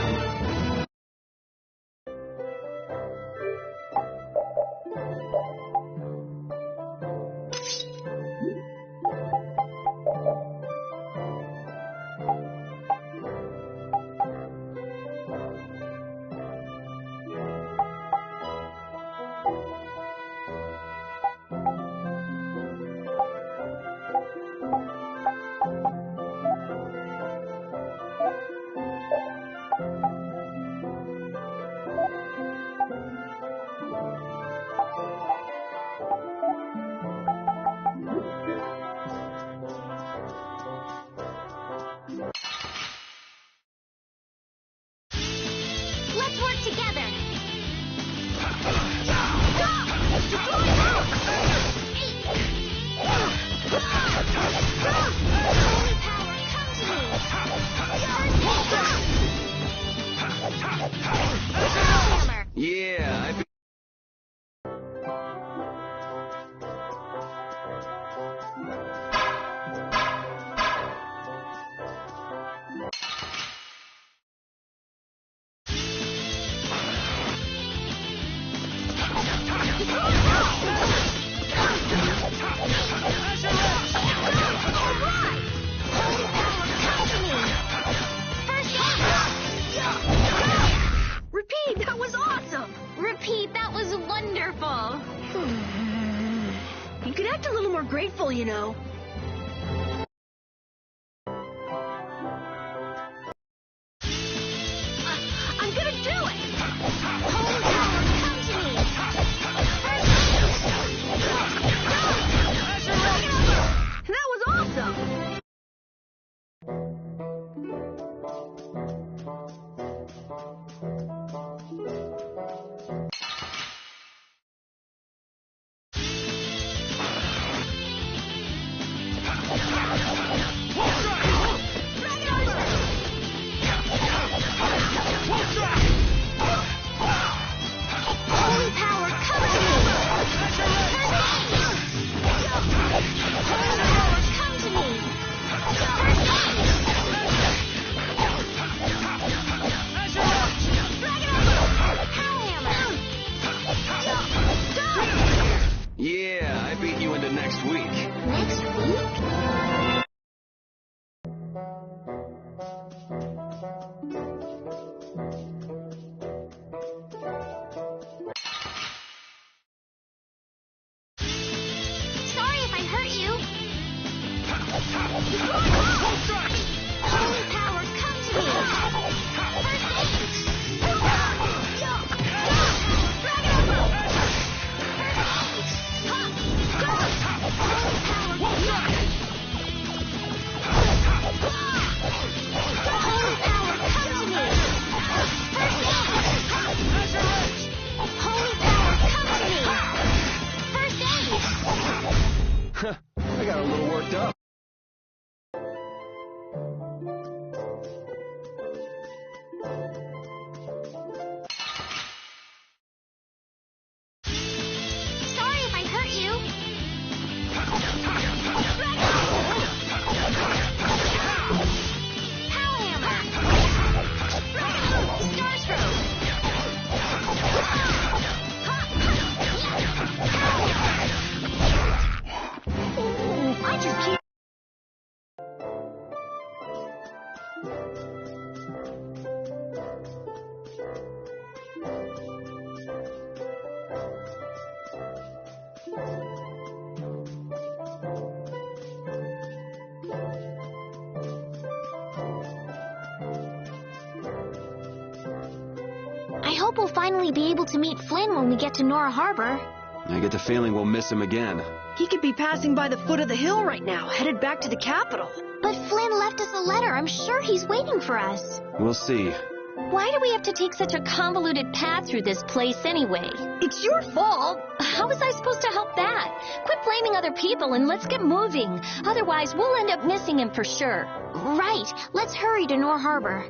Let's work together. Yeah, I... Repeat, that was awesome! Repeat, that was wonderful! You could act a little more grateful, you know. I'm gonna do it! Holy power, come to me! That was awesome! Holy power, come to me! Holy power, come to me! Yeah, I beat you into next week. Next week? Sorry if I hurt you. Holy power, come to me. First aid. Holy power, come to me. First aid. Holy power, come to me. First aid. I got a little worked up. Sorry if I hurt you. Power hammer. Star stroke. Ooh, I just can't. I hope we'll finally be able to meet Flynn when we get to Nora Harbor. I get the feeling we'll miss him again. He could be passing by the foot of the hill right now, headed back to the capital. But Flynn left us a letter. I'm sure he's waiting for us. We'll see. Why do we have to take such a convoluted path through this place anyway? It's your fault. How was I supposed to help that? Quit blaming other people and let's get moving. Otherwise, we'll end up missing him for sure. Right. Let's hurry to Nora Harbor.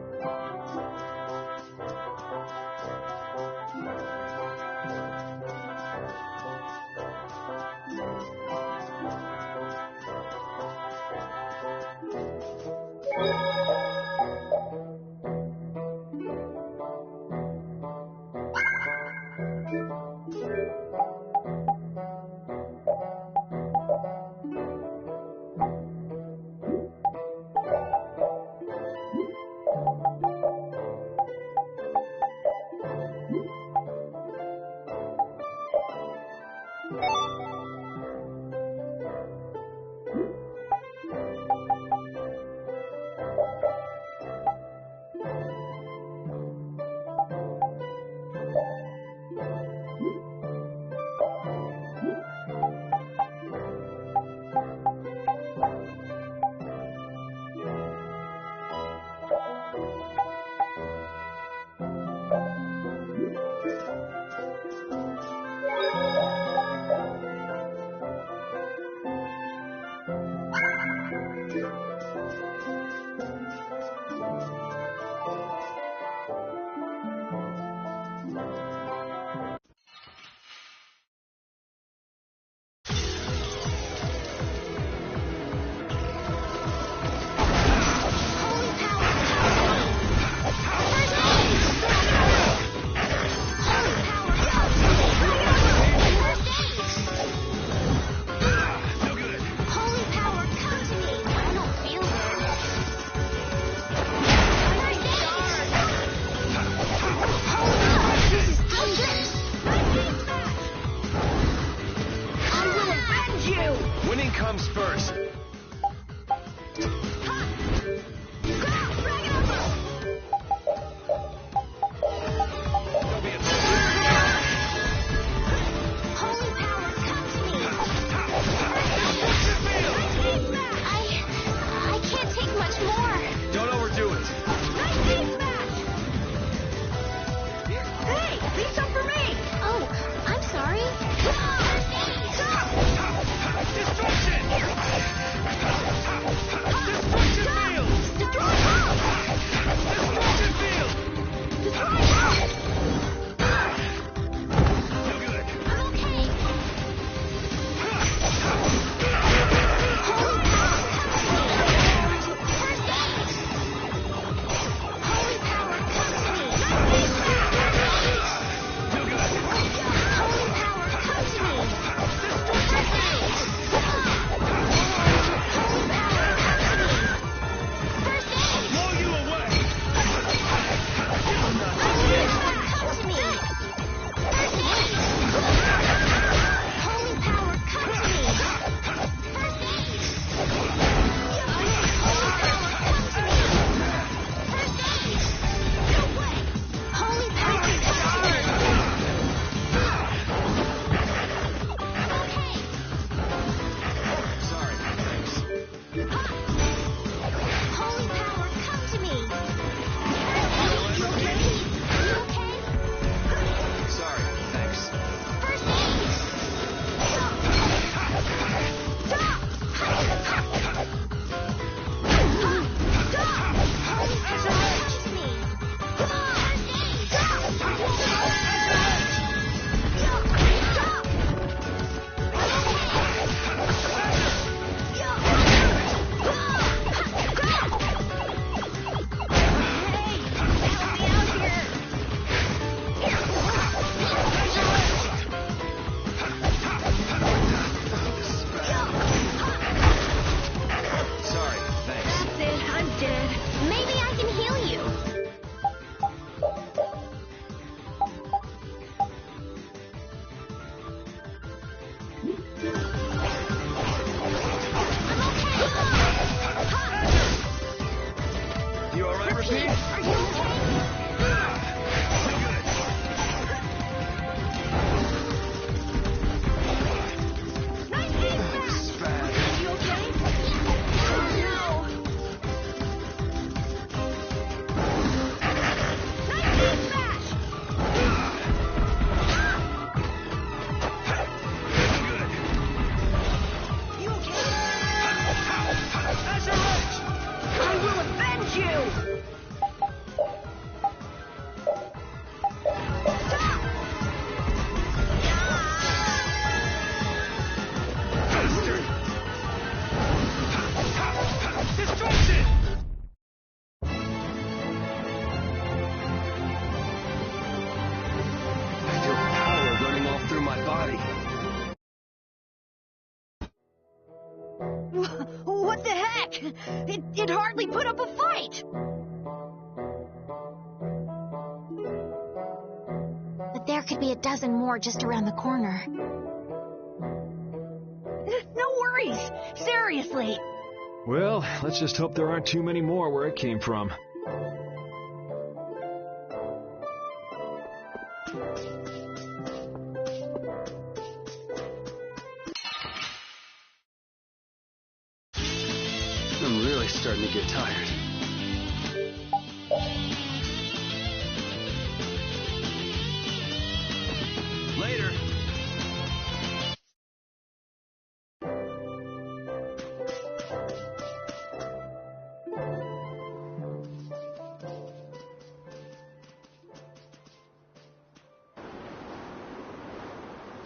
heck? It hardly put up a fight. But there could be a dozen more just around the corner. No worries. Seriously. Well, let's just hope there aren't too many more where it came from. I'm really starting to get tired. Later.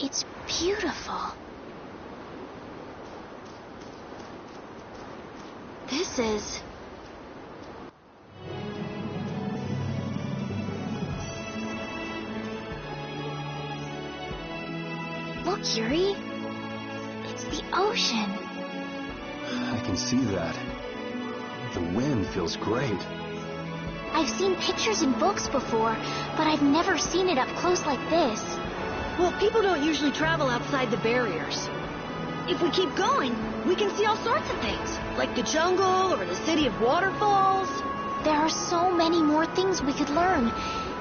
It's beautiful. This is... Look, Yuri. It's the ocean. I can see that. The wind feels great. I've seen pictures in books before, but I've never seen it up close like this. Well, people don't usually travel outside the barriers. If we keep going, we can see all sorts of things, like the jungle or the city of waterfalls. There are so many more things we could learn,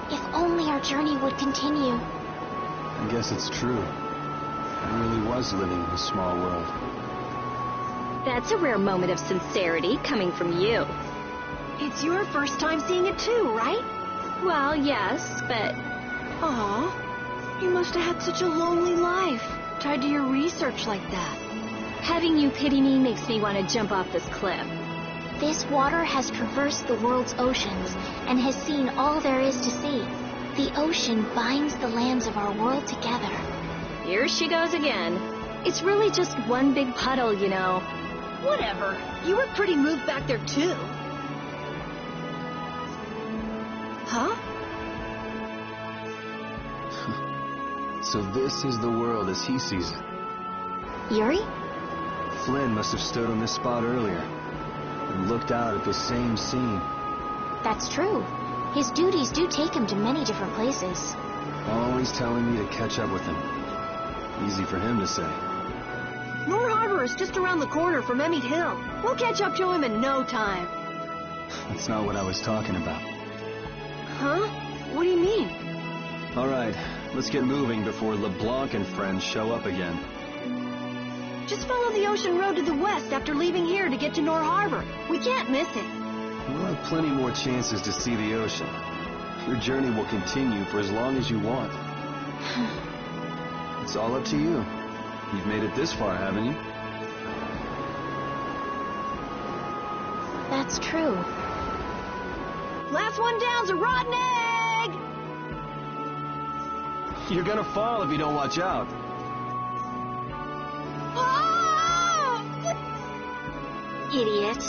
if only our journey would continue. I guess it's true. I really was living in a small world. That's a rare moment of sincerity coming from you. It's your first time seeing it too, right? Well, yes, but... Aw, you must have had such a lonely life, tied to your research like that. Having you pity me makes me want to jump off this cliff. This water has traversed the world's oceans and has seen all there is to see. The ocean binds the lands of our world together. Here she goes again. It's really just one big puddle, you know. Whatever. You were pretty moved back there, too. Huh? So this is the world as he sees it. Yuri? Flynn must have stood on this spot earlier and looked out at the same scene. That's true. His duties do take him to many different places. Always telling me to catch up with him. Easy for him to say. Nor Harbor is just around the corner from Emmett Hill. We'll catch up to him in no time. That's not what I was talking about. Huh? What do you mean? All right, let's get moving before LeBlanc and friends show up again. Just follow the ocean road to the west after leaving here to get to Nor Harbor. We can't miss it. We'll have plenty more chances to see the ocean. Your journey will continue for as long as you want. It's all up to you. You've made it this far, haven't you? That's true. Last one down's a rotten egg! You're gonna fall if you don't watch out. Idiot.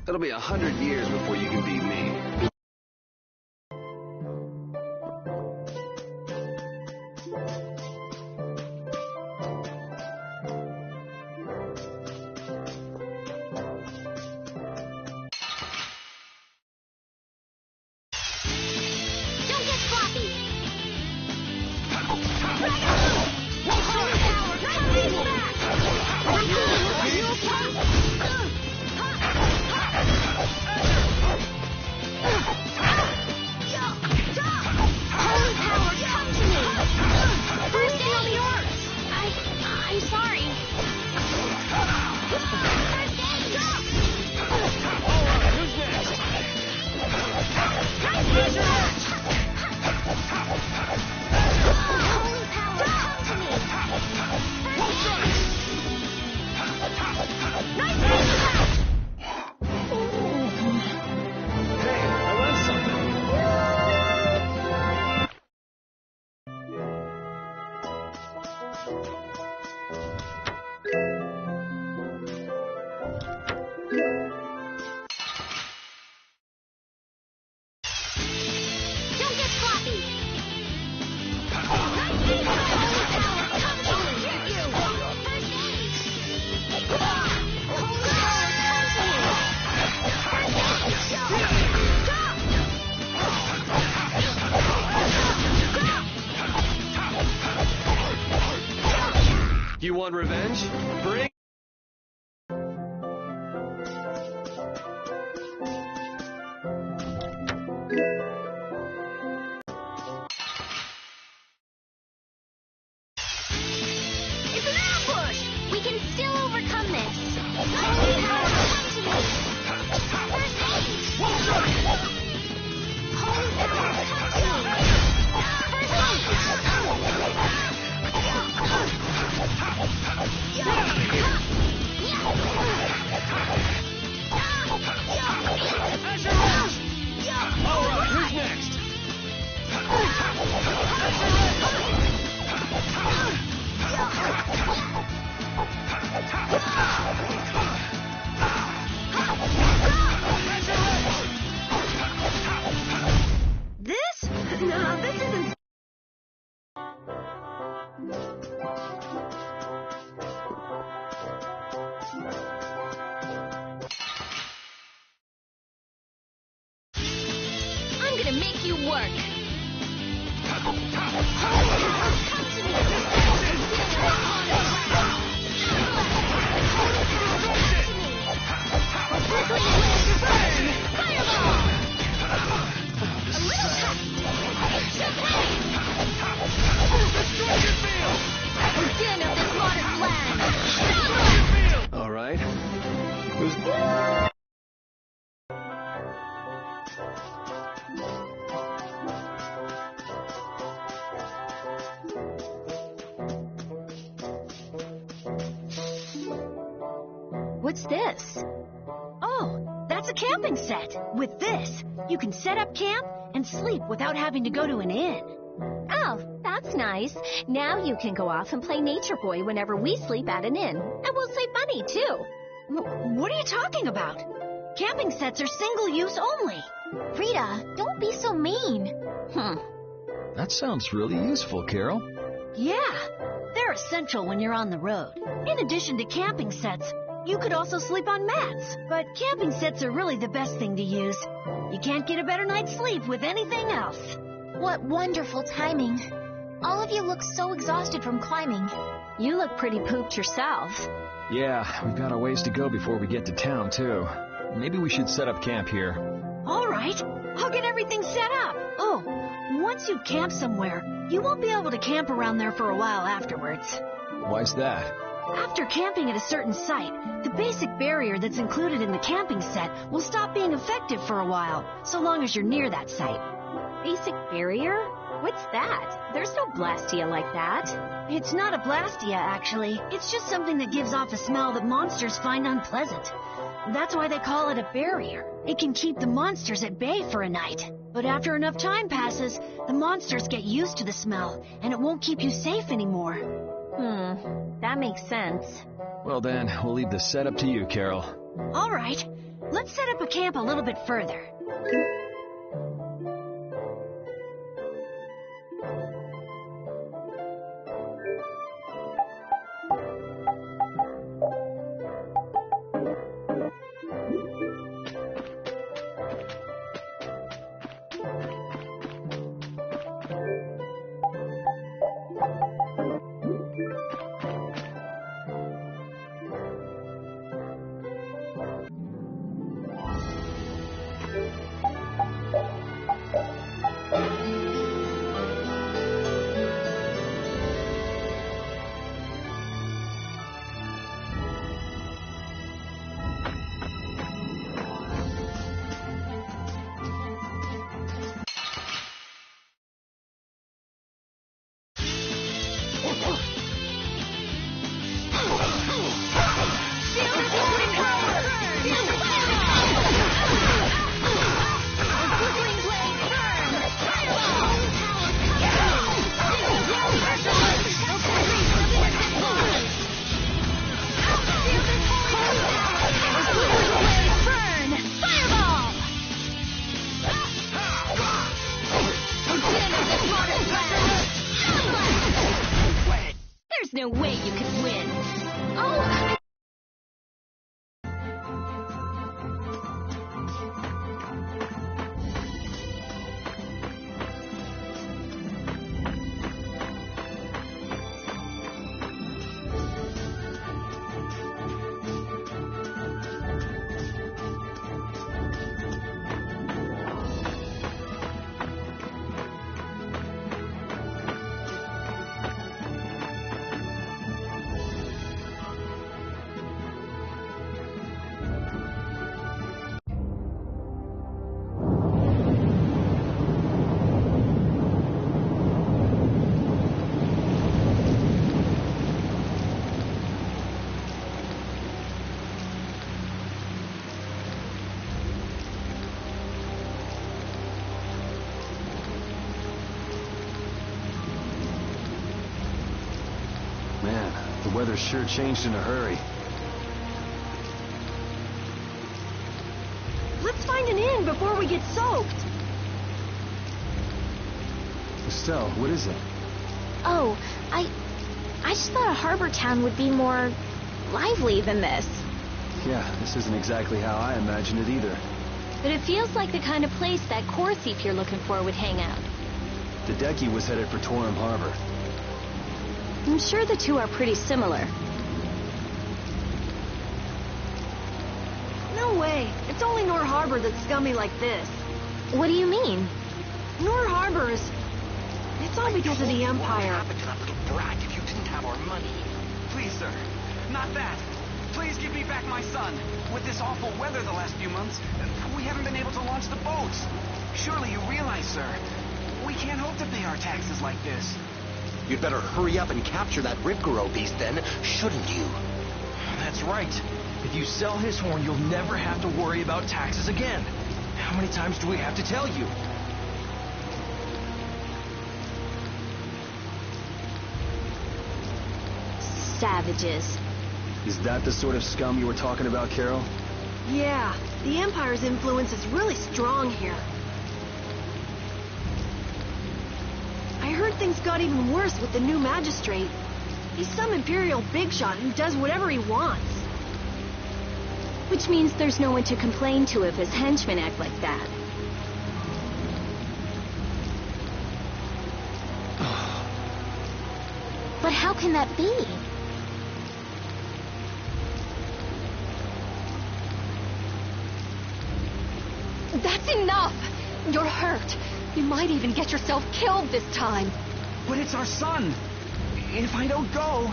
It'll be 100 years before you can beat me. Don't get sloppy! You want revenge? Bring... It's an ambush! We can still overcome this! Holy power, come to me! First aid! Holy power, come to me! All right, who's next? This? No, this isn't... I'm gonna make you work. Again of this modern land. All right. Who's... What's this? Oh, that's a camping set. With this, you can set up camp and sleep without having to go to an inn. Oh, that's nice. Now you can go off and play Nature Boy whenever we sleep at an inn. And we'll save money, too. What are you talking about? Camping sets are single-use only. Rita, don't be so mean. That sounds really useful, Carol. Yeah, they're essential when you're on the road. In addition to camping sets, you could also sleep on mats. But camping sets are really the best thing to use. You can't get a better night's sleep with anything else. What wonderful timing. All of you look so exhausted from climbing. You look pretty pooped yourself. Yeah, we've got a ways to go before we get to town, too. Maybe we should set up camp here. All right, I'll get everything set up. Oh, once you camp somewhere, you won't be able to camp around there for a while afterwards. Why's that? After camping at a certain site, the basic barrier that's included in the camping set will stop being effective for a while, so long as you're near that site. Basic barrier? What's that? There's no Blastia like that. It's not a Blastia, actually. It's just something that gives off a smell that monsters find unpleasant. That's why they call it a barrier. It can keep the monsters at bay for a night. But after enough time passes, the monsters get used to the smell, and it won't keep you safe anymore. That makes sense. Well then, we'll leave the setup to you, Carol. All right, let's set up a camp a little bit further. no way you can win. Oh! Man, the weather sure changed in a hurry. Let's find an inn before we get soaked. Estelle, what is it? Oh, I just thought a harbor town would be more lively than this. Yeah, this isn't exactly how I imagined it either. But it feels like the kind of place that core thief you're looking for would hang out. Hideki was headed for Torim Harbor. I'm sure the two are pretty similar. No way. It's only Nor Harbor that's scummy like this. What do you mean? Nor Harbor is... It's all because of the Empire. What would happen to that little brat if you didn't have our money? Please, sir. Not that. Please give me back my son. With this awful weather the last few months, we haven't been able to launch the boats. Surely you realize, sir, we can't hope to pay our taxes like this. You'd better hurry up and capture that Ripgoro beast then, shouldn't you? That's right. If you sell his horn, you'll never have to worry about taxes again. How many times do we have to tell you? Savages. Is that the sort of scum you were talking about, Carol? Yeah, the Empire's influence is really strong here. I heard things got even worse with the new magistrate. He's some Imperial bigshot who does whatever he wants. Which means there's no one to complain to if his henchmen act like that. But how can that be? That's enough! You're hurt. You might even get yourself killed this time. But it's our son. If I don't go...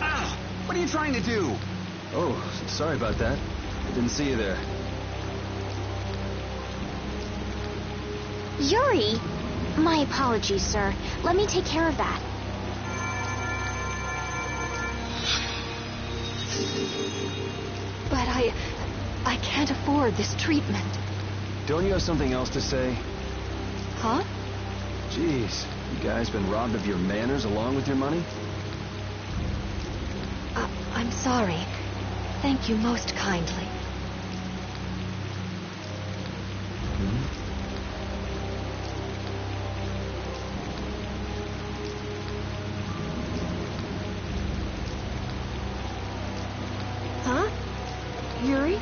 Ow! What are you trying to do? Oh, sorry about that. I didn't see you there. Yuri! My apologies, sir. Let me take care of that. But I can't afford this treatment. Don't you have something else to say? Huh? Jeez, you guys been robbed of your manners along with your money? I'm sorry. Thank you most kindly. Huh? Yuri?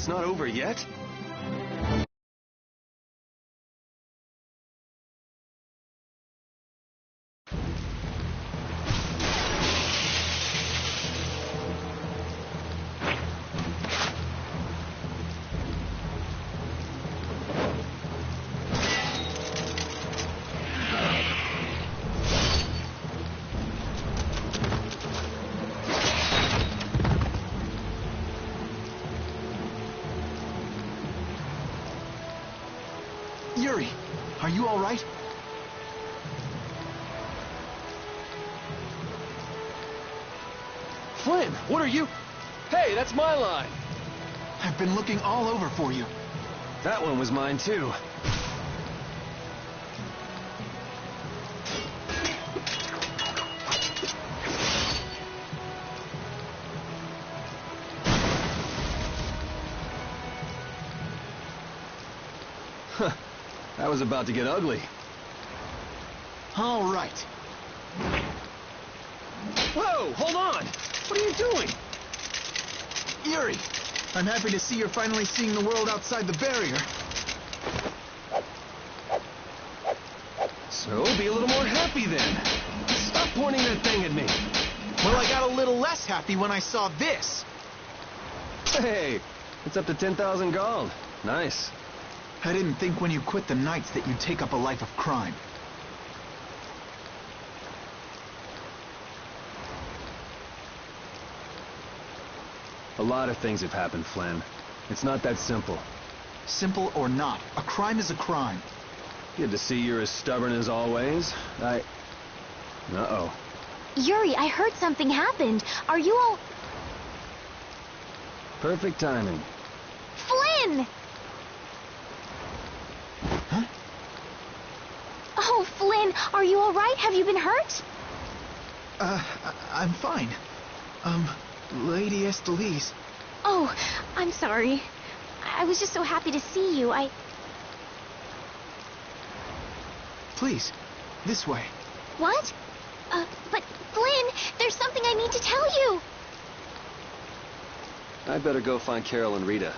It's not over yet? Yuri, are you all right? Flynn, what are you... Hey, that's my line! I've been looking all over for you. That one was mine, too. Huh. That was about to get ugly. All right. Whoa, hold on! What are you doing? Yuri, I'm happy to see you're finally seeing the world outside the barrier. So, be a little more happy then. Stop pointing that thing at me. Well, I got a little less happy when I saw this. Hey, it's up to 10,000 gold. Nice. I didn't think when you quit the Knights that you'd take up a life of crime. A lot of things have happened, Flynn. It's not that simple. Simple or not, a crime is a crime. Good to see you're as stubborn as always. Uh-oh. Yuri, I heard something happened. Are you all... Perfect timing. Flynn! Huh? Oh, Flynn, are you all right? Have you been hurt? I'm fine. Lady Estellise. Oh, I'm sorry. I was just so happy to see you. Please, this way. What? But Flynn, there's something I need to tell you. I'd better go find Carol and Rita.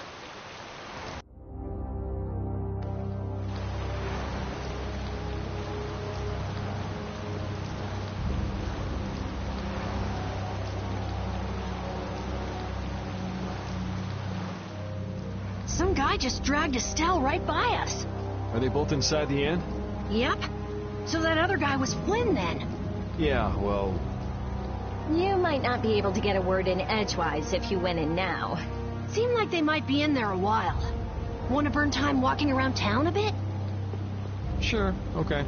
Some guy just dragged Estelle right by us. Are they both inside the inn? Yep. So that other guy was Flynn then? Yeah, well... You might not be able to get a word in edgewise if you went in now. Seemed like they might be in there a while. Want to burn time walking around town a bit? Sure, okay.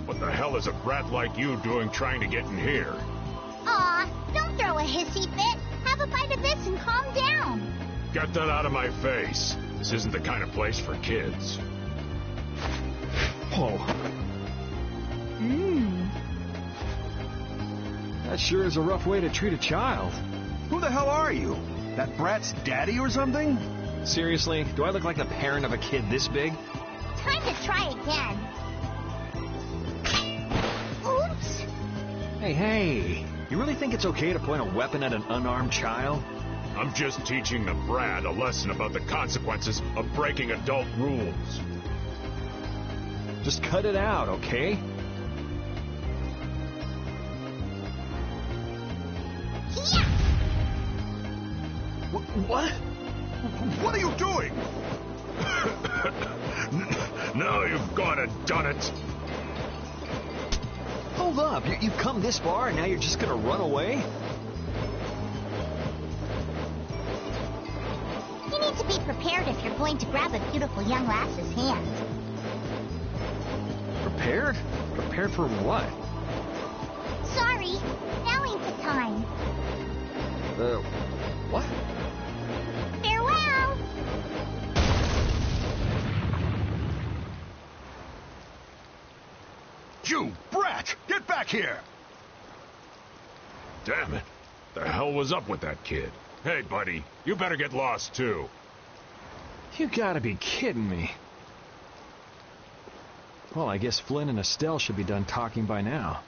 What the hell is a brat like you doing trying to get in here? Aw, don't throw a hissy fit. Have a bite of this and calm down. Get that out of my face. This isn't the kind of place for kids. Whoa. That sure is a rough way to treat a child. Who the hell are you? That brat's daddy or something? Seriously? Do I look like the parent of a kid this big? Time to try again. Oops. Hey, you really think it's okay to point a weapon at an unarmed child? I'm just teaching the brat a lesson about the consequences of breaking adult rules. Just cut it out, okay? What? What are you doing? Now you've gone and done it. Hold up, you've come this far and now you're just gonna run away? You need to be prepared if you're going to grab a beautiful young lass's hand. Prepared? Prepared for what? Sorry, now ain't the time. What? Farewell! You brat! Get back here! Damn it. The hell was up with that kid? Hey, buddy, you better get lost, too. You gotta be kidding me. Well, I guess Flynn and Estelle should be done talking by now.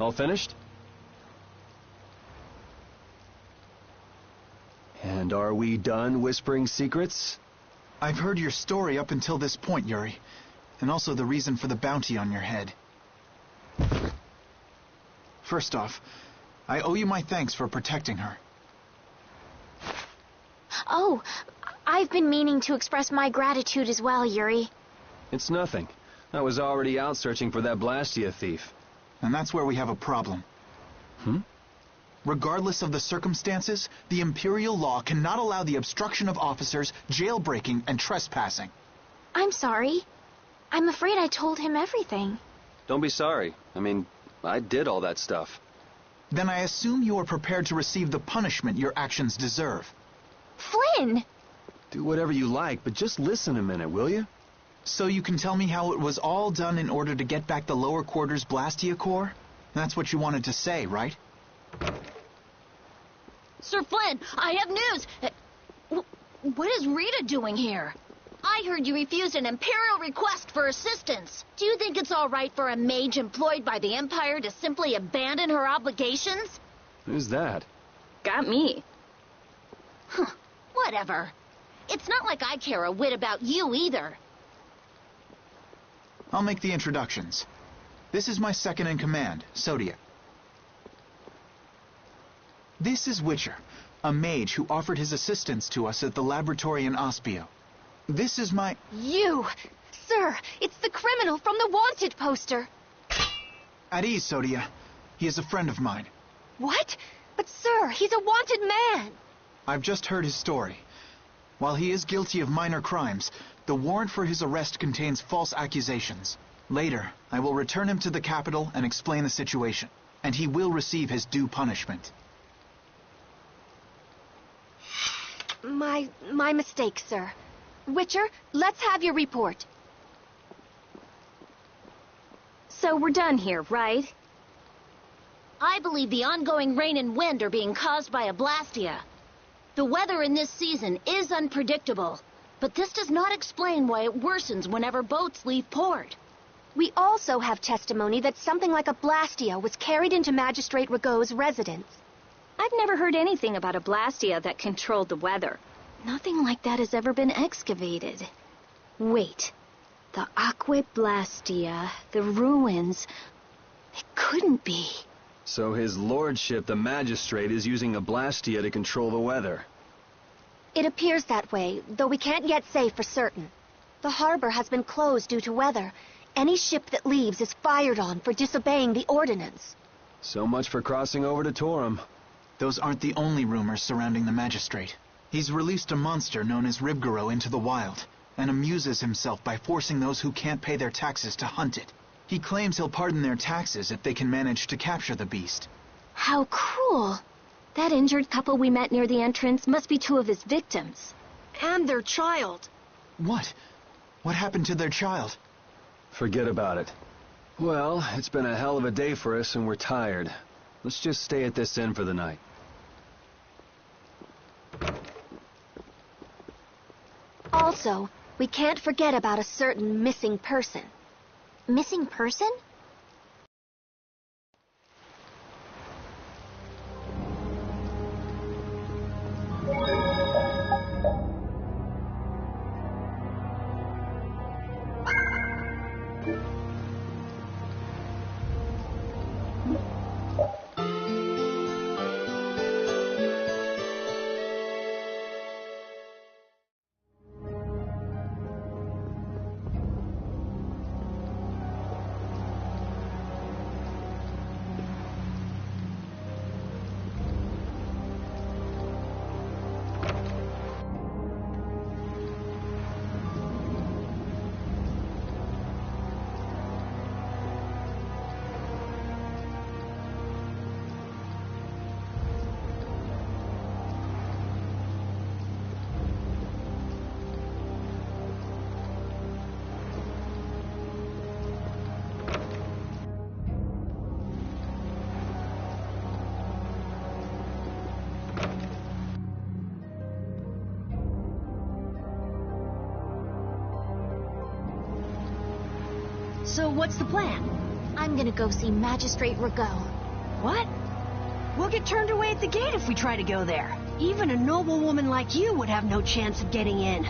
All finished? And are we done whispering secrets? I've heard your story up until this point, Yuri, and also the reason for the bounty on your head. First off, I owe you my thanks for protecting her. Oh, I've been meaning to express my gratitude as well, Yuri. It's nothing. I was already out searching for that Blastia thief. And that's where we have a problem. Regardless of the circumstances, the Imperial law cannot allow the obstruction of officers, jailbreaking, and trespassing. I'm sorry. I'm afraid I told him everything. Don't be sorry. I mean, I did all that stuff. Then I assume you are prepared to receive the punishment your actions deserve. Flynn! Do whatever you like, but just listen a minute, will you? So you can tell me how it was all done in order to get back the lower quarters Blastia core? That's what you wanted to say, right? Sir Flynn, I have news! What is Rita doing here? I heard you refused an Imperial request for assistance. Do you think it's all right for a mage employed by the Empire to simply abandon her obligations? Who's that? Got me. Whatever. It's not like I care a whit about you either. I'll make the introductions. This is my second in command, Zodiac. This is Witcher, a mage who offered his assistance to us at the laboratory in Aspio. This is my... You! Sir, it's the criminal from the wanted poster. At ease, Zodiac. He is a friend of mine. What? But sir, he's a wanted man. I've just heard his story. While he is guilty of minor crimes, the warrant for his arrest contains false accusations. Later, I will return him to the capital and explain the situation, and he will receive his due punishment. My mistake, sir. Witcher, let's have your report. So we're done here, right? I believe the ongoing rain and wind are being caused by a Blastia. The weather in this season is unpredictable, but this does not explain why it worsens whenever boats leave port. We also have testimony that something like a Blastia was carried into Magistrate Rigaud's residence. I've never heard anything about a Blastia that controlled the weather. Nothing like that has ever been excavated. Wait. The Aqua Blastia, the ruins... It couldn't be. So his lordship, the magistrate, is using a Blastia to control the weather. It appears that way, though we can't yet say for certain. The harbor has been closed due to weather. Any ship that leaves is fired on for disobeying the ordinance. So much for crossing over to Torum. Those aren't the only rumors surrounding the magistrate. He's released a monster known as Ribgaro into the wild, and amuses himself by forcing those who can't pay their taxes to hunt it. He claims he'll pardon their taxes if they can manage to capture the beast. How cruel. That injured couple we met near the entrance must be two of his victims. And their child. What? What happened to their child? Forget about it. Well, it's been a hell of a day for us and we're tired. Let's just stay at this inn for the night. Also, we can't forget about a certain missing person. Missing person? So what's the plan? I'm gonna go see Magistrate Rigaud. What? We'll get turned away at the gate if we try to go there. Even a noble woman like you would have no chance of getting in.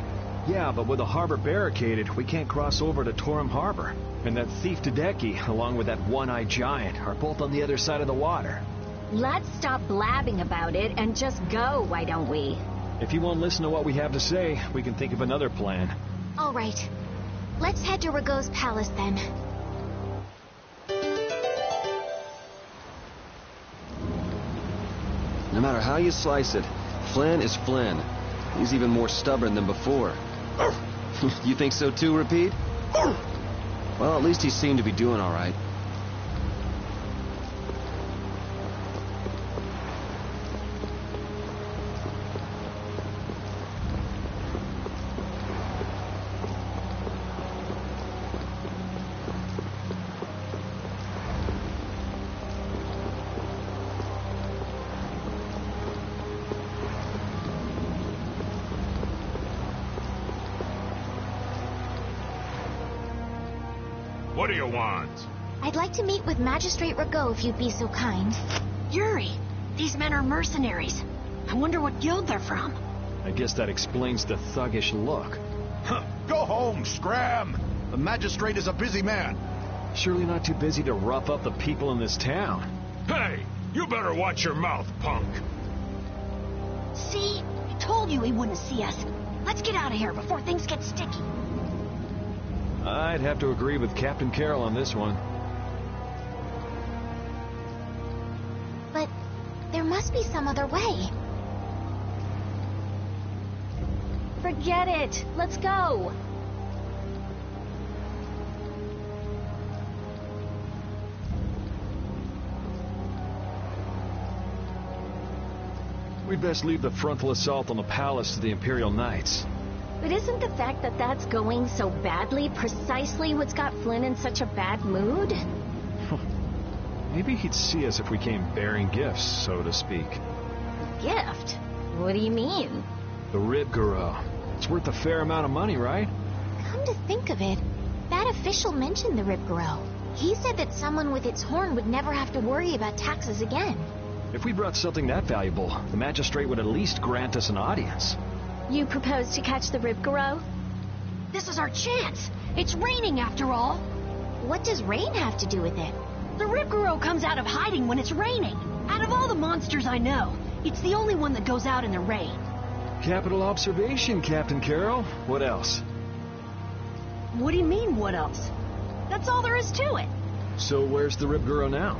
Yeah, but with the harbor barricaded, we can't cross over to Torum Harbor. And that thief Tadeki, along with that one-eyed giant, are both on the other side of the water. Let's stop blabbing about it and just go, why don't we? If you won't listen to what we have to say, we can think of another plan. All right. Let's head to Rago's palace then. No matter how you slice it, Flynn is Flynn. He's even more stubborn than before. You think so too, Repeat? Well, at least he seemed to be doing all right. What do you want? I'd like to meet with Magistrate Rago if you'd be so kind. Yuri, these men are mercenaries. I wonder what guild they're from. I guess that explains the thuggish look. Go home, Scram! The magistrate is a busy man. Surely not too busy to rough up the people in this town. Hey, you better watch your mouth, punk. See? I told you he wouldn't see us. Let's get out of here before things get sticky. I'd have to agree with Captain Carroll on this one. But there must be some other way. Forget it. Let's go. We'd best leave the frontal assault on the palace to the Imperial Knights. But isn't the fact that that's going so badly precisely what's got Flynn in such a bad mood? Maybe he'd see us if we came bearing gifts, so to speak. Gift? What do you mean? The Ribgaro. It's worth a fair amount of money, right? Come to think of it, that official mentioned the Ribgaro. He said that someone with its horn would never have to worry about taxes again. If we brought something that valuable, the magistrate would at least grant us an audience. You propose to catch the Ribgaro? This is our chance. It's raining after all. What does rain have to do with it? The Ribgaro comes out of hiding when it's raining. Out of all the monsters I know, it's the only one that goes out in the rain. Capital observation, Captain Carroll. What else? What do you mean, what else? That's all there is to it. So where's the Ribgaro now?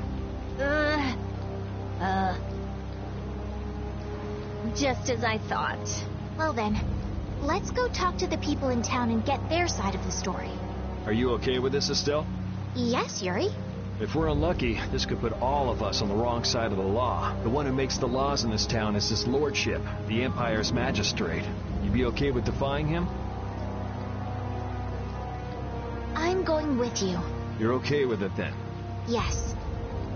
Just as I thought. Well then, let's go talk to the people in town and get their side of the story. Are you okay with this, Estelle? Yes, Yuri. If we're unlucky, this could put all of us on the wrong side of the law. The one who makes the laws in this town is his lordship, the Empire's magistrate. You be okay with defying him? I'm going with you. You're okay with it then? Yes.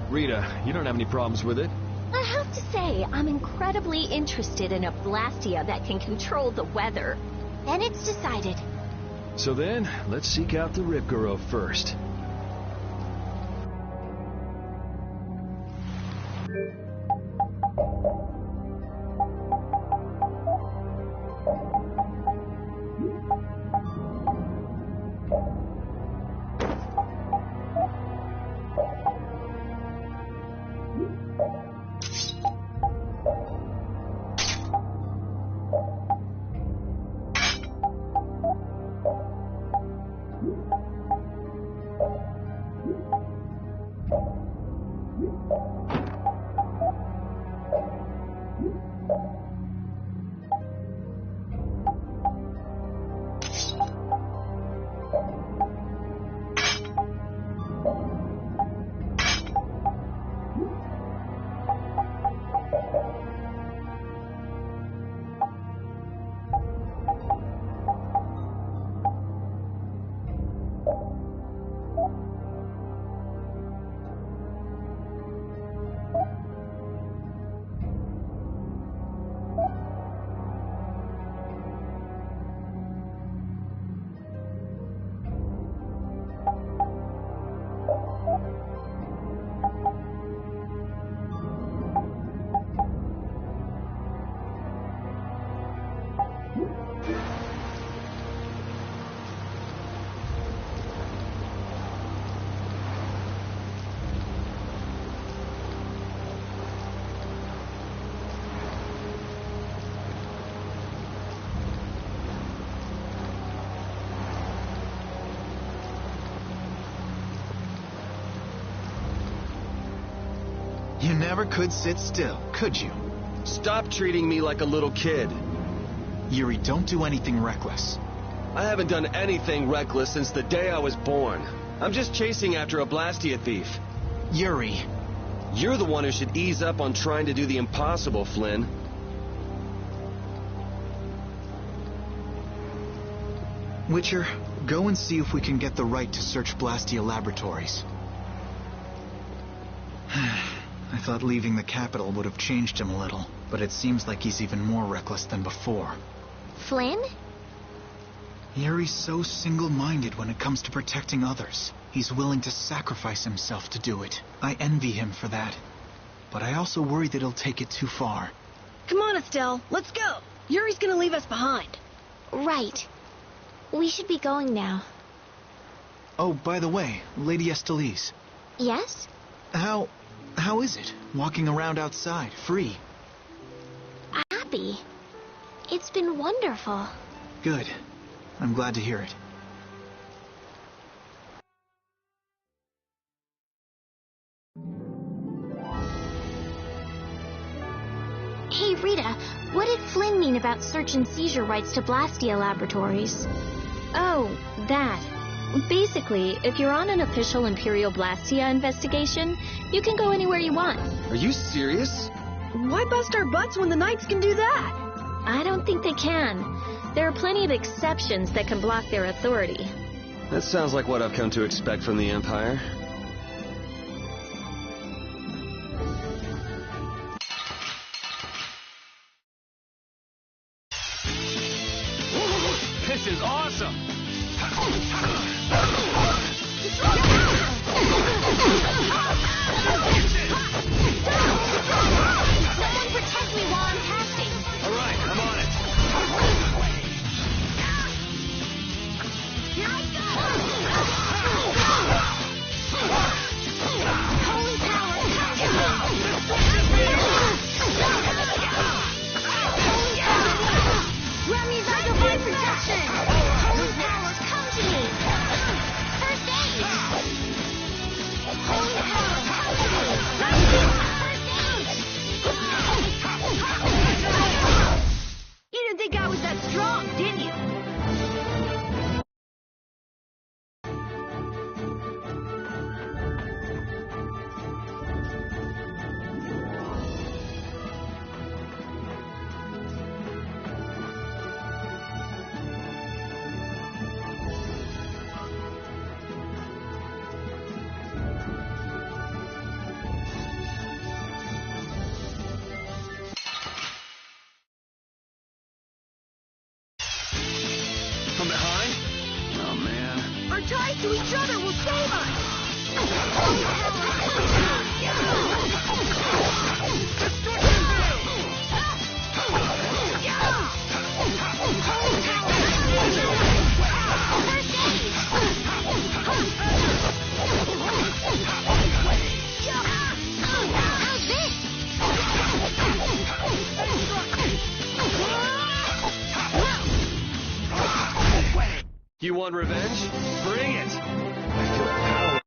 Rita, you don't have any problems with it? I have to say, I'm incredibly interested in a Blastia that can control the weather. Then it's decided. So then, let's seek out the Ribgaro first. You never could sit still, could you? Stop treating me like a little kid. Yuri, don't do anything reckless. I haven't done anything reckless since the day I was born. I'm just chasing after a Blastia thief. Yuri. You're the one who should ease up on trying to do the impossible, Flynn. Witcher, go and see if we can get the right to search Blastia Laboratories. I thought leaving the capital would have changed him a little, but it seems like he's even more reckless than before. Flynn? Yuri's so single-minded when it comes to protecting others. He's willing to sacrifice himself to do it. I envy him for that. But I also worry that he'll take it too far. Come on, Estelle. Let's go. Yuri's gonna leave us behind. Right. We should be going now. Oh, by the way, Lady Estellise. Yes? How is it, walking around outside, free? Happy. It's been wonderful. Good. I'm glad to hear it. Hey, Rita, what did Flynn mean about search and seizure rights to Blastia Laboratories? Oh, that. Basically, if you're on an official Imperial Blastia investigation, you can go anywhere you want. Are you serious? Why bust our butts when the Knights can do that? I don't think they can. There are plenty of exceptions that can block their authority. That sounds like what I've come to expect from the Empire. This is awesome! Someone protect me while I'm casting. All right, I'm on it. Here I go! Holy power, come to me! Remy's out of my protection! Holy powers, come to me! First aid! Holy power, come to me! You didn't think I was that strong, did you? From behind? Oh, man. Our ties to each other will save us! How's this? You want revenge? Bring it! I feel power.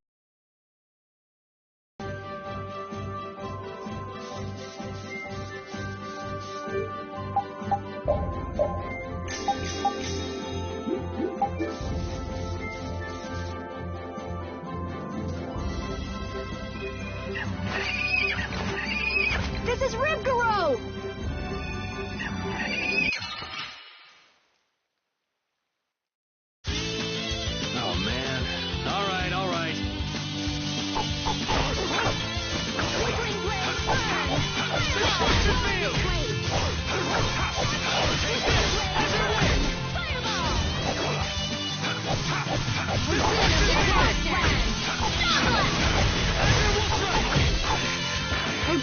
This is Ribgaro! Oh, man. All right, all right.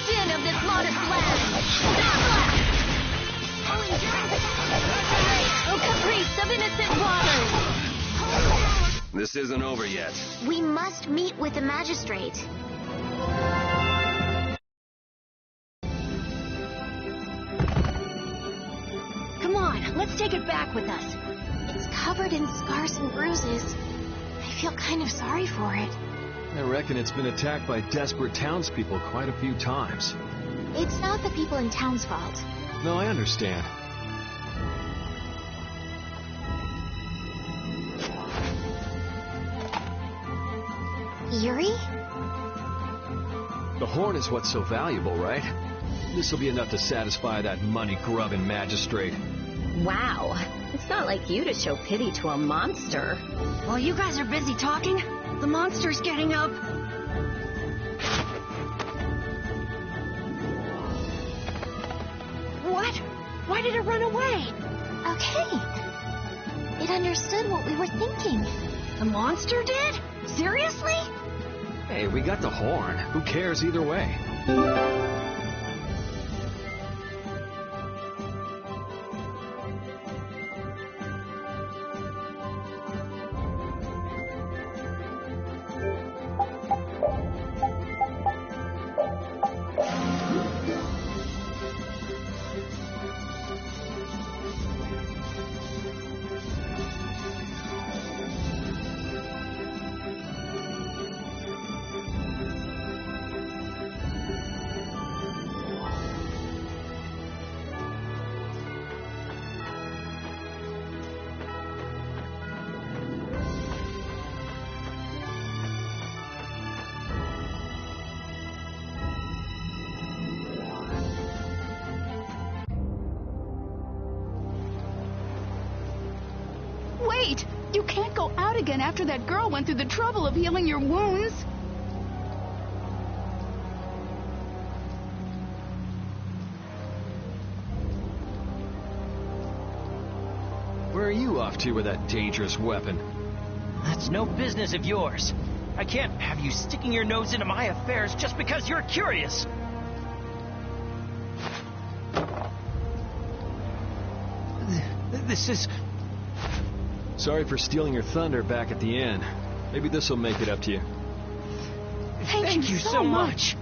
Din of this modest land! Oh, caprice of innocent waters! This isn't over yet. We must meet with the magistrate. Come on, let's take it back with us. It's covered in scars and bruises. I feel kind of sorry for it. I reckon it's been attacked by desperate townspeople quite a few times. It's not the people in town's fault. No, I understand. Yuri? The horn is what's so valuable, right? This'll be enough to satisfy that money-grubbing magistrate. Wow. It's not like you to show pity to a monster. While you guys are busy talking, the monster's getting up. What? Why did it run away? Okay. It understood what we were thinking. The monster did? Seriously? Hey, we got the horn. Who cares either way? Wait! You can't go out again after that girl went through the trouble of healing your wounds. Where are you off to with that dangerous weapon? That's no business of yours. I can't have you sticking your nose into my affairs just because you're curious. This is... Sorry for stealing your thunder back at the inn. Maybe this'll make it up to you. Thank you so much.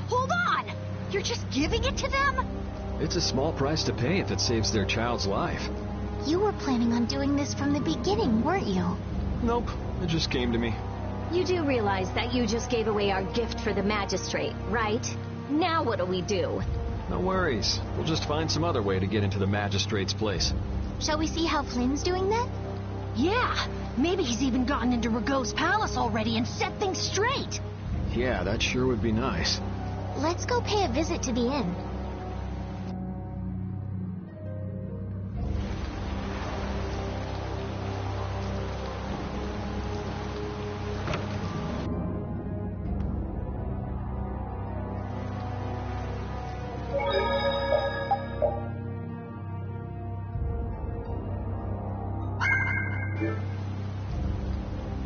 Hold on! You're just giving it to them? It's a small price to pay if it saves their child's life. You were planning on doing this from the beginning, weren't you? Nope, it just came to me. You do realize that you just gave away our gift for the magistrate, right? Now what do we do? No worries. We'll just find some other way to get into the magistrate's place. Shall we see how Flynn's doing then? Yeah, maybe he's even gotten into Ragou's palace already and set things straight. Yeah, that sure would be nice. Let's go pay a visit to the inn.